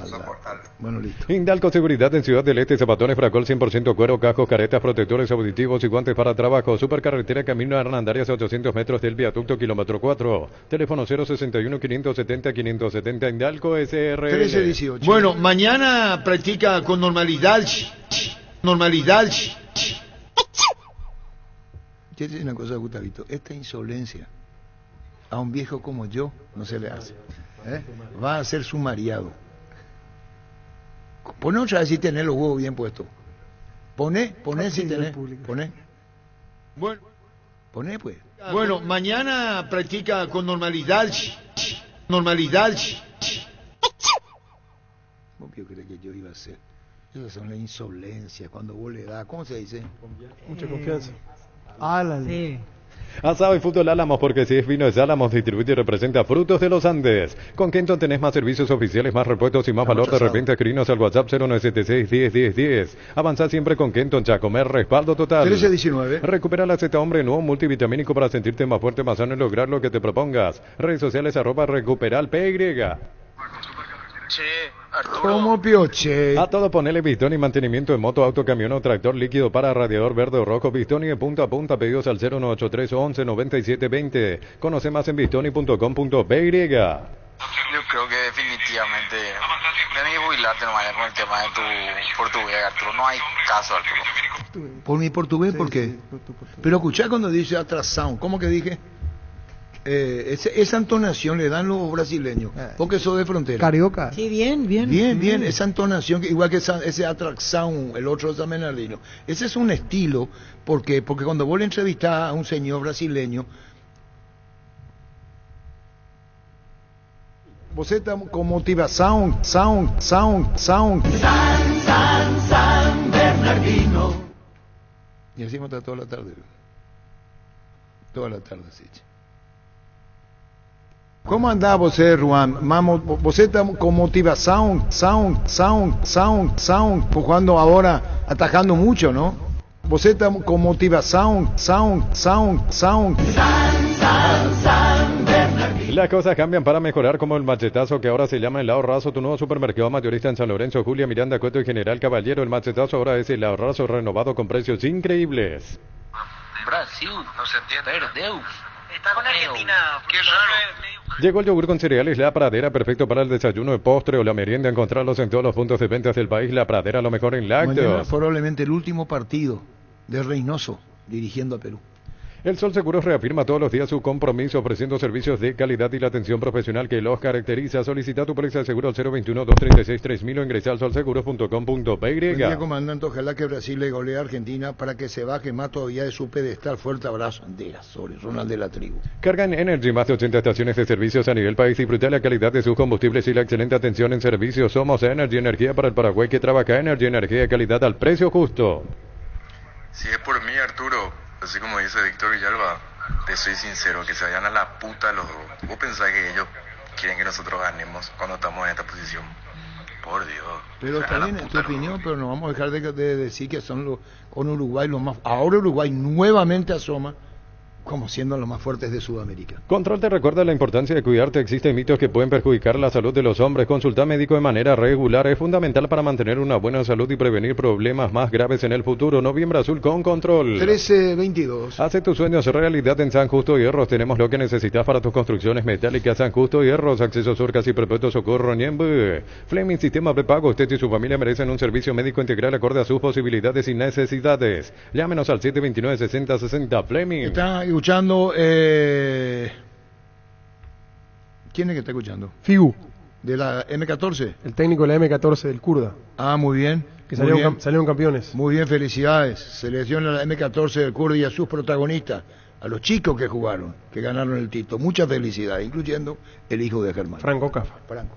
Insoportable. Bueno, listo. Indalco Seguridad en Ciudad del Este, zapatones Fracol 100% cuero, cascos, caretas, protectores auditivos y guantes para trabajo. Supercarretera Camino a Hernandarias a 800 metros del viaducto kilómetro 4. Teléfono 061-570-570 Indalco SRL. 13-18. Bueno, mañana practica con normalidad. Normalidad. Yo te digo una cosa, Gustavito. Esta insolencia a un viejo como yo no se le hace. Va a ser sumariado. Pone otra vez si tenés los huevos bien puestos. Poné si tenés. Poné. Bueno, poné pues. Bueno, mañana practica con normalidad. Normalidad. ¿Vos qué crees que yo iba a hacer? Esas son las insolencias cuando vos le das, ¿cómo se dice? Mucha confianza. Sí. Asado y Fútbol Álamos, porque si es vino es Álamos, distribuye y representa Frutos de los Andes. Con Kenton tenés más servicios oficiales, más repuestos y más valor de repente. Escribinos al WhatsApp 0976-101010. Avanzá siempre con Kenton, Chacomer, respaldo total. 13-19. Recupera la Z Hombre nuevo multivitamínico para sentirte más fuerte, más sano y lograr lo que te propongas. Redes sociales @recuperal PY. Che, Arturo. ¿Cómo pioche? A todo ponele Bistoni, mantenimiento de moto, auto, camión o tractor, líquido para radiador verde o rojo. Bistoni de punta a punta, pedidos al 0983 11 97 20. Conoce más en bistoni.com.py. Yo creo que definitivamente debí jubilarte nomás con el tema de tu portugués, Arturo. No hay caso, Arturo. ¿Por mi portugués? ¿Por qué? Pero escuchá cuando dice atrasado. ¿Cómo que dije? Esa entonación le dan los brasileños, porque eso de frontera. Carioca. Sí, bien. Bien, esa entonación, igual que ese atracción, el otro es amenardino. Ese es un estilo, porque cuando vos le entrevistás a un señor brasileño, vos estás con motivación, sound. San Bernardino. Y así está toda la tarde. Toda la tarde, sí. ¿Cómo andás vos, Juan? Vos estás con motivación, sound, jugando ahora, atajando mucho, ¿no? Vos estás con motivación, sound. Las cosas cambian para mejorar, como el Machetazo, que ahora se llama El Ahorrazo, tu nuevo supermercado mayorista en San Lorenzo, Julia, Miranda, Cueto y General Caballero. El Machetazo ahora es El Ahorrazo renovado con precios increíbles. Brasil, no se entiende. Perdeu. Está con Argentina. Qué raro. Llegó el yogur con cereales La Pradera, perfecto para el desayuno, el postre o la merienda. Encontrarlos en todos los puntos de ventas del país. La Pradera, lo mejor en lácteos. Mañana probablemente el último partido de Reynoso dirigiendo a Perú. El Sol Seguros reafirma todos los días su compromiso ofreciendo servicios de calidad y la atención profesional que los caracteriza. Solicita tu póliza de seguro al 021-236-3000 o ingresa al solseguros.com.py. Buen día, comandante. Ojalá que Brasil le golee a Argentina para que se baje más todavía de su pedestal. Fuerte abrazo. Anderas, sobre Ronald de la Tribu. Carga en Energy, más de 80 estaciones de servicios a nivel país. Disfruta la calidad de sus combustibles y la excelente atención en servicios. Somos Energy, energía para el Paraguay que trabaja. Energy, energía de calidad al precio justo. Si es por mí, Arturo, así como dice Víctor Villalba, te soy sincero, que se vayan a la puta los dos. ¿Vos pensás que ellos quieren que nosotros ganemos cuando estamos en esta posición? Por Dios. Pero está bien tu opinión, pero no vamos a dejar de decir que son con Uruguay los más... Ahora Uruguay nuevamente asoma como siendo los más fuertes de Sudamérica. Control te recuerda la importancia de cuidarte. Existen mitos que pueden perjudicar la salud de los hombres. Consultar médico de manera regular es fundamental para mantener una buena salud y prevenir problemas más graves en el futuro. Noviembre Azul con Control. 13-22. Hace tus sueños realidad en San Justo Hierros. Tenemos lo que necesitas para tus construcciones metálicas. San Justo Hierros, acceso surcas y perpetuo socorro Niembe. Fleming Sistema Prepago. Usted y su familia merecen un servicio médico integral acorde a sus posibilidades y necesidades. Llámenos al 729-6060 Fleming. Está escuchando, ¿quién es que está escuchando? Figu. ¿De la M14? El técnico de la M14 del Kurda. Ah, muy bien. Que salieron campeones. Muy bien, felicidades. Selecciona la M14 del Kurda y a sus protagonistas, a los chicos que jugaron, que ganaron el título. Muchas felicidades, incluyendo el hijo de Germán. Franco Cafa. Franco.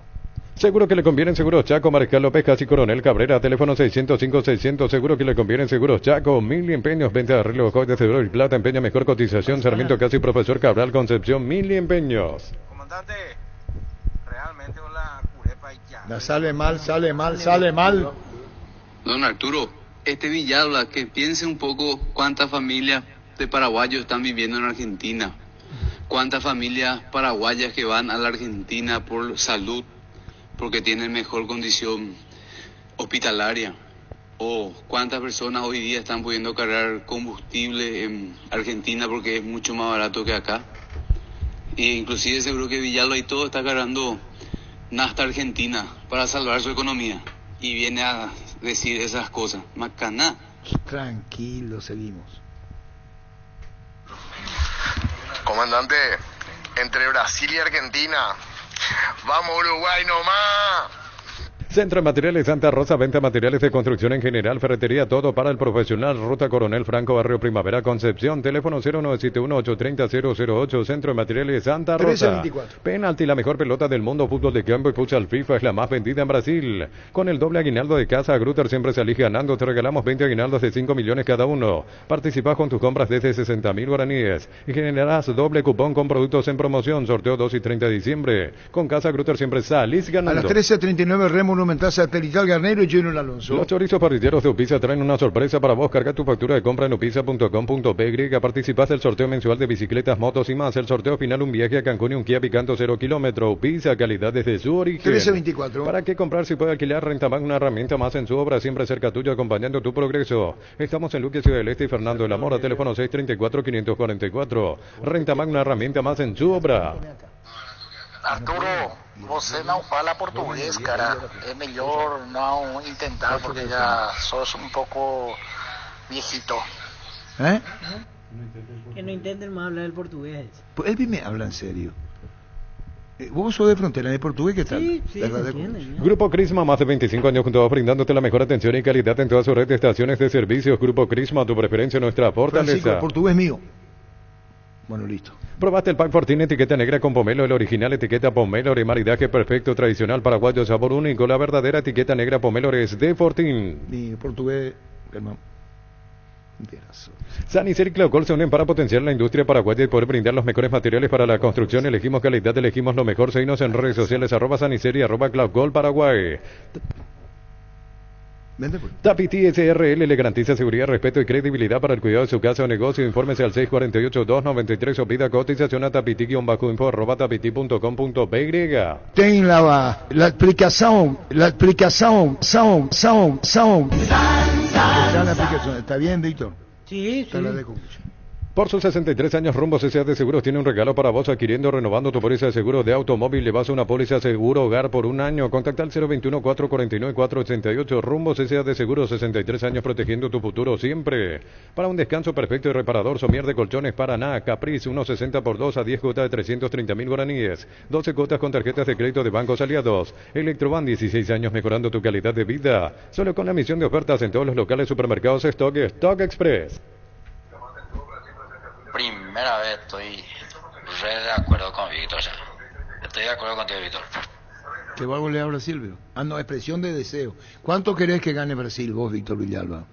Seguro que le convienen Seguros Chaco, Mariscal López, Casi Coronel Cabrera, teléfono 605-600. Seguro que le convienen Seguros Chaco, 1000 empeños, venta de arreglo, joyas de oro y plata, empeña mejor cotización, Sarmiento Casi, Profesor Cabral, Concepción, 1000 empeños. Comandante, realmente la curepa ya. Sale mal. Don Arturo, Villalba, que piense un poco cuántas familias de paraguayos están viviendo en Argentina, cuántas familias paraguayas que van a la Argentina por salud, porque tienen mejor condición hospitalaria, o cuántas personas hoy día están pudiendo cargar combustible en Argentina porque es mucho más barato que acá. E inclusive seguro que Villalba y todo está cargando nafta argentina para salvar su economía, y viene a decir esas cosas. Macaná. Tranquilo, seguimos. Comandante, entre Brasil y Argentina, vamos Uruguay nomás. Centro de Materiales Santa Rosa, venta de materiales de construcción en general, ferretería, todo para el profesional. Ruta Coronel Franco, Barrio Primavera, Concepción. Teléfono 0971-830-008. Centro de Materiales Santa Rosa. 1324. Penalti, la mejor pelota del mundo. Fútbol de campo y futsal FIFA es la más vendida en Brasil. Con el doble aguinaldo de casa, Grutter siempre se elige ganando. Te regalamos 20 aguinaldos de 5 millones cada uno. Participa con tus compras desde 60.000 guaraníes y generarás doble cupón con productos en promoción. Sorteo 2 y 30 de diciembre. Con casa Grutter siempre salís ganando. A las 13:39 Remo Monumental Satelital Garnero y Junior Alonso. Los chorizos parrilleros de Upisa traen una sorpresa para vos. Carga tu factura de compra en upisa.com.py. Participás del sorteo mensual de bicicletas, motos y más. El sorteo final, un viaje a Cancún y un Kia Picanto 0 kilómetro. Upisa, calidad desde su origen. 1324. ¿Para qué comprar si puede alquilar? Rentabank, una herramienta más en su obra, siempre cerca tuyo, acompañando tu progreso. Estamos en Luque, Ciudad del Este y Fernando de la Mora. Teléfono 634-544. Rentabank, una herramienta más en su obra. Arturo, você não fala português, cara. É melhor não intentar porque já sos un poco viejito. Que no intenten más hablar el portugués. Pues él me habla en serio. ¿Vos sos de frontera de portugués? ¿Qué tal? Sí, se entiende. Grupo Crisma, más de 25 años junto a vos, brindándote la mejor atención y calidad en toda su red de estaciones de servicios. Grupo Crisma, tu preferencia, nuestra fortaleza. Francisco, el portugués mío. Bueno, listo. Probaste el Pack Fortín, etiqueta negra con pomelo, el original, etiqueta pomelo, y maridaje perfecto, tradicional, paraguayo, sabor único. La verdadera etiqueta negra pomelo es de Fortín. Mi portugués, hermano. Sanicer y Claucol se unen para potenciar la industria paraguaya y poder brindar los mejores materiales para la construcción. Elegimos calidad, elegimos lo mejor. Seguinos en redes sociales, @Sanicer y @Claucol Paraguay. Tapiti SRL le garantiza seguridad, respeto y credibilidad para el cuidado de su casa o negocio. Infórmese al 648-293 o pida cotización a tapiti-info@tapiti.com.py. Ten la aplicación, sound. ¿Está bien, Víctor? Sí. Por sus 63 años, Rumbos S.A. de Seguros tiene un regalo para vos. Adquiriendo, renovando tu póliza de seguro de automóvil, le vas a una póliza seguro hogar por un año. Contacta al 021-449-488. Rumbos S.A. de Seguros, 63 años protegiendo tu futuro siempre. Para un descanso perfecto y reparador, Somier de Colchones Paraná, Caprice, 1.60 por 2 a 10 cuotas de 330.000 guaraníes. 12 cuotas con tarjetas de crédito de bancos aliados. Electroban, 16 años mejorando tu calidad de vida. Solo con la emisión de ofertas en todos los locales supermercados Stock Express. Primera vez estoy re de acuerdo con Víctor ya. Estoy de acuerdo contigo, Víctor. ¿Que va a golear a Brasil, Silvio? No, expresión de deseo. ¿Cuánto querés que gane Brasil vos, Víctor Villalba?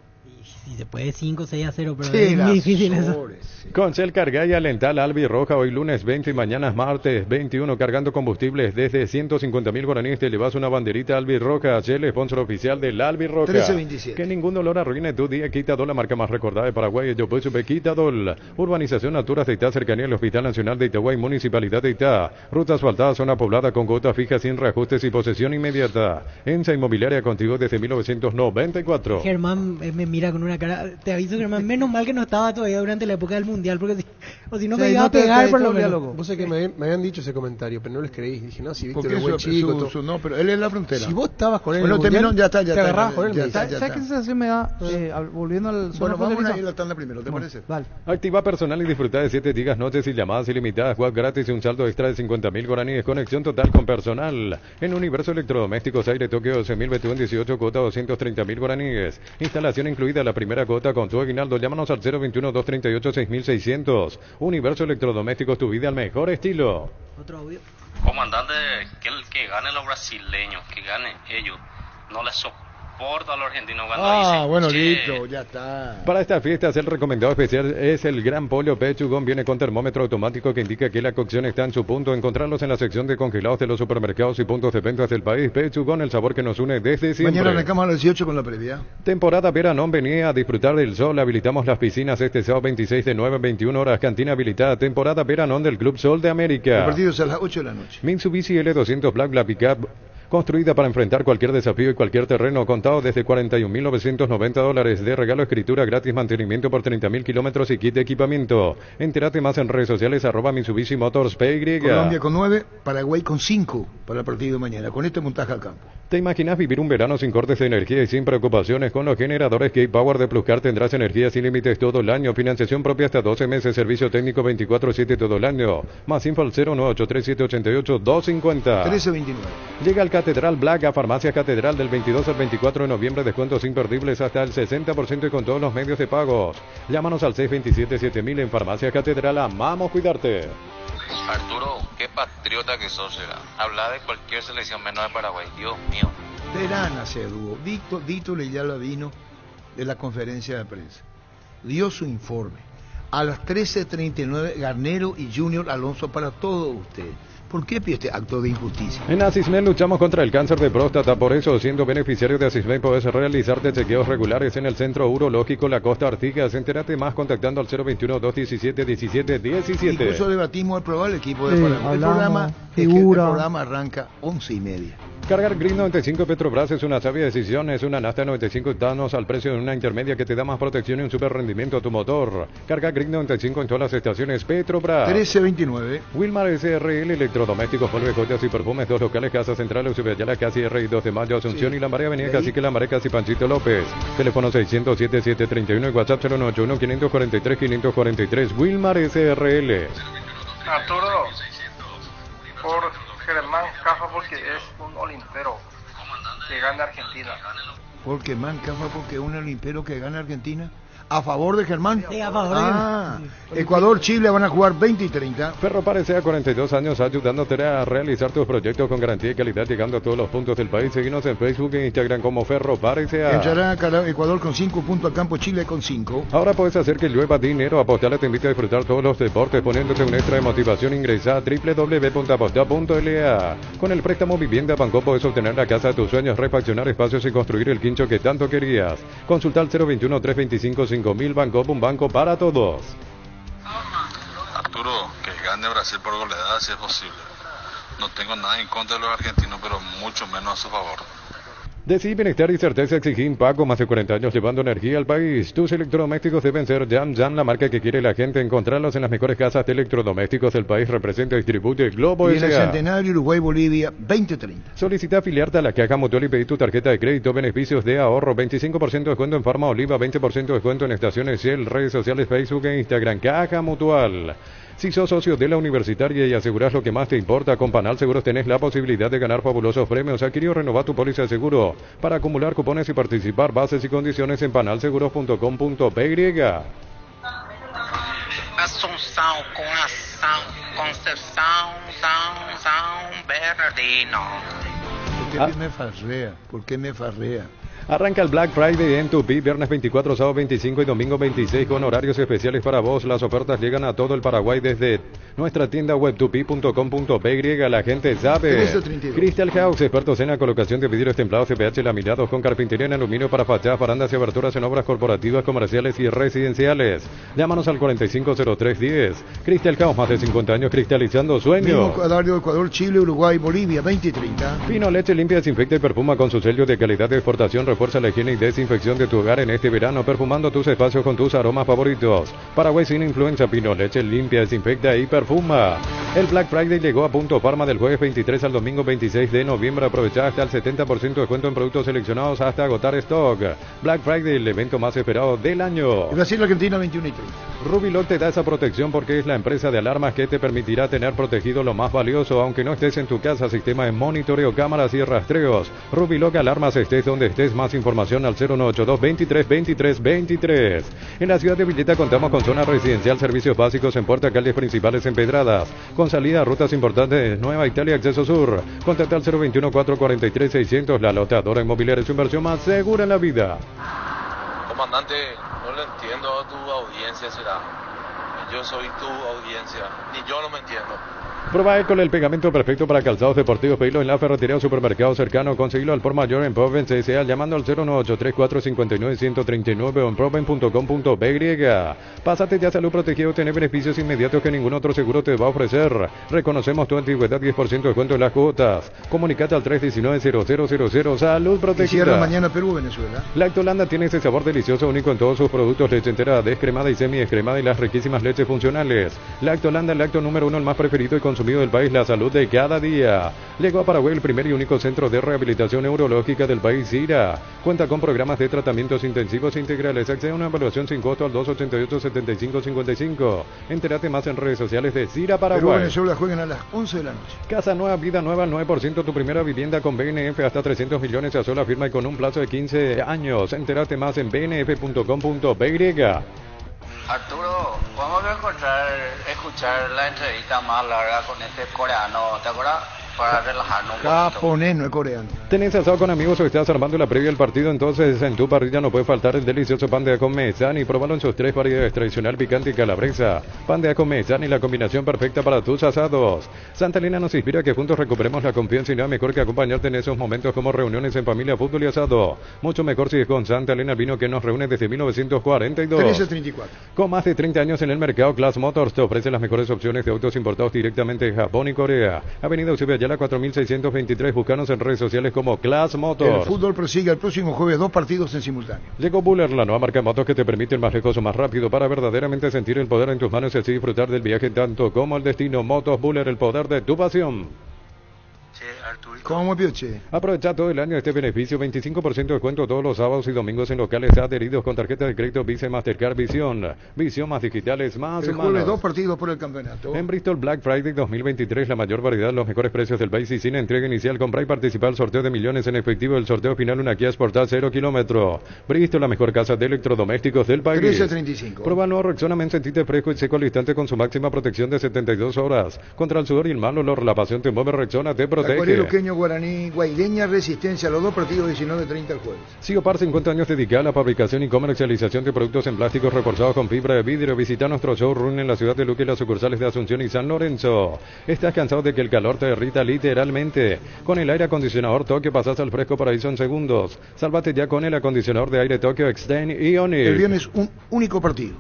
Si se puede 5-6-0, pero sí, es muy difícil eso. Concel Carga y Alental Albi Roja, hoy lunes 20 y mañana martes 21, cargando combustibles desde 150.000 guaraníes. Te llevas una banderita Albi Roja, el sponsor oficial del Albi Roja. 1327. Que ningún dolor arruine tu día. Quitadol, la marca más recordada de Paraguay. Yo pues supe Quitadol. Urbanización Alturas de Itá, cercanía al Hospital Nacional de Itaguay, Municipalidad de Itá. Ruta asfaltada, zona poblada con cuota fija, sin reajustes y posesión inmediata. Ensa Inmobiliaria, contigo desde 1994. Germán me mira con una cara. Te aviso, Germán, menos mal que no estaba todavía durante la época del Mundial, porque si no me iba a pegar por lo menos. Vos sé que me habían dicho ese comentario, pero no les creí. Dije, no, si Víctor es buen chico. No, pero él es la frontera. Si vos estabas con él, bueno, terminó, ya está. Te agarrás con él. ¿Sabes qué sensación me da? Volviendo al... Bueno, vamos a ir a la tanda primero, ¿te parece? Vale. Activa personal y disfruta de 7 días, noches y llamadas ilimitadas, WhatsApp gratis y un saldo extra de 50.000 guaraníes. Conexión total con personal. En Universo Electrodomésticos Aire Tokio 12.000 Betún 18, cuota 230.000 guaraníes. Instalación incluida, la primera cuota con tu aguinaldo. Llámanos al 021-238-6600. Universo Electrodomésticos, tu vida al mejor estilo. Otro audio. Comandante, que gane los brasileños, que gane ellos. No les soporta a los argentinos cuando dicen, bueno, che, listo, ya está. Para estas fiestas, el recomendado especial es el Gran Pollo Pechugón. Viene con termómetro automático que indica que la cocción está en su punto. Encontrarlos en la sección de congelados de los supermercados y puntos de ventas del país. Pechugón, el sabor que nos une desde siempre. Mañana arrancamos a las 18 con la previa. Temporada verano, venía a disfrutar del sol. Habilitamos las piscinas este sábado 26 de 9 a 21 horas. Cantina habilitada. Temporada verano del Club Sol de América. El partido es a las 8 de la noche. Mitsubishi L200 Black, la pickup construida para enfrentar cualquier desafío y cualquier terreno, contado desde $41.990 de regalo, escritura gratis, mantenimiento por 30.000 kilómetros y kit de equipamiento. Entérate más en redes sociales @Mitsubishi Motors PY. Colombia con 9, Paraguay con 5 para el partido de mañana. Con este montaje al campo. ¿Te imaginas vivir un verano sin cortes de energía y sin preocupaciones? Con los generadores K-Power de Pluscar tendrás energía sin límites todo el año. Financiación propia hasta 12 meses. Servicio técnico 24/7 todo el año. Más info al 0983788-250. 1329. Llega al Catedral Black a Farmacias Catedral del 22 al 24 de noviembre. Descuentos imperdibles hasta el 60% y con todos los medios de pagos. Llámanos al 627-7000 en Farmacias Catedral. Amamos cuidarte. Arturo, qué patriota que sos, será. Habla de cualquier selección menos de Paraguay. Dios mío. Verán hacer dúo. Dito Leyala vino de la conferencia de prensa. Dio su informe. A las 13:39, Garnero y Junior Alonso para todos ustedes. ¿Por qué pide este acto de injusticia? En Asismed luchamos contra el cáncer de próstata. Por eso, siendo beneficiario de Asismed, puedes realizarte chequeos regulares en el Centro Urológico La Costa Artigas. Entérate más contactando al 021-217-1717. Incluso debatimos el probar el equipo de Paraguay. El programa arranca 11:30. Cargar Green 95 Petrobras es una sabia decisión. Es una nafta 95 octanos al precio de una intermedia que te da más protección y un super rendimiento a tu motor. Carga Green 95 en todas las estaciones Petrobras. 1329. Wilmar SRL, electrodomésticos, polvo, joyas y perfumes. Dos locales, Casa Central, Ayala, Casi R y 2 de Mayo, Asunción y La Marea, Avenida Cacique, La Marea, Casi Panchito López. Teléfono 607-731 y WhatsApp 091-543-543. Wilmar SRL. Arturo, por Germán Cafa porque es un olimpero que gana Argentina. ¿Por Germán Cafa porque es un olimpero que gana Argentina? ¿A favor de Germán? Sí, a favor de Germán. Ecuador, Chile van a jugar 20 y 30. Ferro Parece a 42 años ayudándote a realizar tus proyectos con garantía y calidad, llegando a todos los puntos del país. Seguinos en Facebook e Instagram como Ferro Parece a. Entrará a Ecuador con 5 puntos, al campo Chile con 5. Ahora puedes hacer que llueva dinero. Apostala te invita a disfrutar todos los deportes poniéndote un extra de motivación. Ingresa a www.apostar.la. Con el préstamo Vivienda Banco puedes obtener la casa de tus sueños, refaccionar espacios y construir el quincho que tanto querías. Consulta al 021-325-5000. Banco, un banco para todos. Arturo, que gane Brasil por goleada si es posible. No tengo nada en contra de los argentinos, pero mucho menos a su favor. Decí Bienestar y Certeza Exigín Paco, más de 40 años llevando energía al país. Tus electrodomésticos deben ser Jam, la marca que quiere la gente. Encontrarlos en las mejores casas de electrodomésticos del país. Representa y distribuye Globo y en el Centenario Uruguay-Bolivia 2030. Solicita afiliarte a la Caja Mutual y pedir tu tarjeta de crédito. Beneficios de ahorro, 25% de descuento en Farma Oliva, 20% de descuento en estaciones Shell, redes sociales Facebook e Instagram. Caja Mutual. Si sos socio de la Universitaria y aseguras lo que más te importa, con Panal Seguros tenés la posibilidad de ganar fabulosos premios. Adquirir o renovar tu póliza de seguro. Para acumular cupones y participar, bases y condiciones en panalseguros.com.py. Asunción, Concepción, San Bernardino. ¿Por qué me farrea? Arranca el Black Friday en Tupi, viernes 24, sábado 25 y domingo 26 con horarios especiales para vos. Las ofertas llegan a todo el Paraguay desde nuestra tienda web tupi.com.py. La gente sabe. Crystal House, expertos en la colocación de vidrios templados CPH laminados con carpintería en aluminio para fachadas, barandas y aberturas en obras corporativas, comerciales y residenciales. Llámanos al 450310. Crystal House, más de 50 años cristalizando sueños. Mismo horario Ecuador, Chile, Uruguay, Bolivia 20 y 30. Fino Leche limpia, desinfecta y perfuma con su sello de calidad de exportación. Refuerza la higiene y desinfección de tu hogar en este verano, perfumando tus espacios con tus aromas favoritos. Paraguay sin influenza, Pino Leche limpia, desinfecta y perfuma. El Black Friday llegó a Punto Farma del jueves 23 al domingo 26 de noviembre. Aprovecha hasta el 70% de descuento en productos seleccionados hasta agotar stock. Black Friday, el evento más esperado del año. Brasil, Argentina 21 y 30. Rubilog te da esa protección porque es la empresa de alarmas que te permitirá tener protegido lo más valioso, aunque no estés en tu casa. Sistema de monitoreo, cámaras y rastreos. Rubilog Alarmas, estés donde estés. Más información al 0182-23-23-23. En la ciudad de Villeta contamos con zona residencial, servicios básicos en Puerta, calles principales en Empedradas. Con salida a rutas importantes, Nueva Italia, Acceso Sur. Contacta al 021-443-600. La Lotadora Inmobiliaria es su inversión más segura en la vida. Comandante, no le entiendo a tu audiencia, será. Yo soy tu audiencia, ni yo no me entiendo. Prueba con el pegamento perfecto para calzados deportivos. Pedilo en la ferretería o supermercado cercano. Conseguilo al por mayor en Proven CSA llamando al 0983459-139 o en proven.com.by. Pásate ya a Salud Protegido, tener beneficios inmediatos que ningún otro seguro te va a ofrecer. Reconocemos tu antigüedad, 10% de descuento en las cuotas. Comunicate al 319-0000. Salud Protegida. Cierra mañana Perú, Venezuela. Lactolanda tiene ese sabor delicioso único en todos sus productos. Leche entera, descremada y semi-descremada y las riquísimas leches funcionales. Lactolanda, el lacto número 1, el más preferido y consumido del país, la salud de cada día. Llegó a Paraguay el primer y único centro de rehabilitación neurológica del país, CIRA. Cuenta con programas de tratamientos intensivos e integrales. Accede a una evaluación sin costo al 288-7555. Entérate más en redes sociales de CIRA Paraguay. Perú, Venezuela juegan a las 11 de la noche. Casa Nueva, Vida Nueva, 9% tu primera vivienda con BNF hasta 300 millones a sola firma y con un plazo de 15 años. Entérate más en bnf.com.by. Arturo, vamos a escuchar la entrevista más larga con este coreano, ¿te acuerdas? Para relajarnos un poquito. Japonés, no es coreano. ¿Tenés asado con amigos o estás armando la previa del partido? Entonces en tu parrilla no puede faltar el delicioso pan de ajo Mezani. Pruébalo en sus 3 variedades: tradicional, picante y calabresa. Pan de ajo Mezani, la combinación perfecta para tus asados. Santa Elena nos inspira a que juntos recuperemos la confianza y nada mejor que acompañarte en esos momentos como reuniones en familia, fútbol y asado. Mucho mejor si es con Santa Elena, el vino que nos reúne desde 1942. 1334. Con más de 30 años en el mercado, Class Motors te ofrece las mejores opciones de autos importados directamente de Japón y Corea. Avenida Eusebio Ayala 4623, búscanos en redes sociales como Class Motors. El fútbol prosigue el próximo jueves, 2 partidos en simultáneo. Llegó Buller, la nueva marca de motos que te permite ir más lejos o más rápido para verdaderamente sentir el poder en tus manos y así disfrutar del viaje tanto como el destino. Motos Buller, el poder de tu pasión. ¿Cómo piace? Aprovecha todo el año este beneficio, 25% de descuento todos los sábados y domingos en locales adheridos con tarjeta de crédito Visa y Mastercard Visión. Visión más digitales, más el humanos. jueves 2 partidos por el campeonato. En Bristol Black Friday 2023, la mayor variedad, los mejores precios del país y sin entrega inicial. Compra y participa al sorteo de millones en efectivo. El sorteo final, una Kia Sportage 0 kilómetro. Bristol, la mejor casa de electrodomésticos del país. 1335. Prueba el nuevo Rexona Men, sentite fresco y seco al instante con su máxima protección de 72 horas. Contra el sudor y el mal olor, la pasión te mueve, Rexona te protege. Acuariluqueño, Guaraní, Guaireña, Resistencia, los 2 partidos 19:30 el jueves. Siopar, 50 años dedicada a la fabricación y comercialización de productos en plásticos reforzados con fibra de vidrio. Visita nuestro showroom en la ciudad de Luque y las sucursales de Asunción y San Lorenzo. ¿Estás cansado de que el calor te derrita literalmente? Con el aire acondicionador Tokio pasas al fresco paraíso en segundos. Sálvate ya con el acondicionador de aire Tokio Extend Ionic. El viernes un único partido.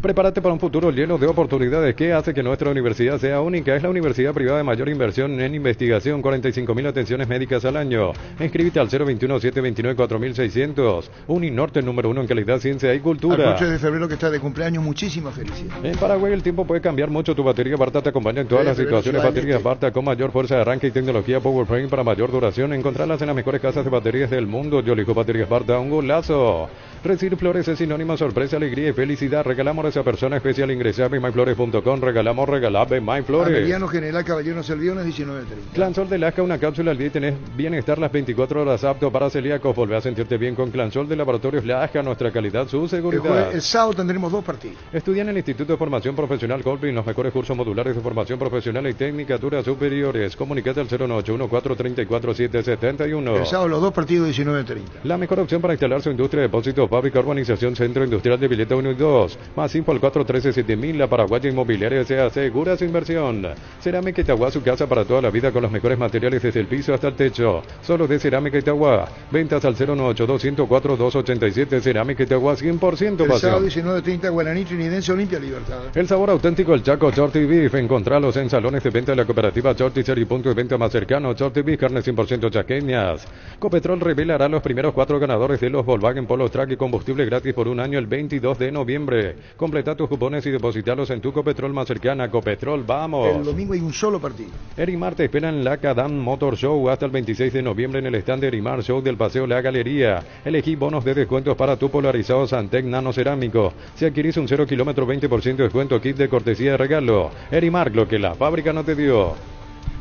Prepárate para un futuro lleno de oportunidades. ¿Qué hace que nuestra universidad sea única? Es la universidad privada de mayor inversión en investigación, 45.000 atenciones médicas al año. Inscríbete al 021-729-4600. Uninorte, número 1 en calidad, ciencia y cultura. Al 8 de febrero que está de cumpleaños, muchísimas felicidades. En Paraguay el tiempo puede cambiar mucho. Tu batería Barta te acompaña en todas las situaciones. Baterías Barta con mayor fuerza de arranque y tecnología Powerframe para mayor duración. Encontrarlas en las mejores casas de baterías del mundo. Yo elijo Baterías Barta, un golazo. Recibir flores es sinónimo de sorpresa, alegría y felicidad. Regalamos a esa persona especial. Ingresa a myflores.com. Regalamos MyFlores. Avellano General Caballero Selviones 19:30. Clansol de Lasca, una cápsula al día y tenés bienestar las 24 horas, apto para celíacos. Volvé a sentirte bien con Clansol de Laboratorios Lasca. Nuestra calidad, su seguridad. El sábado tendremos 2 partidos. Estudia en el Instituto de Formación Profesional Colpin los mejores cursos modulares de formación profesional y tecnicaturas superiores. Comunicate al 09814347771. El sábado los 2 partidos 19:30. La mejor opción para instalar su industria de depósito, fábrica, urbanización, centro industrial de Villeta 1 y 2. Más info al 413-7000. La Paraguaya Inmobiliaria se asegura su inversión. Cerámica Itagua, su casa para toda la vida con los mejores materiales desde el piso hasta el techo. Solo de Cerámica Itagua. Ventas al 098-204-287. Cerámica Itagua, 100% pasión. El sábado 19:30, Guaraní Trinidense, Olimpia Libertad. El sabor auténtico del Chaco Shorty Beef. Encontralos en salones de venta de la cooperativa Shorty y punto de venta más cercano. Shorty Beef, carnes 100% chaqueñas. Copetrol revelará los primeros 4 ganadores de los Volkswagen Polo Track y combustible gratis por un año el 22 de noviembre. Completa tus cupones y depositarlos en tu Copetrol más cercana. Copetrol, vamos. El domingo hay un solo partido. Erimar te espera en la Cadam Motor Show hasta el 26 de noviembre en el stand de Erimar Show del Paseo La Galería. Elegí bonos de descuentos para tu polarizado Santec Nano Cerámico. Si adquirís un 0 kilómetro, 20% de descuento, kit de cortesía de regalo. Erimar, lo que la fábrica no te dio.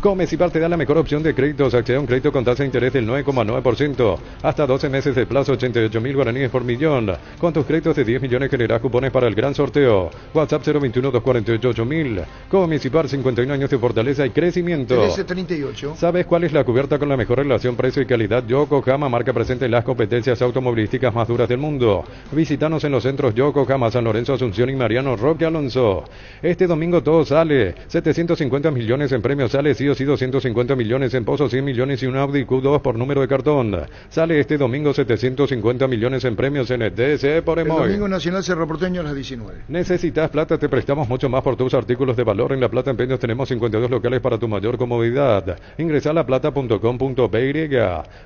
Comecipar te da la mejor opción de créditos. Accede a un crédito con tasa de interés del 9,9%. Hasta 12 meses de plazo, 88.000 guaraníes por millón. Con tus créditos de 10 millones generarás cupones para el gran sorteo. WhatsApp 021-248-8000. Comecipar, 51 años de fortaleza y crecimiento. 1338. ¿Sabes cuál es la cubierta con la mejor relación precio y calidad? Yokohama, marca presente en las competencias automovilísticas más duras del mundo. Visítanos en los centros Yokohama, San Lorenzo, Asunción y Mariano Roque Alonso. Este domingo todo sale. 750 millones en premios. Sale sí o sí 250 millones en pozos, 100 millones y un Audi Q2 por número de cartón. Sale este domingo 750 millones en premios en el DSE por Emoy. El Domingo Nacional Cerro Porteño a las 19. ¿Necesitas plata? Te prestamos mucho más por tus artículos de valor. En La Plata Empeños tenemos 52 locales para tu mayor comodidad. Ingresa a laplata.com.py.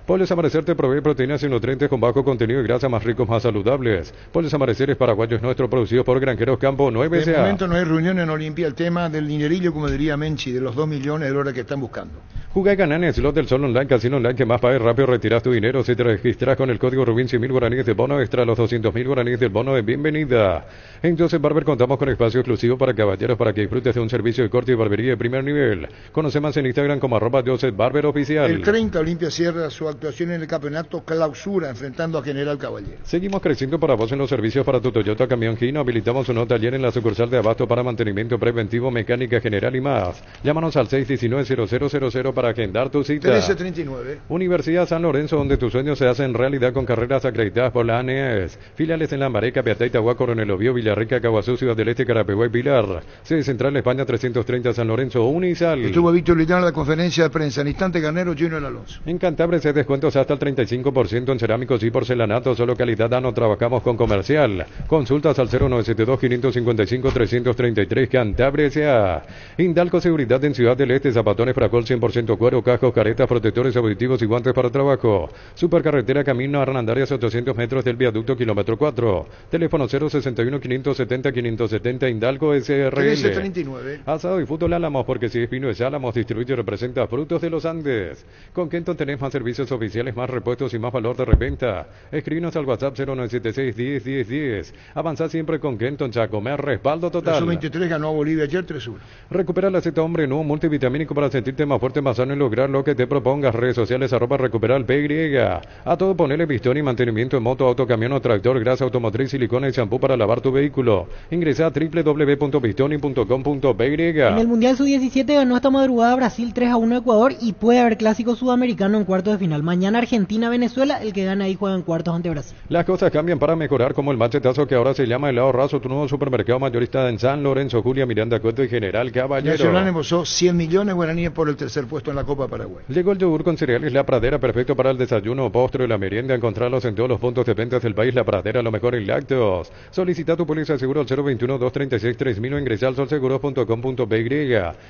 Pollos Amanecer te provee proteínas y nutrientes con bajo contenido y grasa, más ricos, más saludables. Pollos Amaneceres paraguayos nuestro, producido por Granjeros Campo 9 De momento no hay reunión en Olimpia. El tema del dinerillo, como diría Menchi, de los 2 millones de dólares que están buscando. Juega y ganá en el slot del Sol Online, casino online que más pagues rápido, retiras tu dinero. Si te registras con el código Rubín, 100.000 guaraníes de bono extra, los 200.000 guaraníes del bono de bienvenida. En Joseph Barber contamos con espacio exclusivo para caballeros para que disfrutes de un servicio de corte y barbería de primer nivel. Conoce más en Instagram como @Joseph Barber Oficial. El 30 Olimpia cierra su actuación en el campeonato clausura enfrentando a General Caballero. Seguimos creciendo para vos en los servicios para tu Toyota Camión Gino. Habilitamos un nuevo taller en la sucursal de Abasto para mantenimiento preventivo, mecánica general y más. Llámanos al 619-0000 para agendar tu cita. 1339. Universidad San Lorenzo, donde tus sueños se hacen realidad con carreras acreditadas por la ANES. Filiales en Lambaré, Capiatá, Itagua, Coronel Oviedo, Villarrica, Caguazú, Ciudad del Este, Carapeguá y Pilar. Sede Central España 330 San Lorenzo, Unisal. Estuvo Víctor Litán en la conferencia de prensa. En instante Garnero, Junior Alonso. En Cantabria se descuentos hasta el 35% en cerámicos y porcelanato. Solo calidad no trabajamos con comercial. Consultas al 0972-555-333 Cantabria S.A. Indalco Seguridad en Ciudad del Este. Zapatones Fracol 100% cuero, cascos, caretas, protectores auditivos y guantes para trabajo. Supercarretera Camino a Hernandarias, 800 metros del viaducto kilómetro 4. Teléfono 061-570-570 Indalco SRL. 1339. Asado y fútbol Álamos, porque si es Pino es Álamos, distribuye y representa frutos de los Andes. Con Kenton tenés más servicios oficiales, más repuestos y más valor de reventa. Escribinos al WhatsApp 0976-10-10-10. Avanzá siempre con Kenton, Chacomer, respaldo total. La Sub-23 ganó a Bolivia ayer 3-1. Recupera la Z Hombre nuevo multivitamínico para sentirte más fuerte, más sano y lograr lo que te propongas. Redes sociales @recuperar PY. A todo ponele pistón y mantenimiento en moto, auto, camión o tractor, grasa automotriz, silicona y champú para lavar tu vehículo. Ingresa a www.pistoni.com.py. En el Mundial Sub-17 ganó esta madrugada Brasil 3-1 Ecuador y puede haber clásico sudamericano en cuartos de final. Mañana Argentina-Venezuela, el que gana ahí juega en cuartos ante Brasil. Las cosas cambian para mejorar, como el machetazo que ahora se llama Helado Raso, tu nuevo supermercado mayorista en San Lorenzo, Julia Miranda Cueto y General Caballero. Nacional embolsó 100 millones guaraníes por el tercer puesto en la Copa Paraguay. Llegó el yogur con cereales La Pradera, perfecto para el desayuno, postre y la merienda. Encontrarlos en todos los puntos de ventas del país. La Pradera, lo mejor en lácteos. Solicita tu póliza de seguro al 021-236-3000 o ingresa al solseguros.com.py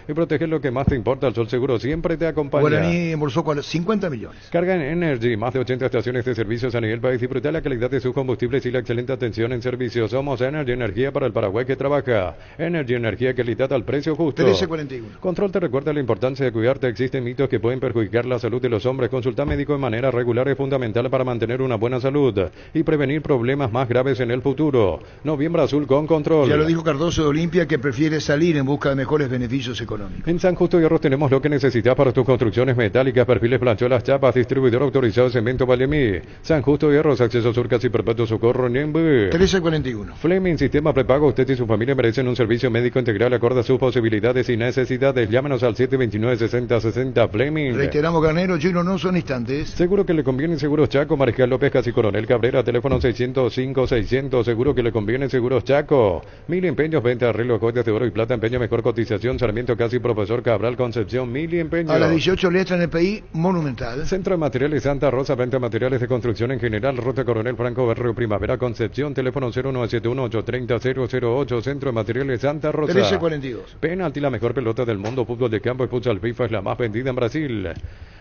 y protege lo que más te importa. El Sol Seguro siempre te acompaña. Guaraní embolsó 50 millones. Carga en Energy, más de 80 estaciones de servicios a nivel país. Disfruta la calidad de sus combustibles y la excelente atención en servicios. Somos Energy, energía para el Paraguay que trabaja. Energy, energía, calidad al precio justo. 1341. Control te recuerda la importancia de cuidarte. Existen mitos que pueden perjudicar la salud de los hombres. Consultar médico de manera regular es fundamental para mantener una buena salud y prevenir problemas más graves en el futuro. Noviembre Azul con Control. Ya lo dijo Cardoso de Olimpia, que prefiere salir en busca de mejores beneficios económicos. En San Justo Hierro tenemos lo que necesitas para tus construcciones metálicas, perfiles, plancholas, chapas, distribuidor autorizado Cemento Valemí. San Justo Hierros, acceso sur casi perpetuo socorro Niembe. 1341. Fleming, sistema prepago. Usted y su familia merecen un servicio médico integral acorde a sus posibilidades y necesidades. Llámenos al 729-6060 Fleming. Reiteramos, Garnero, Gino, no son instantes. Seguro que le conviene Seguros Chaco, Mariscal López, Casi Coronel Cabrera, teléfono 605-600. Seguro que le conviene Seguros Chaco. 1000 empeños, venta, arreglo, joyas de oro y plata, empeño, mejor cotización. Sarmiento Casi, Profesor Cabral, Concepción, 1000 empeños. A las 18 letras en el país, Monumental. Centro de Materiales Santa Rosa, venta de materiales de construcción en general. Ruta Coronel Franco, Barrio Primavera, Concepción, teléfono 0971-830-008. Centro de Materiales Santa Rosa. 1342. Penalti, la mejor pelota del mundo. Fútbol de campo y futsal FIFA es la más vendida en Brasil.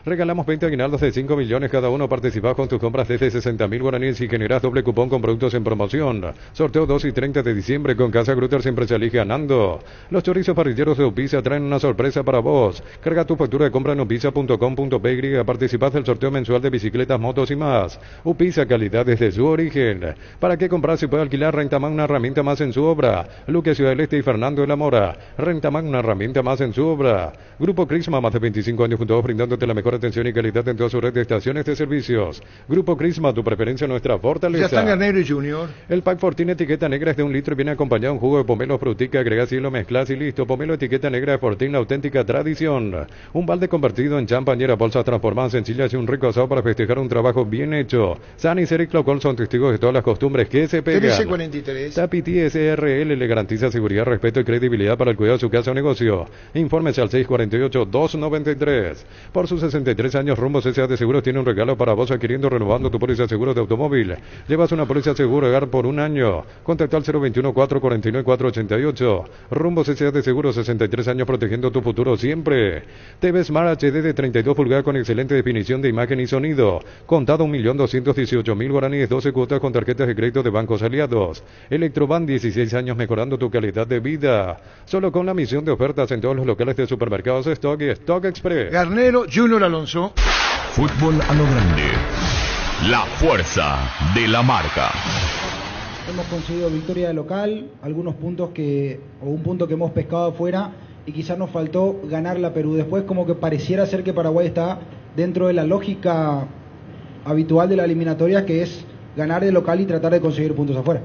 Regalamos 20 aguinaldos de 5 millones cada uno. Participa con tus compras desde 60.000 guaraníes y generas doble cupón con productos en promoción. Sorteo 2 y 30 de diciembre con Casa Grutter, siempre se elige ganando. Los chorizos parrilleros de Upisa traen una sorpresa para vos. Carga tu factura de compra en upisa.com.py. Participás del sorteo mensual de bicicletas, motos y más. Upisa, calidad desde su origen. ¿Para qué comprar si puede alquilar? Rentamán, una herramienta más en su obra. Luque Ciudad del Este y Fernando de la Mora. Rentamán, una herramienta más en su obra. Grupo Crisma, más de 25 años juntos brindándote la mejor atención y calidad en toda su red de estaciones de servicios. Grupo Crisma, tu preferencia, nuestra fortaleza. Ya están Garnero y Junior. El Pack Fortín etiqueta negra es de 1 litro y viene acompañado de un jugo de pomelo frutica, agregas y lo mezclas y listo. Pomelo etiqueta negra de Fortín, la auténtica tradición. Un balde convertido en champañera, bolsas transformadas sencillas y un rico asado para festejar un trabajo bien hecho. San y Ceric Clocol son testigos de todas las costumbres que se pegan. Tapiti SRL le garantiza seguridad, respeto y credibilidad para el cuidado de su casa o negocio. Infórmese al 648-293. Por sus 63 años, Rumbo CSA de Seguros tiene un regalo para vos adquiriendo renovando tu póliza de seguro de automóvil. Llevas una póliza seguro hogar por 1 año. Contacta al 021-449-488. Rumbo CSA de Seguros, 63 años protegiendo tu futuro siempre. TV Smart HD de 32 pulgadas con excelente definición de imagen y sonido. Contado 1.218.000 guaraníes, 12 cuotas con tarjetas de crédito de bancos aliados. Electroban, 16 años mejorando tu calidad de vida. Solo con la misión de ofertas en todos los locales de supermercados Stock y Stock Express. Garnero, Junior Alonso. Fútbol a lo grande. La fuerza de la marca. Hemos conseguido victoria de local, algunos puntos un punto que hemos pescado afuera y quizás nos faltó ganar la Perú. Después como que pareciera ser que Paraguay está dentro de la lógica habitual de la eliminatoria, que es ganar de local y tratar de conseguir puntos afuera.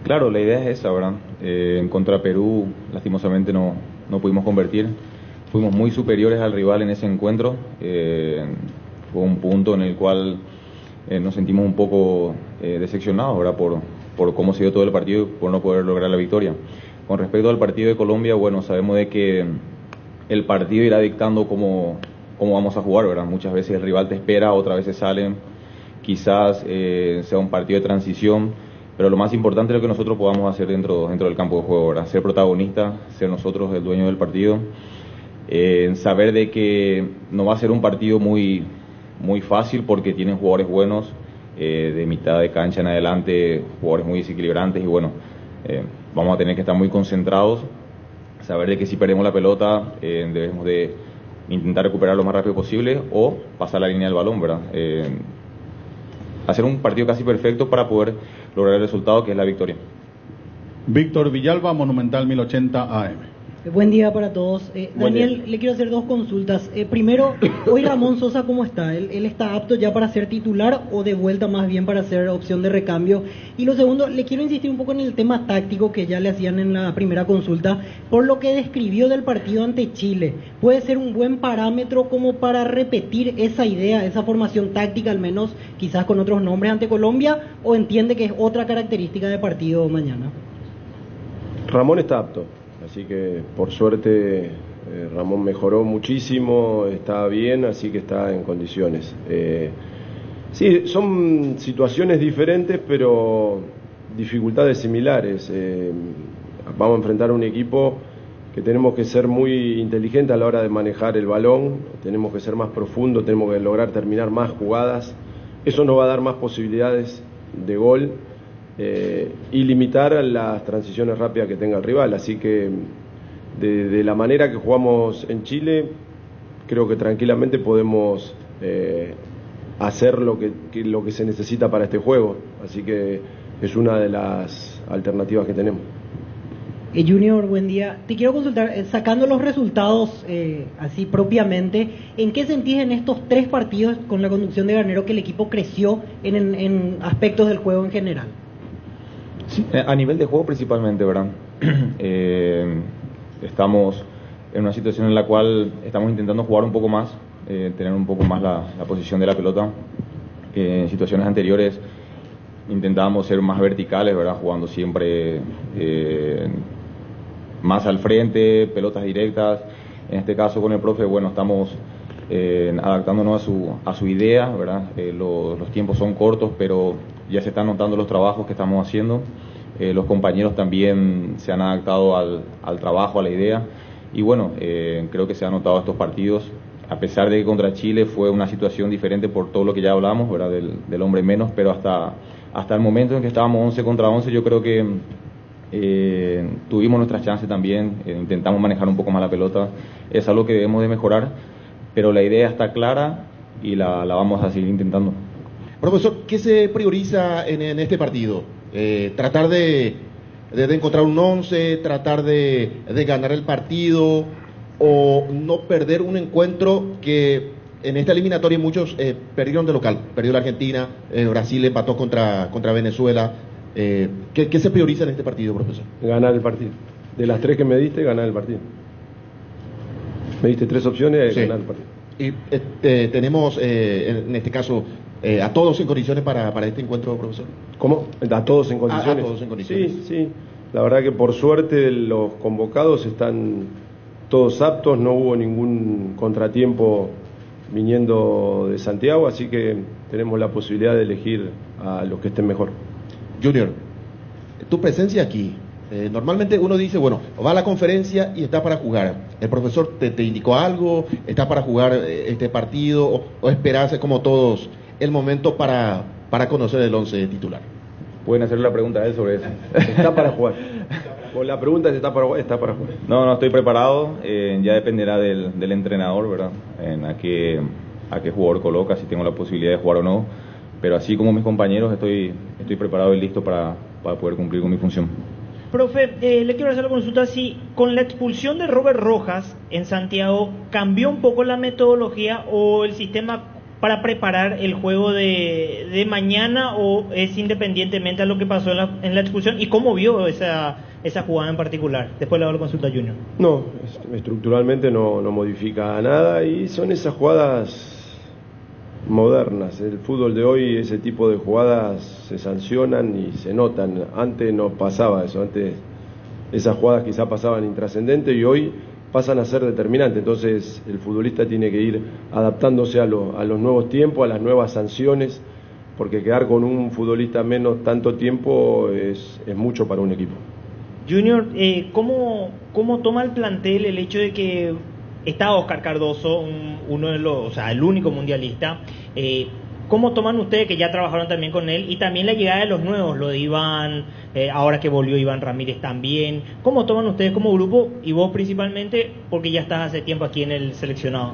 Claro, la idea es esa, ¿verdad? En contra de Perú, lastimosamente no pudimos convertir. Fuimos muy superiores al rival en ese encuentro. Fue un punto en el cual nos sentimos un poco decepcionados, ¿verdad? Por cómo se dio todo el partido y por no poder lograr la victoria. Con respecto al partido de Colombia, bueno, sabemos de que el partido irá dictando cómo vamos a jugar, ¿verdad? Muchas veces el rival te espera, otras veces salen. Quizás sea un partido de transición, pero lo más importante es lo que nosotros podamos hacer dentro del campo de juego, ¿verdad? Ser protagonistas, ser nosotros el dueño del partido, saber de que no va a ser un partido muy fácil porque tienen jugadores buenos, de mitad de cancha en adelante, jugadores muy desequilibrantes y bueno, vamos a tener que estar muy concentrados, saber de que si perdemos la pelota debemos de intentar recuperar lo más rápido posible o pasar la línea del balón, ¿verdad? Hacer un partido casi perfecto para poder lograr el resultado que es la victoria. Víctor Villalba, Monumental 1080 AM. Buen día para todos. Daniel, le quiero hacer 2 consultas. Primero, hoy Ramón Sosa, ¿cómo está? ¿Él está apto ya para ser titular o de vuelta más bien para ser opción de recambio? Y lo segundo, le quiero insistir un poco en el tema táctico que ya le hacían en la primera consulta, por lo que describió del partido ante Chile. ¿Puede ser un buen parámetro como para repetir esa idea, esa formación táctica, al menos quizás con otros nombres ante Colombia, o entiende que es otra característica de partido mañana? Ramón está apto. Así que por suerte Ramón mejoró muchísimo, está bien, así que está en condiciones. Sí, son situaciones diferentes, pero dificultades similares. Vamos a enfrentar a un equipo que tenemos que ser muy inteligentes a la hora de manejar el balón, tenemos que ser más profundos, tenemos que lograr terminar más jugadas. Eso nos va a dar más posibilidades de gol. Y limitar las transiciones rápidas que tenga el rival, así que de la manera que jugamos en Chile creo que tranquilamente podemos hacer lo que se necesita para este juego, así que es una de las alternativas que tenemos. Junior, buen día. Te quiero consultar, sacando los resultados así propiamente, ¿en qué sentís en estos 3 partidos con la conducción de Garnero que el equipo creció en aspectos del juego en general? Sí, a nivel de juego principalmente, ¿verdad? Estamos en una situación en la cual estamos intentando jugar un poco más, tener un poco más la posición de la pelota. En situaciones anteriores intentábamos ser más verticales, ¿verdad? Jugando siempre más al frente, pelotas directas. En este caso con el profe, bueno, estamos adaptándonos a su idea, ¿verdad? Los tiempos son cortos, pero ya se están notando los trabajos que estamos haciendo. Los compañeros también se han adaptado al trabajo, a la idea. Y bueno, creo que se han notado estos partidos. A pesar de que contra Chile fue una situación diferente por todo lo que ya hablamos, ¿verdad? Del hombre menos, pero hasta el momento en que estábamos 11 contra 11, yo creo que tuvimos nuestras chances también, intentamos manejar un poco más la pelota. Es algo que debemos de mejorar, pero la idea está clara y la vamos a seguir intentando. Profesor, ¿qué se prioriza en este partido? ¿Tratar de encontrar un 11, tratar de ganar el partido? o no perder un encuentro que en esta eliminatoria muchos perdieron de local? Perdió la Argentina, Brasil empató contra Venezuela. ¿Qué se prioriza en este partido, profesor? Ganar el partido. De las 3 que me diste, ganar el partido. Me diste 3 opciones, Sí. ganar el partido. Y tenemos, en este caso, a todos en condiciones para este encuentro, profesor. ¿Cómo? ¿A todos en condiciones? A todos en condiciones. Sí, sí. La verdad que por suerte los convocados están todos aptos, no hubo ningún contratiempo viniendo de Santiago, así que tenemos la posibilidad de elegir a los que estén mejor. Junior, tu presencia aquí, normalmente uno dice, bueno, va a la conferencia y está para jugar. ¿El profesor te indicó algo? ¿Está para jugar este partido? ¿O esperarse como todos el momento para conocer el 11 titular? Pueden hacerle la pregunta a él sobre eso. Está para jugar. O la pregunta es, ¿está para jugar? No, estoy preparado. Ya dependerá del entrenador, ¿verdad? A qué jugador coloca, si tengo la posibilidad de jugar o no. Pero así como mis compañeros, estoy preparado y listo para poder cumplir con mi función. Profe, le quiero hacer la consulta si con la expulsión de Robert Rojas en Santiago cambió un poco la metodología o el sistema para preparar el juego de mañana, o es independientemente a lo que pasó en la expulsión, y cómo vio esa jugada en particular. Después le hago la consulta a Junior. No, estructuralmente no modifica nada y son esas jugadas modernas. El fútbol de hoy, ese tipo de jugadas se sancionan y se notan. Antes no pasaba eso, antes esas jugadas quizá pasaban intrascendentes y hoy pasan a ser determinantes. Entonces el futbolista tiene que ir adaptándose a los nuevos tiempos, a las nuevas sanciones, porque quedar con un futbolista menos tanto tiempo es mucho para un equipo. Junior, ¿cómo toma el plantel el hecho de que está Oscar Cardoso, uno de los, el único mundialista? ¿Cómo toman ustedes, que ya trabajaron también con él, y también la llegada de los nuevos, lo de Iván, ahora que volvió Iván Ramírez también? ¿Cómo toman ustedes como grupo, y vos principalmente, porque ya estás hace tiempo aquí en el seleccionado?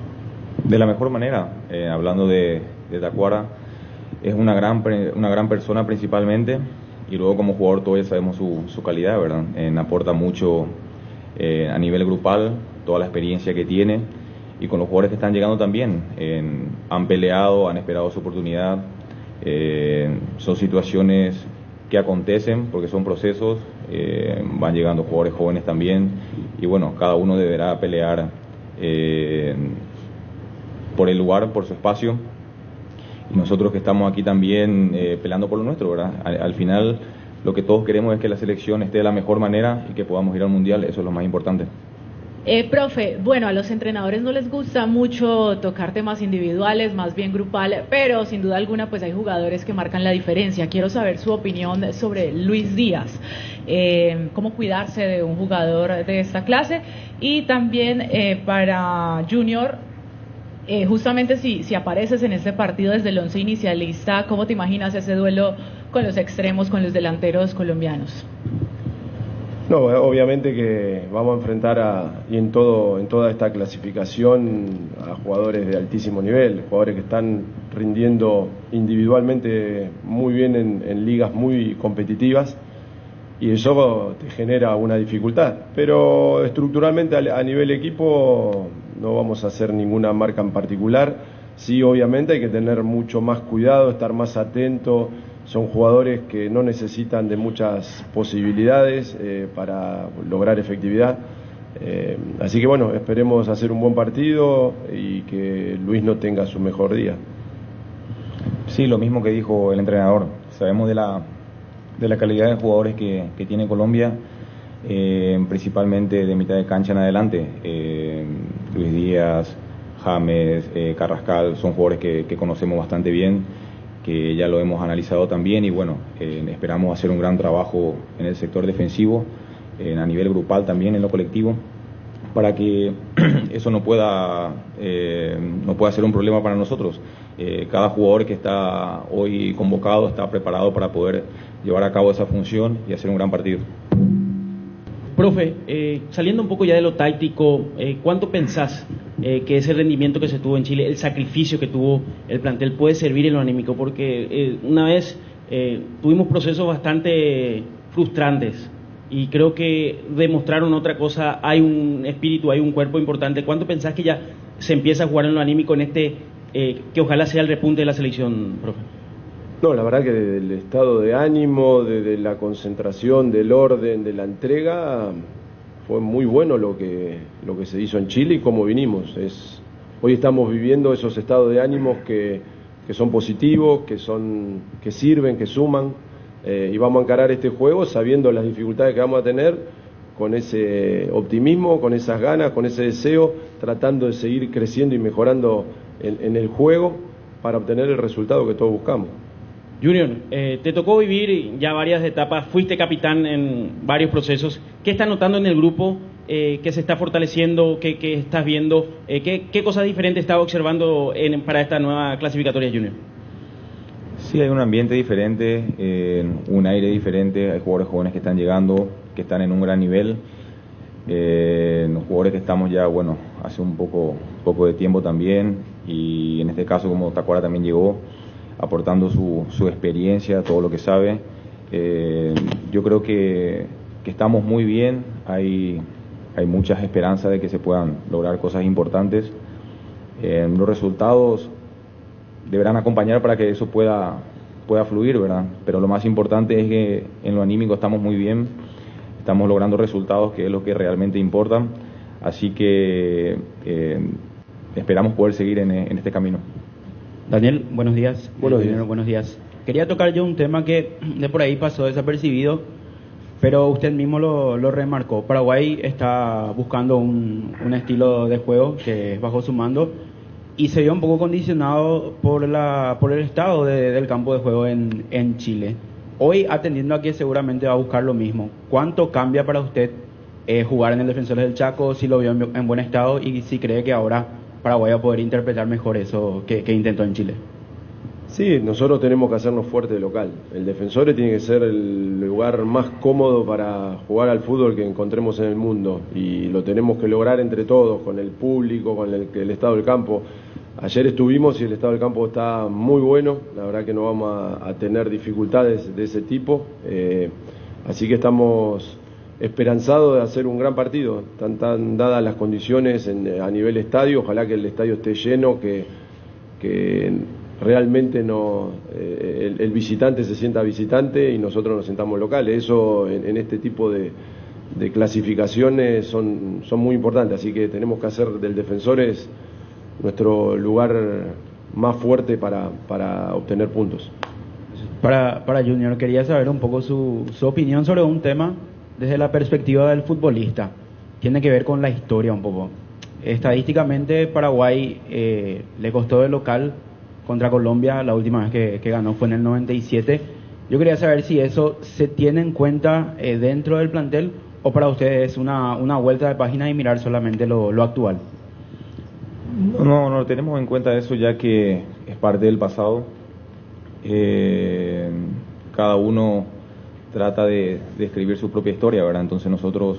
De la mejor manera, hablando de Tacuara, es una gran persona principalmente, y luego como jugador todavía sabemos su calidad, ¿verdad? Aporta mucho a nivel grupal, toda la experiencia que tiene, y con los jugadores que están llegando también, han peleado, han esperado su oportunidad. Son situaciones que acontecen porque son procesos, van llegando jugadores jóvenes también, y bueno, cada uno deberá pelear por el lugar, por su espacio, y nosotros que estamos aquí también peleando por lo nuestro, ¿verdad? Al final lo que todos queremos es que la selección esté de la mejor manera y que podamos ir al Mundial, eso es lo más importante. Profe, bueno, a los entrenadores no les gusta mucho tocar temas individuales, más bien grupal, pero sin duda alguna pues hay jugadores que marcan la diferencia. Quiero saber su opinión sobre Luis Díaz, cómo cuidarse de un jugador de esta clase, y también para Junior, justamente si apareces en este partido desde el 11 inicialista, ¿cómo te imaginas ese duelo con los extremos, con los delanteros colombianos? No, obviamente que vamos a enfrentar y en toda esta clasificación a jugadores de altísimo nivel, jugadores que están rindiendo individualmente muy bien en ligas muy competitivas, y eso te genera una dificultad. Pero estructuralmente a nivel equipo no vamos a hacer ninguna marca en particular. Sí, obviamente hay que tener mucho más cuidado, estar más atento. Son jugadores que no necesitan de muchas posibilidades para lograr efectividad. Así que bueno, esperemos hacer un buen partido y que Luis no tenga su mejor día. Sí, lo mismo que dijo el entrenador. Sabemos de la calidad de jugadores que tiene Colombia, principalmente de mitad de cancha en adelante. Luis Díaz, James, Carrascal, son jugadores que conocemos bastante bien, que ya lo hemos analizado también, y bueno, esperamos hacer un gran trabajo en el sector defensivo, a nivel grupal también, en lo colectivo, para que eso no pueda ser un problema para nosotros. Cada jugador que está hoy convocado está preparado para poder llevar a cabo esa función y hacer un gran partido. Profe, saliendo un poco ya de lo táctico, ¿cuánto pensás que ese rendimiento que se tuvo en Chile, el sacrificio que tuvo el plantel, puede servir en lo anímico? Porque una vez tuvimos procesos bastante frustrantes y creo que demostraron otra cosa, hay un espíritu, hay un cuerpo importante. ¿Cuánto pensás que ya se empieza a jugar en lo anímico en que ojalá sea el repunte de la selección, profe? No, la verdad que del estado de ánimo, de la concentración, del orden, de la entrega, fue muy bueno lo que se hizo en Chile y cómo vinimos. Hoy estamos viviendo esos estados de ánimos que son positivos, que sirven, que suman, y vamos a encarar este juego sabiendo las dificultades que vamos a tener, con ese optimismo, con esas ganas, con ese deseo, tratando de seguir creciendo y mejorando en el juego para obtener el resultado que todos buscamos. Junior, te tocó vivir ya varias etapas, fuiste capitán en varios procesos. ¿Qué estás notando en el grupo que se está fortaleciendo? ¿Qué estás viendo? ¿Qué cosas diferentes estás observando para esta nueva clasificatoria, Junior? Sí, hay un ambiente diferente, un aire diferente. Hay jugadores jóvenes que están llegando, que están en un gran nivel. Los jugadores que estamos ya, bueno, hace un poco de tiempo también, y en este caso, como Tacuara también llegó, aportando su experiencia, todo lo que sabe. Yo creo que estamos muy bien, hay muchas esperanzas de que se puedan lograr cosas importantes. Los resultados deberán acompañar para que eso pueda fluir, ¿verdad? Pero lo más importante es que en lo anímico estamos muy bien, estamos logrando resultados, que es lo que realmente importa, así que esperamos poder seguir en este camino. Daniel, buenos días. Buenos días. Buenos días. Quería tocar yo un tema que de por ahí pasó desapercibido, pero usted mismo lo remarcó. Paraguay está buscando un estilo de juego que es bajo su mando y se vio un poco condicionado por el estado del campo de juego en Chile. Hoy, atendiendo a que seguramente va a buscar lo mismo, ¿cuánto cambia para usted jugar en el Defensores del Chaco, si lo vio en buen estado y si cree que ahora Paraguay va a poder interpretar mejor eso que intentó en Chile? Sí, nosotros tenemos que hacernos fuerte de local. El Defensores tiene que ser el lugar más cómodo para jugar al fútbol que encontremos en el mundo, y lo tenemos que lograr entre todos, con el público, con el estado del campo. Ayer estuvimos y el estado del campo está muy bueno, la verdad que no vamos a tener dificultades de ese tipo, así que estamos esperanzados de hacer un gran partido. Están dadas las condiciones a nivel estadio, ojalá que el estadio esté lleno, que realmente el visitante se sienta visitante y nosotros nos sentamos locales. Eso en este tipo de clasificaciones son muy importantes, así que tenemos que hacer del Defensores nuestro lugar más fuerte para obtener puntos. Para Junior, quería saber un poco su opinión sobre un tema desde la perspectiva del futbolista. Tiene que ver con la historia un poco. Estadísticamente, Paraguay le costó de local contra Colombia, la última vez que ganó fue en el 97. Yo quería saber si eso se tiene en cuenta dentro del plantel, o para ustedes es una vuelta de página y mirar solamente lo actual. No tenemos en cuenta eso, ya que es parte del pasado. Cada uno trata de escribir su propia historia, ¿verdad? Entonces nosotros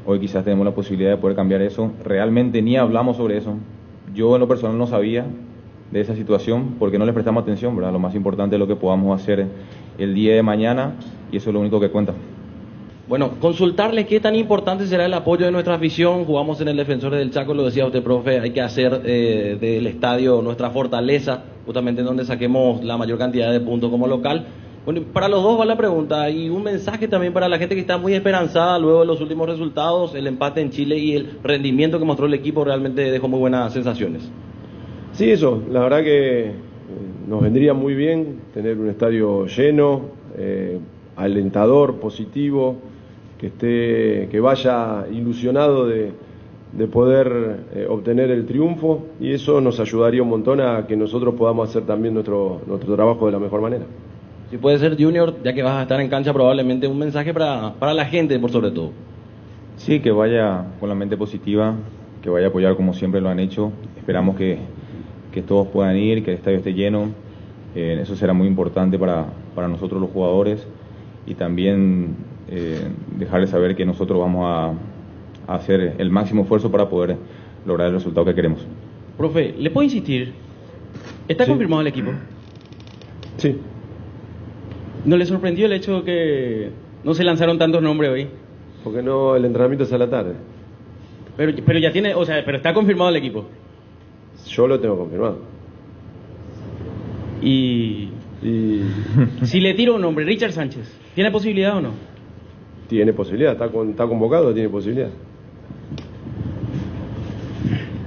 hoy quizás tenemos la posibilidad de poder cambiar eso. Realmente ni hablamos sobre eso. Yo en lo personal no sabía de esa situación porque no les prestamos atención, ¿verdad? Lo más importante es lo que podamos hacer el día de mañana, y eso es lo único que cuenta. Bueno, consultarle qué tan importante será el apoyo de nuestra afición. Jugamos en el Defensores del Chaco, lo decía usted, profe, hay que hacer del estadio nuestra fortaleza, justamente en donde saquemos la mayor cantidad de puntos como local. Bueno, para los dos va la pregunta, y un mensaje también para la gente que está muy esperanzada luego de los últimos resultados, el empate en Chile y el rendimiento que mostró el equipo realmente dejó muy buenas sensaciones. Sí, eso, la verdad que nos vendría muy bien tener un estadio lleno, alentador, positivo, que vaya ilusionado de poder obtener el triunfo, y eso nos ayudaría un montón a que nosotros podamos hacer también nuestro trabajo de la mejor manera. Si puede ser, Junior, ya que vas a estar en cancha, probablemente un mensaje para la gente, por sobre todo. Sí, que vaya con la mente positiva, que vaya a apoyar como siempre lo han hecho. Esperamos que todos puedan ir, que el estadio esté lleno. Eso será muy importante para nosotros los jugadores, y también dejarles saber que nosotros vamos a hacer el máximo esfuerzo para poder lograr el resultado que queremos. Profe, ¿le puedo insistir? ¿Está confirmado el equipo? Sí. ¿No le sorprendió el hecho de que no se lanzaron tantos nombres hoy? Porque no, el entrenamiento es a la tarde. Pero ya tiene, o sea, pero está confirmado el equipo. Yo lo tengo confirmado. Y si le tiro un nombre, Richard Sánchez, ¿tiene posibilidad o no? Tiene posibilidad, está convocado, tiene posibilidad.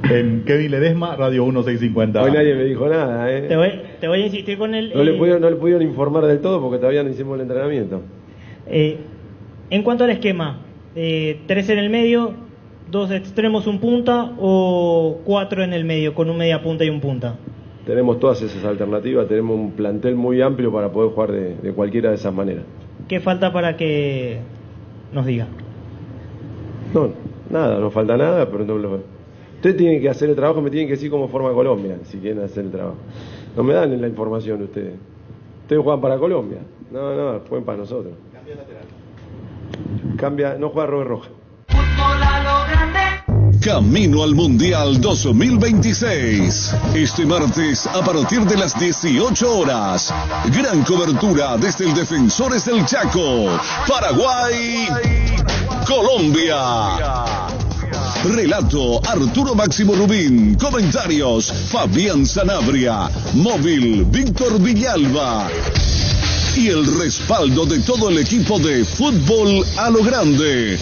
En Kevin Ledesma, Radio 1650. Hoy nadie me dijo nada, Te voy a insistir con el... No le pudieron informar del todo porque todavía no hicimos el entrenamiento. En cuanto al esquema, 3 en el medio, 2 extremos, un punta, o 4 en el medio con un media punta y un punta. Tenemos todas esas alternativas, tenemos un plantel muy amplio para poder jugar de cualquiera de esas maneras. ¿Qué falta para que nos diga? No, nada, no falta nada, pero ustedes tienen que hacer el trabajo, me tienen que decir cómo forma Colombia, si quieren hacer el trabajo. No me dan la información ustedes. Ustedes juegan para Colombia. No, juegan para nosotros. No juega Robert Roja. Camino al Mundial 2026. Este martes a partir de las 18 horas. Gran cobertura desde el Defensores del Chaco. Paraguay, Colombia. Relato Arturo Máximo Rubín. Comentarios Fabián Sanabria. Móvil Víctor Villalba. Y el respaldo de todo el equipo de Fútbol a lo Grande.